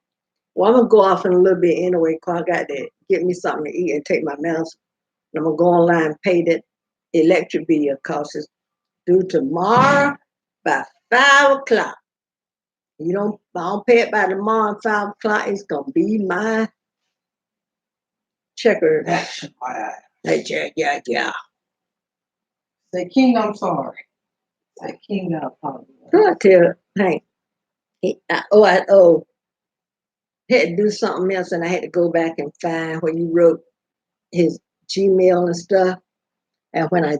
Well, I'm gonna go off in a little bit anyway, 'cause I got to get me something to eat and take my medicine. And I'm gonna go online and pay that electric bill, 'cause it's due tomorrow by 5 o'clock. I don't pay it by tomorrow at 5 o'clock. It's gonna be my checker. That's why. Yeah. Say, King, I'm sorry. Say, King, I apologize. So I tell Hank, I had to do something else, and I had to go back and find where you wrote his Gmail and stuff. And when I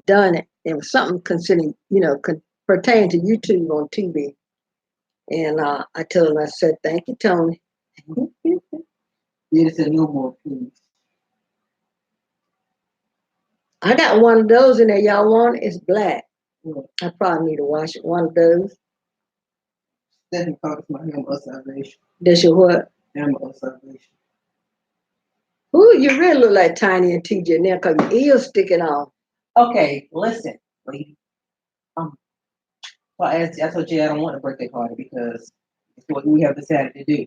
done it, there was something concerning, pertaining to YouTube on TV. And I told him, I said, thank you, Tony. You said no more, please. I got one of those in there. Y'all want it? It's black. Yeah. I probably need to wash it. One of those. Stephanie called it my hammer of salvation. That's your what? Hammer of salvation. Ooh, you really look like Tiny and TJ now, 'cause your ears sticking off. Okay, listen, lady. So I told Jay I don't want a birthday party because it's what we have decided to do.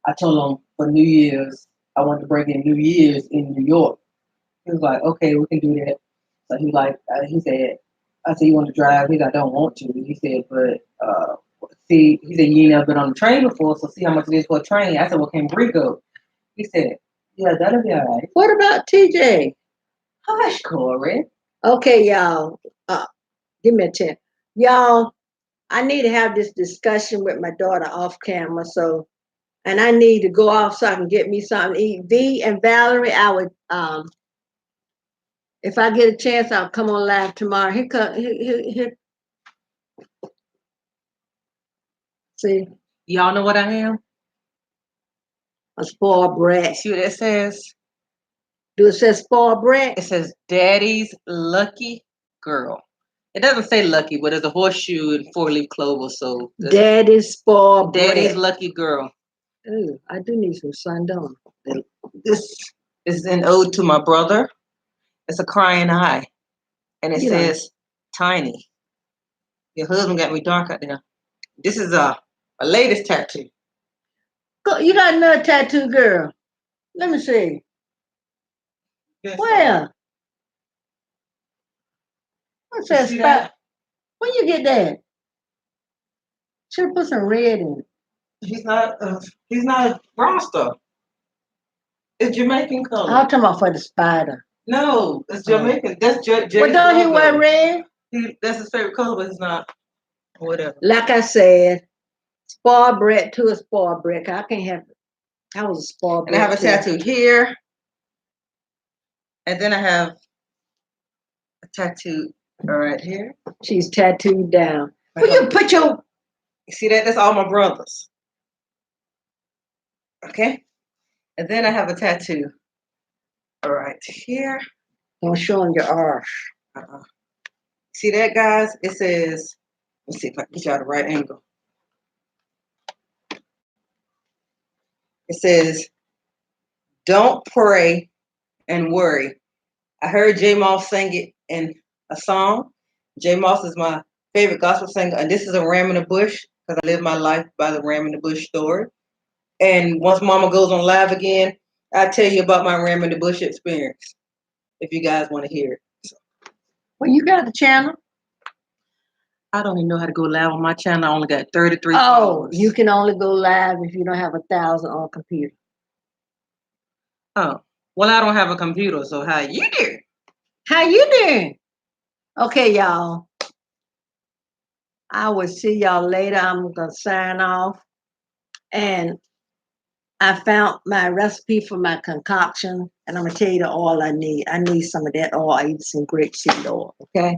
I told him for New Year's, I wanted to break in New Year's in New York. He was like, okay, we can do that. So he said, I said, you want to drive? He said, I don't want to. He said, but see, he said, you ain't never been on a train before, so see how much it is for a train. I said, well, can Bree go? He said, yeah, that'll be all right. What about TJ? Hush, Corey. Okay, y'all. Give me a chance. Y'all, I need to have this discussion with my daughter off camera. And I need to go off so I can get me something to eat. V and Valerie, I would, if I get a chance, I'll come on live tomorrow. Here. See, Y'all know what I am? a spoiled brat. See what it says? Do it say spoiled brat? It says Daddy's Lucky Girl. It doesn't say lucky, but there's a horseshoe and four-leaf clover. So Daddy's spoiled brat. Daddy's Lucky Girl. Ooh, I do need some sun, don't I? This is an ode to my brother. It's a crying eye. And it says Tiny. Your husband got me dark out there. This is a latest tattoo. You got another tattoo, girl. Let me see. Yes, Where? What's that spot? When you get that? Should put some red in it. He's not a Rasta. It's Jamaican color. I'm talking about for the spider. No, it's Jamaican. That's Jay's Well, don't he wear red? That's his favorite color, but it's not. Whatever. Like I said, spoiled brat to a spoiled brat. I can't have it. I was a spoiled And I brat. have a tattoo here. And then I have a tattoo right here. She's tattooed down. Will you put your... You see that? That's all my brothers. Okay? And then I have a tattoo right here. Don't show them your arse. See that, guys? It says, let's see if I can get y'all the right angle. It says, don't pray and worry. I heard J Moss sing it in a song. J Moss is my favorite gospel singer, and this is a ram in the bush because I live my life by the ram in the bush story. And once Mama goes on live again, I'll tell you about my ram in the bush experience if you guys want to hear it. So, Well, you got the channel. I don't even know how to go live on my channel. I only got 33 Oh, followers. you can only go live if you don't have 1,000 on computer. Oh, well, I don't have a computer, so how you doing? How you doing? Okay, y'all. I will see y'all later. I'm going to sign off. And I found my recipe for my concoction, and I'm gonna tell you the oil I need. I need some of that oil. I need some grapeseed oil. Okay.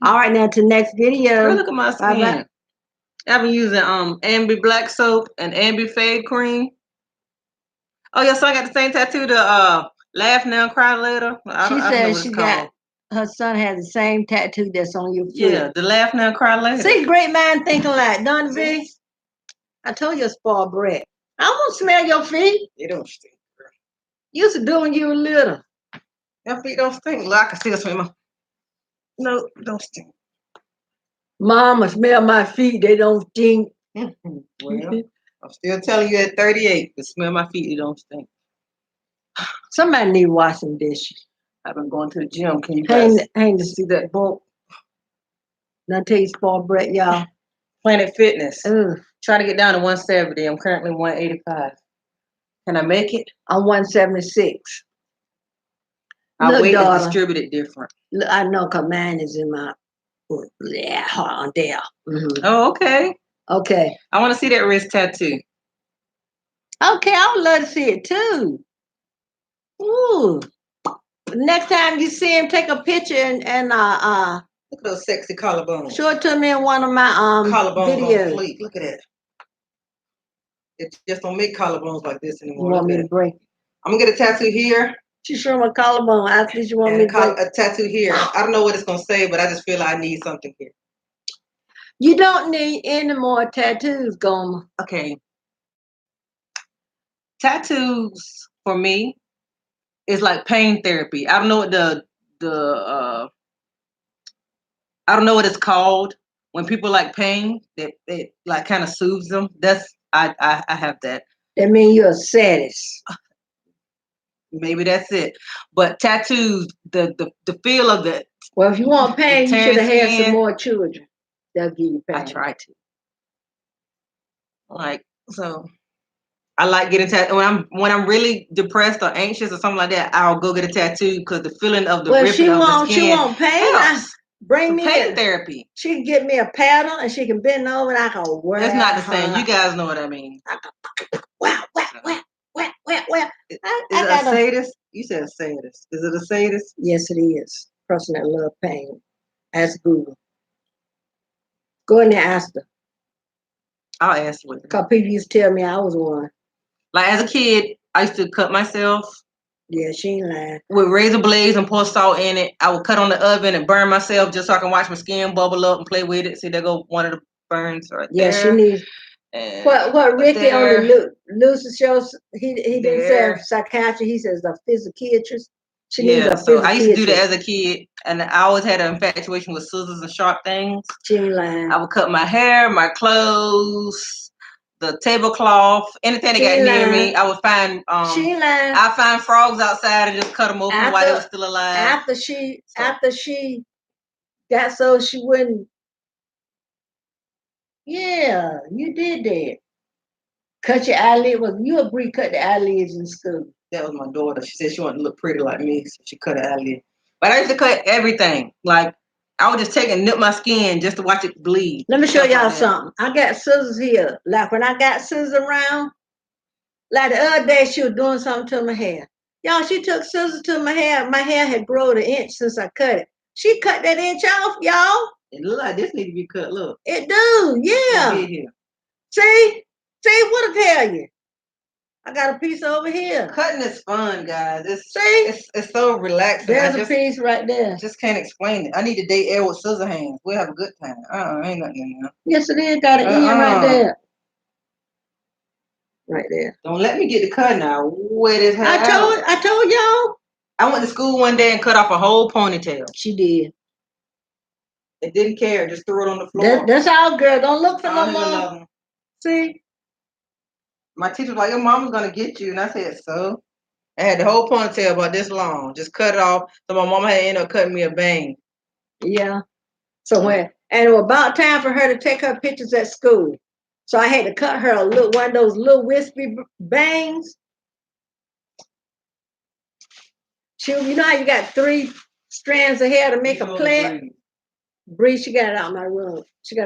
All right, now to the next video. Girl, look at my skin. Bye-bye. I've been using Ambi black soap and Ambi fade cream. Oh yeah, so I got the same tattoo. The laugh now, cry later. I She don't know said what she it's got called. her son has the same tattoo that's on your foot. Yeah, the laugh now, cry later. See, great mind thinking like, don't be. I told you a spoiled brat. I don't smell your feet. It don't stink, girl. You used to do when you were little. Your feet don't stink. Look, I can still smell my. No, don't stink. Mama, smell my feet. They don't stink. Well, I'm still telling you at 38, to smell my feet, it don't stink. Somebody need to wash some dishes. I've been going to the gym. Can you guys Hang to see that book? Now tell you spoiled brat, y'all. Planet Fitness. Ugh. Trying to get down to 170. I'm currently 185. Can I make it? I'm 176. Our Look, weight daughter. is distributed different. Look, I know, cause mine is in my heart on there. Mm-hmm. Oh, okay. Okay. I want to see that wrist tattoo. Okay, I would love to see it too. Ooh. Next time you see him, take a picture and Look at those sexy collarbones. show it to me in one of my collarbones videos. on fleek. Look at that. It just don't make collarbones like this You anymore. want me to break? I'm gonna get a tattoo here. She show my collarbone. After you want And me to break? a tattoo here. I don't know what it's gonna say, but I just feel like I need something here. You don't need any more tattoos, Goma. Okay. Tattoos for me is like pain therapy. I don't know what I don't know what it's called when people like pain that it like kind of soothes them. That's I have that. That means you're a sadist. Maybe that's it. But tattoos, the feel of the Well, if you want pain, you should have had skin. some more children. They'll give you pain. I try to. Like so. I like getting tattooed when I'm really depressed or anxious or something like that. I'll go get a tattoo because the feeling of the ripping of the skin. She want pain. Bring me pain therapy. She can get me a paddle and she can bend over and I can wear. That's not the same. You guys know what I mean. Wow. Is it a sadist? You said a sadist. Is it a sadist? Yes, it is. Person that love pain. Ask Google. Go in there, ask her. I'll ask her. Because people used to tell me I was one. Like as a kid, I used to cut myself. Yeah, she ain't lying. With razor blades and pour salt in it. I would cut on the oven and burn myself just so I can watch my skin bubble up and play with it. See, there go one of the burns right there. Yeah, she needs. And what Ricky there, on the Lucy show, he didn't say psychiatry, he says a physiatrist. She needs a physiatrist. So I used to do that as a kid, and I always had an infatuation with scissors and sharp things. She ain't lying. I would cut my hair, my clothes, the tablecloth, anything that got near me. I would find she ain't lying. I find frogs outside and just cut them open while they were still alive. After she got so she wouldn't. Yeah, you did that. Cut your eyelid. Well, you agree cut the eyelids in school. That was my daughter. She said she wanted to look pretty like me, so she cut her eyelid. But I used to cut everything. Like I would just take and nip my skin just to watch it bleed. Let me show y'all something. I got scissors here. Like when I got scissors around, like the other day she was doing something to my hair. Y'all, she took scissors to my hair. My hair had grown an inch since I cut it. She cut that inch off, y'all. It look like this need to be cut. Look. It do, yeah. See? See, what I tell you? I got a piece over here. Cutting is fun, guys. It's so relaxing. There's a piece right there. Just can't explain it. I need to date Edward Scissorhands. We'll have a good time. Ain't nothing in there. Yes, it is. Got an end right there. Right there. Don't let me get the cut now. Where this hair? I told y'all. I went to school one day and cut off a whole ponytail. She did. It didn't care. Just threw it on the floor. That's all, girl. Don't look for no more. See? My teacher was like, your mama's gonna get you. And I said, so? I had the whole ponytail about this long. Just cut it off. So my mama had to end up cutting me a bang. Yeah. So and it was about time for her to take her pictures at school. So I had to cut her one of those little wispy bangs. You know how you got 3 strands of hair to make a plait? Bree, she got it out of my room. You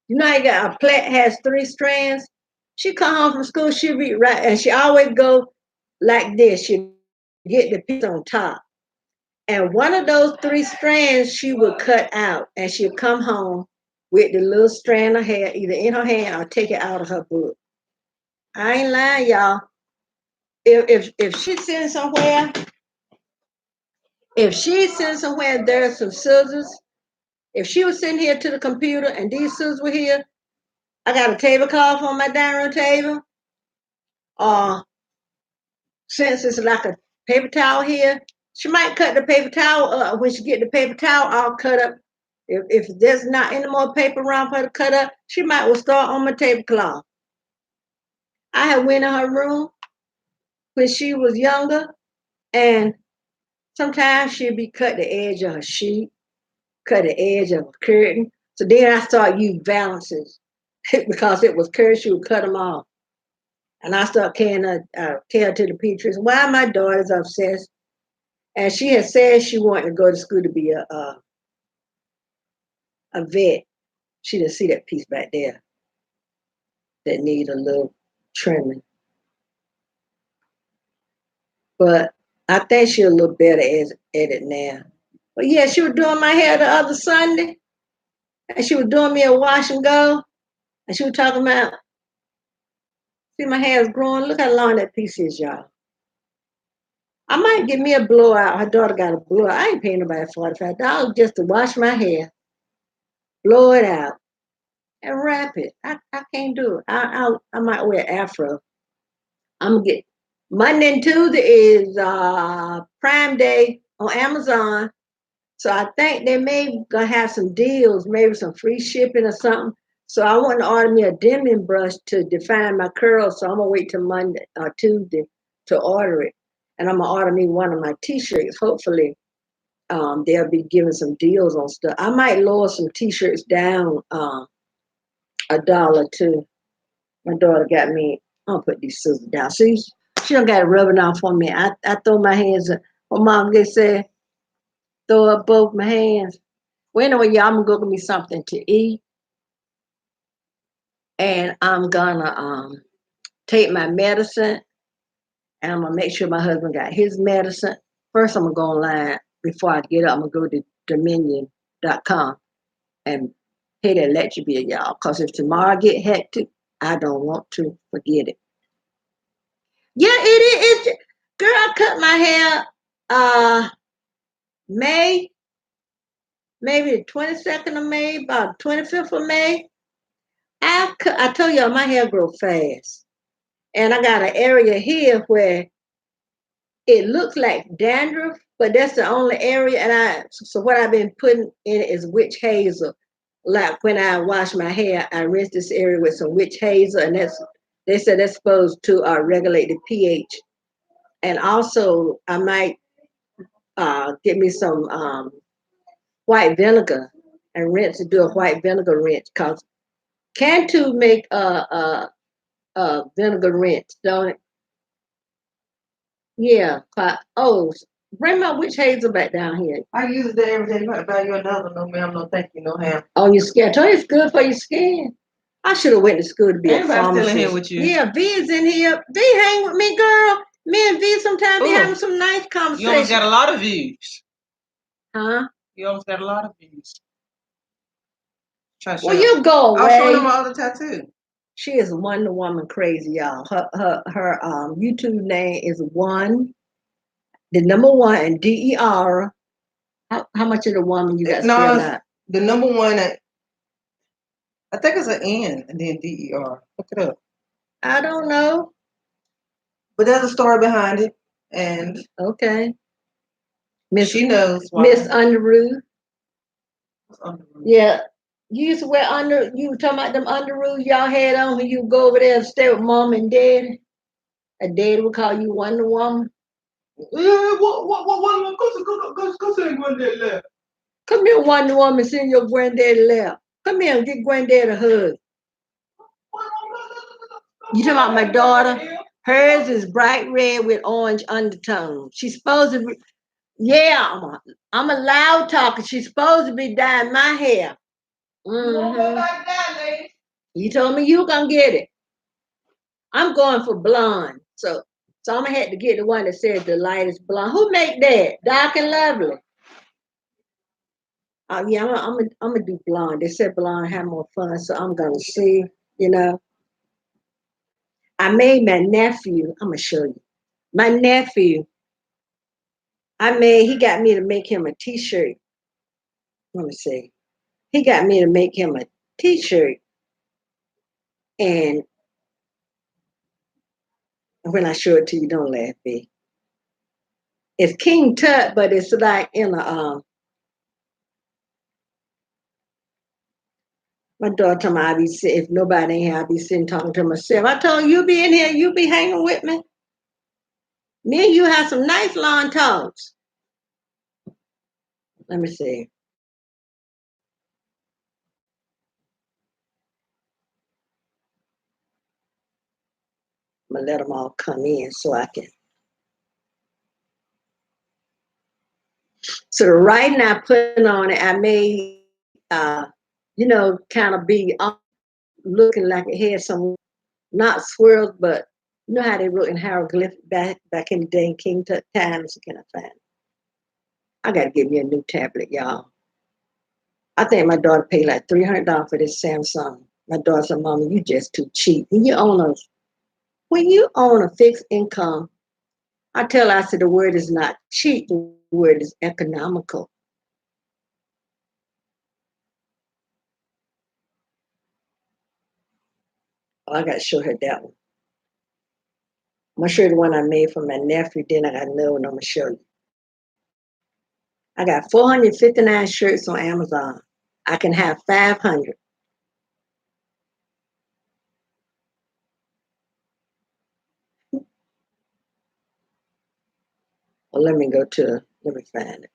know how you got a plait has 3 strands? She come home from school, she'll be right, and she always go like this. She'll get the piece on top. And one of those three strands she would cut out, and she'll come home with the little strand of hair either in her hand or take it out of her book. I ain't lying, y'all. If she's sitting somewhere, if she's sitting somewhere, there's some scissors. If she was sitting here to the computer and these scissors were here, I got a tablecloth on my dining room table. Or since it's like a paper towel here, she might cut the paper towel up. When she get the paper towel all cut up, if there's not any more paper around for her to cut up, she might well start on my tablecloth. I had went in her room when she was younger, and sometimes she'd be cut the edge of her sheet, cut the edge of a curtain. So then I started using balances because it was curtain. She would cut them off, and I started carrying her, tell her to the pediatrician why my daughter's obsessed. And she had said she wanted to go to school to be a vet. She didn't see that piece back there that need a little trimming. But I think she's a little better at it now. But yeah, she was doing my hair the other Sunday, and she was doing me a wash and go, and she was talking about, see my hair is growing. Look how long that piece is, y'all. I might give me a blowout. Her daughter got a blowout. I ain't paying nobody $45 just to wash my hair, blow it out, and wrap it. I can't do it. I might wear afro. I'm gonna get Monday and Tuesday is Prime Day on Amazon. So I think they may gonna have some deals, maybe some free shipping or something. So I want to order me a dimming brush to define my curls. So I'm gonna wait till Monday or Tuesday to order it. And I'm gonna order me one of my t-shirts. Hopefully, they'll be giving some deals on stuff. I might lower some t-shirts down $1 too. My daughter got me. I'll put these scissors down. See, she don't got it rubbing off on me. I throw my hands up. My mom just said, throw up both my hands. Well, anyway, y'all, I'm gonna go get me something to eat, and I'm gonna take my medicine, and I'm gonna make sure my husband got his medicine. First, I'm gonna go online before I get up. I'm gonna go to Dominion.com and pay that electric bill, y'all. Cause if tomorrow get hectic, I don't want to forget it. Yeah, it is. Girl, I cut my hair May, maybe the 22nd of May, about 25th of May. I told y'all my hair grow fast. And I got an area here where it looks like dandruff, but that's the only area. And so what I've been putting in it is witch hazel. Like when I wash my hair, I rinse this area with some witch hazel, and they said that's supposed to regulate the pH. And also, I might get me some white vinegar and rinse and do a white vinegar rinse. Cause Cantu make vinegar rinse, don't it? Yeah. Oh, bring my witch hazel back down here. I use it every day. You gotta buy you another. No, ma'am. No, thank you. No, ham. On your skin. I told you it's good for your skin. I should have went to school to be a pharmacist. Still in here with you. Yeah, V is in here. V hang with me, girl. Me and V sometimes be having some nice conversations. You almost got a lot of views. Huh? You almost got a lot of views. Well, you go away. I'll show them my other tattoo. She is Wonder Woman crazy, y'all. Her YouTube name is the number one, and DER. How much of the woman you got spelled out? The number one, I think it's an N and then DER. Look it up. I don't know. But there's a story behind it. And okay. She knows why. Miss Underoos. Yeah. You used to wear you were talking about them underoos y'all had on when you go over there and stay with mom and dad. A dad would call you Wonder Woman. Yeah, what? Go say granddad left. Come here, Wonder Woman, send your granddaddy left. Come here and get granddad a hug. You talking about my daughter? Hers is bright red with orange undertones. She's supposed to be, yeah, I'm a loud talker. She's supposed to be dyeing my hair. Mm-hmm. You told me you were gonna get it. I'm going for blonde. So I'm gonna have to get the one that says the lightest blonde. Who make that? Dark and lovely. Oh yeah, I'm gonna do blonde. They said blonde have more fun, so I'm gonna see. You know, I made my nephew. I'm gonna show you. My nephew. He got me to make him a T-shirt. Let me see. He got me to make him a T-shirt, and when I show it to you, don't laugh, B. It's King Tut, but it's like in a my daughter told me I be if nobody in here, I be sitting talking to myself. I told you be in here, you be hanging with me. Me and you have some nice long talks. Let me see. I'm gonna let them all come in so I can. So the writing I put on it, I made, kind of be looking like it had some not swirls, but you know how they wrote in hieroglyph back in the day in King Tut times. Can I find it? I gotta give me a new tablet, y'all. I think my daughter paid like $300 for this Samsung. My daughter said, "Mama, you just too cheap. When you own a fixed income, I tell her, I said the word is not cheap. The word is economical." Oh, I gotta show her that one. I'm gonna show you the one I made for my nephew. Then I got another one I'm gonna show you. I got 459 shirts on Amazon. I can have 500. Well, let me find it.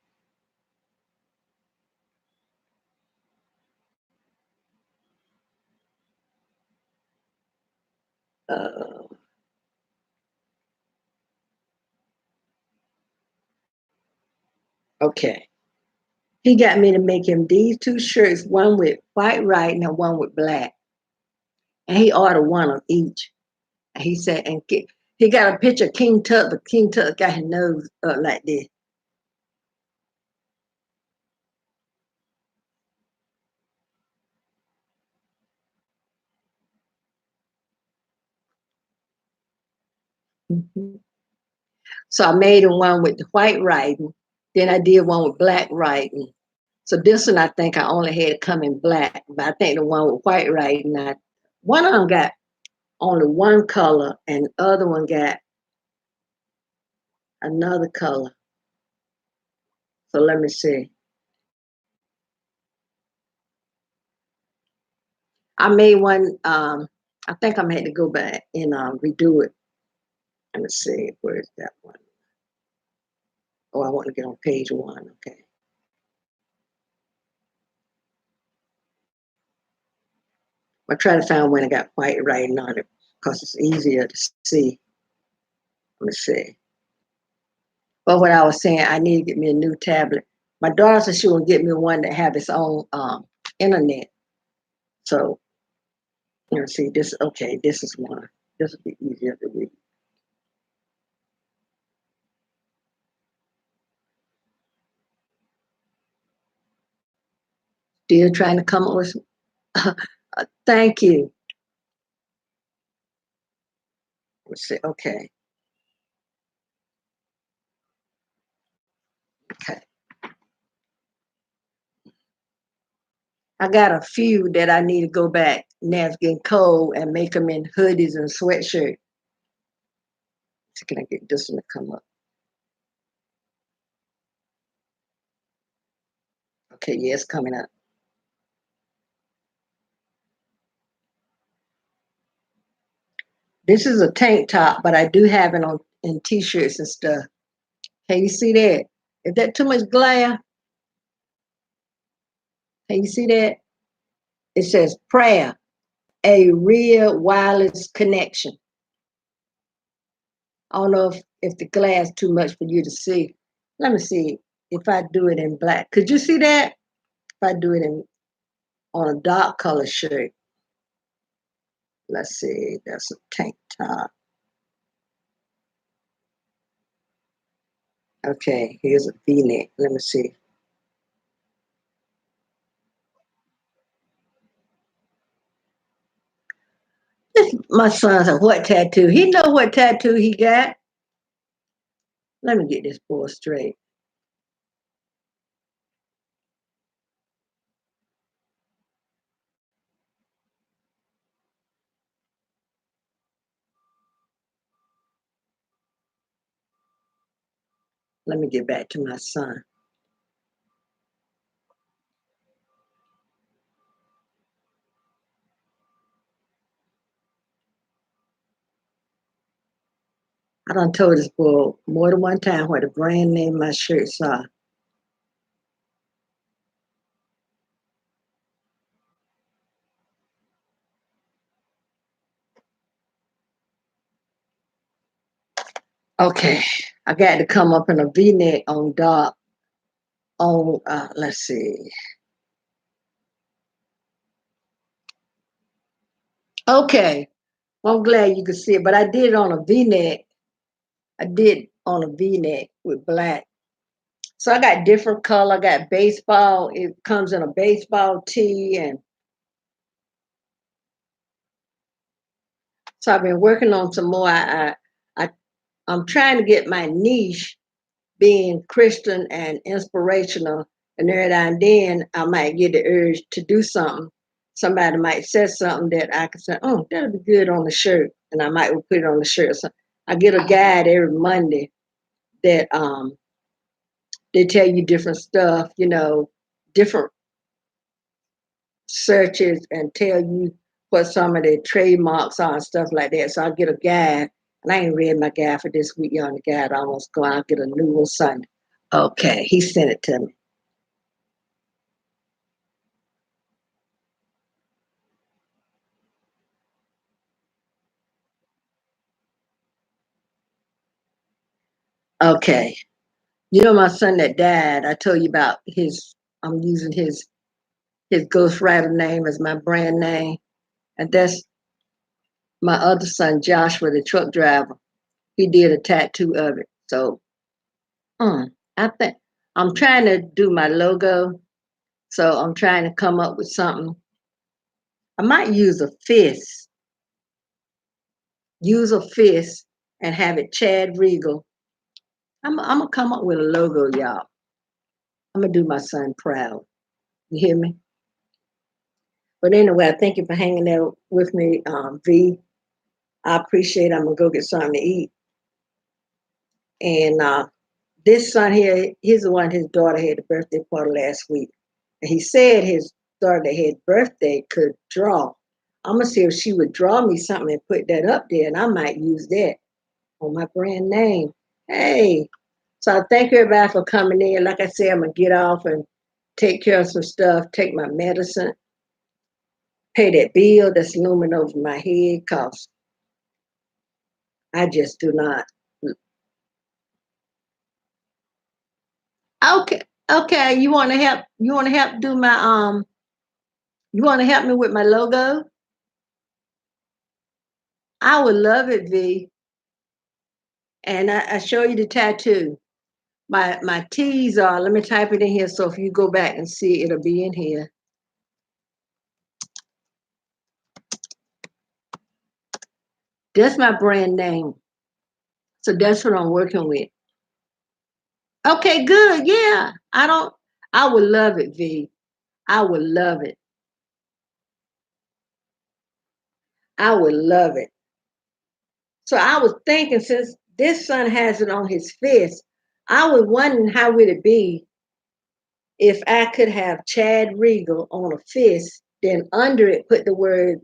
Uh, okay. He got me to make him these two shirts, one with white writing and one with black. And he ordered one of each. And he said, he got a picture of King Tut, but King Tut got his nose up like this. Mhm. So I made him one with the white writing. Then I did one with black writing. So this one I think I only had come in black, but I think the one with white writing, one of them got only one color and the other one got another color. So let me see. I made one, I think I'm had to go back and redo it. Let me see, where's that one? Oh, I want to get on page one, okay. I try to find when I got white writing on it because it's easier to see. Let me see. But what I was saying, I need to get me a new tablet. My daughter said she will get me one that have its own internet. So, see this. Okay, this is one. This will be easier to read. Still trying to come up with. Thank you. Let's see. Okay. Okay. I got a few that I need to go back. Now it's getting cold and make them in hoodies and sweatshirts. So can I get this one to come up? Okay, yeah, it's coming up. This is a tank top, but I do have it on in t-shirts and stuff. Can you see that? Is that too much glare? Can you see that? It says prayer, a real wireless connection. I don't know if the glass too much for you to see. Let me see if I do it in black. Could you see that? If I do it on a dark color shirt. Let's see, that's a tank top. Okay, here's a V-neck. Let me see. My son's a what tattoo? He know what tattoo he got. Let me get this boy straight. Let me get back to my son. I done told this boy more than one time what the brand name of my shirts are. Okay, I got to come up in a V-neck on dark. On let's see. Okay, well, I'm glad you could see it, but I did it on a V-neck. I did on a V-neck with black. So I got different color. I got baseball. It comes in a baseball tee, and so I've been working on some more. I I'm trying to get my niche being Christian and inspirational, and every now and then I might get the urge to do something. Somebody might say something that I can say, "Oh, that'll be good on the shirt," and I might put it on the shirt. So I get a guide every Monday that they tell you different stuff, different searches, and tell you what some of their trademarks are and stuff like that. So I get a guide, and I ain't read my guide for this week. On the guide, I almost go out and get a new one Sunday. Okay, he sent it to me. Okay, my son that died. I told you about his. I'm using his ghostwriter name as my brand name, and that's my other son, Joshua, the truck driver. He did a tattoo of it. So I think I'm trying to do my logo. So I'm trying to come up with something. I might use a fist and have it Chad Regal. I'm gonna come up with a logo, y'all. I'm gonna do my son proud. You hear me? But anyway, I thank you for hanging out with me, V. I appreciate it. I'm gonna go get something to eat. And this son here, he's the one his daughter had the birthday party last week. And he said his daughter that had birthday could draw. I'm gonna see if she would draw me something and put that up there, and I might use that on my brand name. Hey, so I thank everybody for coming in. Like I said, I'm gonna get off and take care of some stuff, take my medicine, pay that bill that's looming over my head, cause I just do not. Okay, okay. You want to help? You want to help do my You want to help me with my logo? I would love it, V. And I show you the tattoo. My T's are. Let me type it in here. So if you go back and see, it'll be in here. That's my brand name. So that's what I'm working with. Okay, good. Yeah. I would love it, V. I would love it. I would love it. So I was thinking, since this son has it on his fist, I was wondering how would it be if I could have Chad Regal on a fist, then under it put the word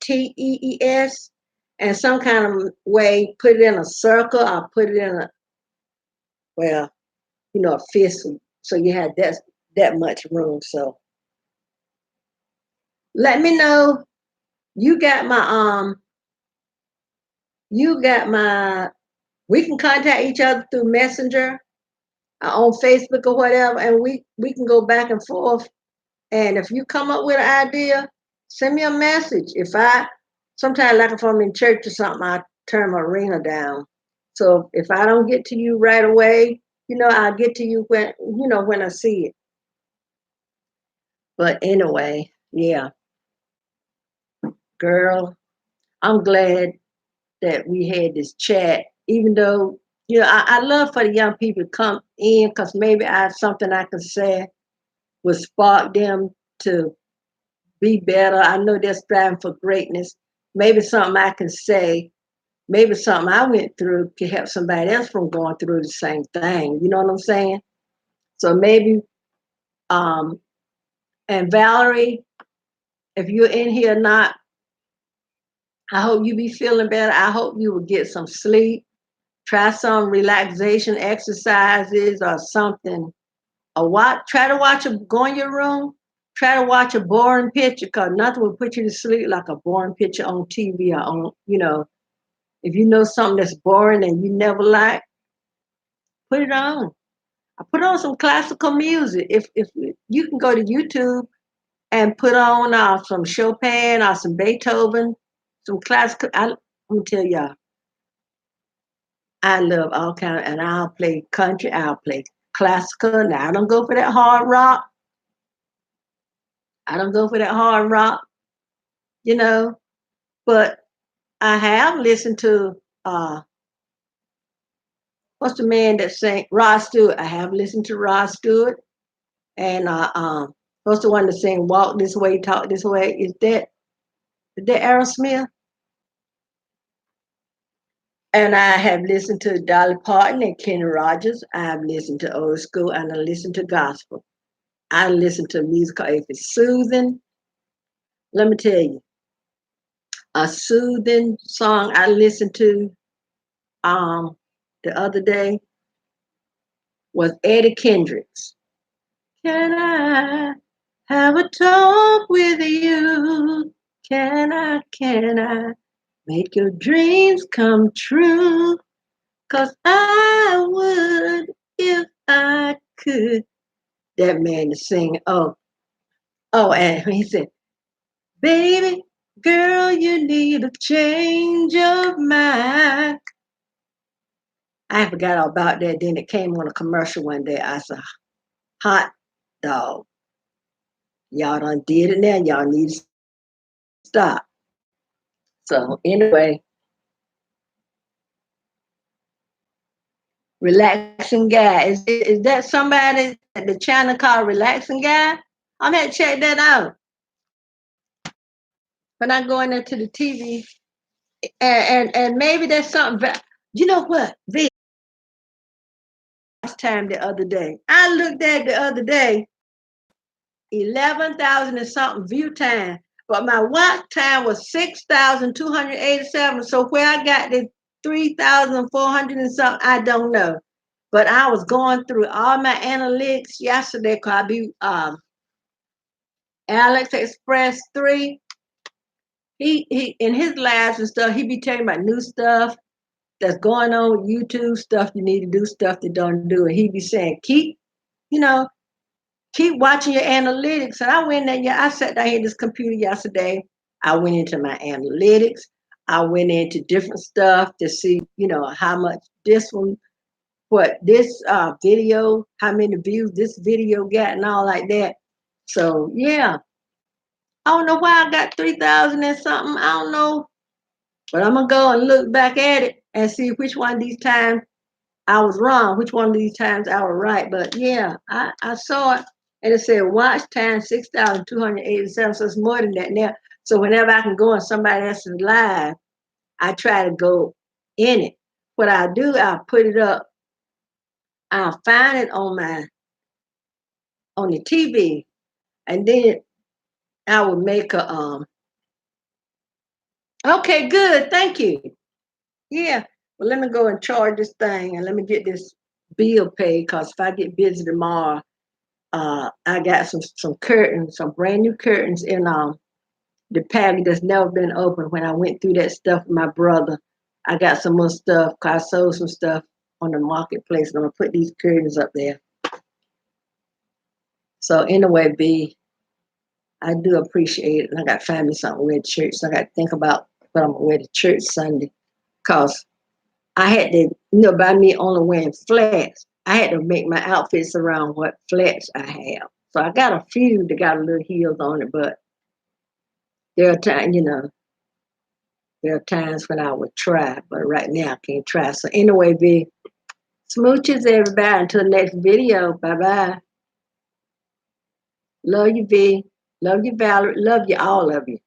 TEES, and some kind of way put it in a circle or put it in well, a fist, so you had that much room. So let me know. You got my you got my we can contact each other through Messenger on Facebook or whatever, and we can go back and forth. And if you come up with an idea, send me a message. If I sometimes like if I'm in church or something, I turn my ringer down. So if I don't get to you right away, I'll get to you when I see it. But anyway, yeah, girl, I'm glad that we had this chat, even though, I love for the young people to come in because maybe I have something I can say will spark them to be better. I know they're striving for greatness. Maybe something I can say, maybe something I went through can help somebody else from going through the same thing. You know what I'm saying? So maybe, um, and Valerie, if you're in here or not, I hope you be feeling better. I hope you will get some sleep. Try some relaxation exercises or something. Try to go in your room. Try to watch a boring picture because nothing will put you to sleep like a boring picture on TV or if you know something that's boring and you never like, put it on. I put on some classical music. If you can go to YouTube and put on some Chopin or some Beethoven, some classical. I'm gonna tell y'all, I love all kind of, and I'll play country. I'll play classical. Now I don't go for that hard rock. I don't go for that hard rock, you know. But I have listened to what's the man that sang Rod Stewart. I have listened to Rod Stewart, and what's the one that sang "Walk This Way, Talk This Way"? Is that Aerosmith? And I have listened to Dolly Parton and Kenny Rogers. I have listened to old school, and I listen to gospel. I listen to music if it's soothing. Let me tell you, a soothing song I listened to um the other day was Eddie Kendricks. Can I have a talk with you? Can I make your dreams come true? 'Cause I would if I could. That man is singing. Oh, and he said, baby, girl, you need a change of mind. I forgot all about that. Then it came on a commercial one day. I said, hot dog. Y'all done did it now. Y'all need to stop. So anyway, relaxing guy. Is that somebody at the channel called Relaxing Guy? I'm gonna check that out. When I go in there to the TV, and maybe there's something. You know what? Time the other day. I looked at the other day, 11,000 and something view time, but my watch time was 6,287. So where I got the 3,400 and something, I don't know. But I was going through all my analytics yesterday because I be Alex Express 3. He in his lives and stuff, he be telling about new stuff that's going on with YouTube, stuff you need to do, stuff that don't do. And he be saying, you know, keep watching your analytics. And I went there, yeah, I sat down here at this computer yesterday. I went into my analytics. I went into different stuff to see, how much this one, what this video, how many views this video got and all like that. So yeah, I don't know why I got 3,000 and something. I don't know. But I'm gonna go and look back at it and see which one of these times I was wrong, which one of these times I was right. But yeah, I saw it and it said watch time 6,287. So it's more than that now. So whenever I can go on somebody else's live, I try to go in it. What I do, I'll put it up, I'll find it on the TV, and then I will make a okay, good, thank you. Yeah. Well, let me go and charge this thing and let me get this bill paid because if I get busy tomorrow, I got some curtains, some brand new curtains in the package that's never been opened. When I went through that stuff with my brother, I got some more stuff because I sold some stuff on the marketplace. And I'm gonna put these curtains up there. So anyway, B, I do appreciate it. And I got to find me something to wear at church. So I got to think about but I'm gonna wear to church Sunday. Cause I had to, by me only wearing flats, I had to make my outfits around what flats I have. So I got a few that got a little heels on it, but there are times, there are times when I would try, but right now I can't try. So anyway, V, smooches everybody until the next video. Bye bye. Love you, V. Love you, Valerie. Love you, all of you.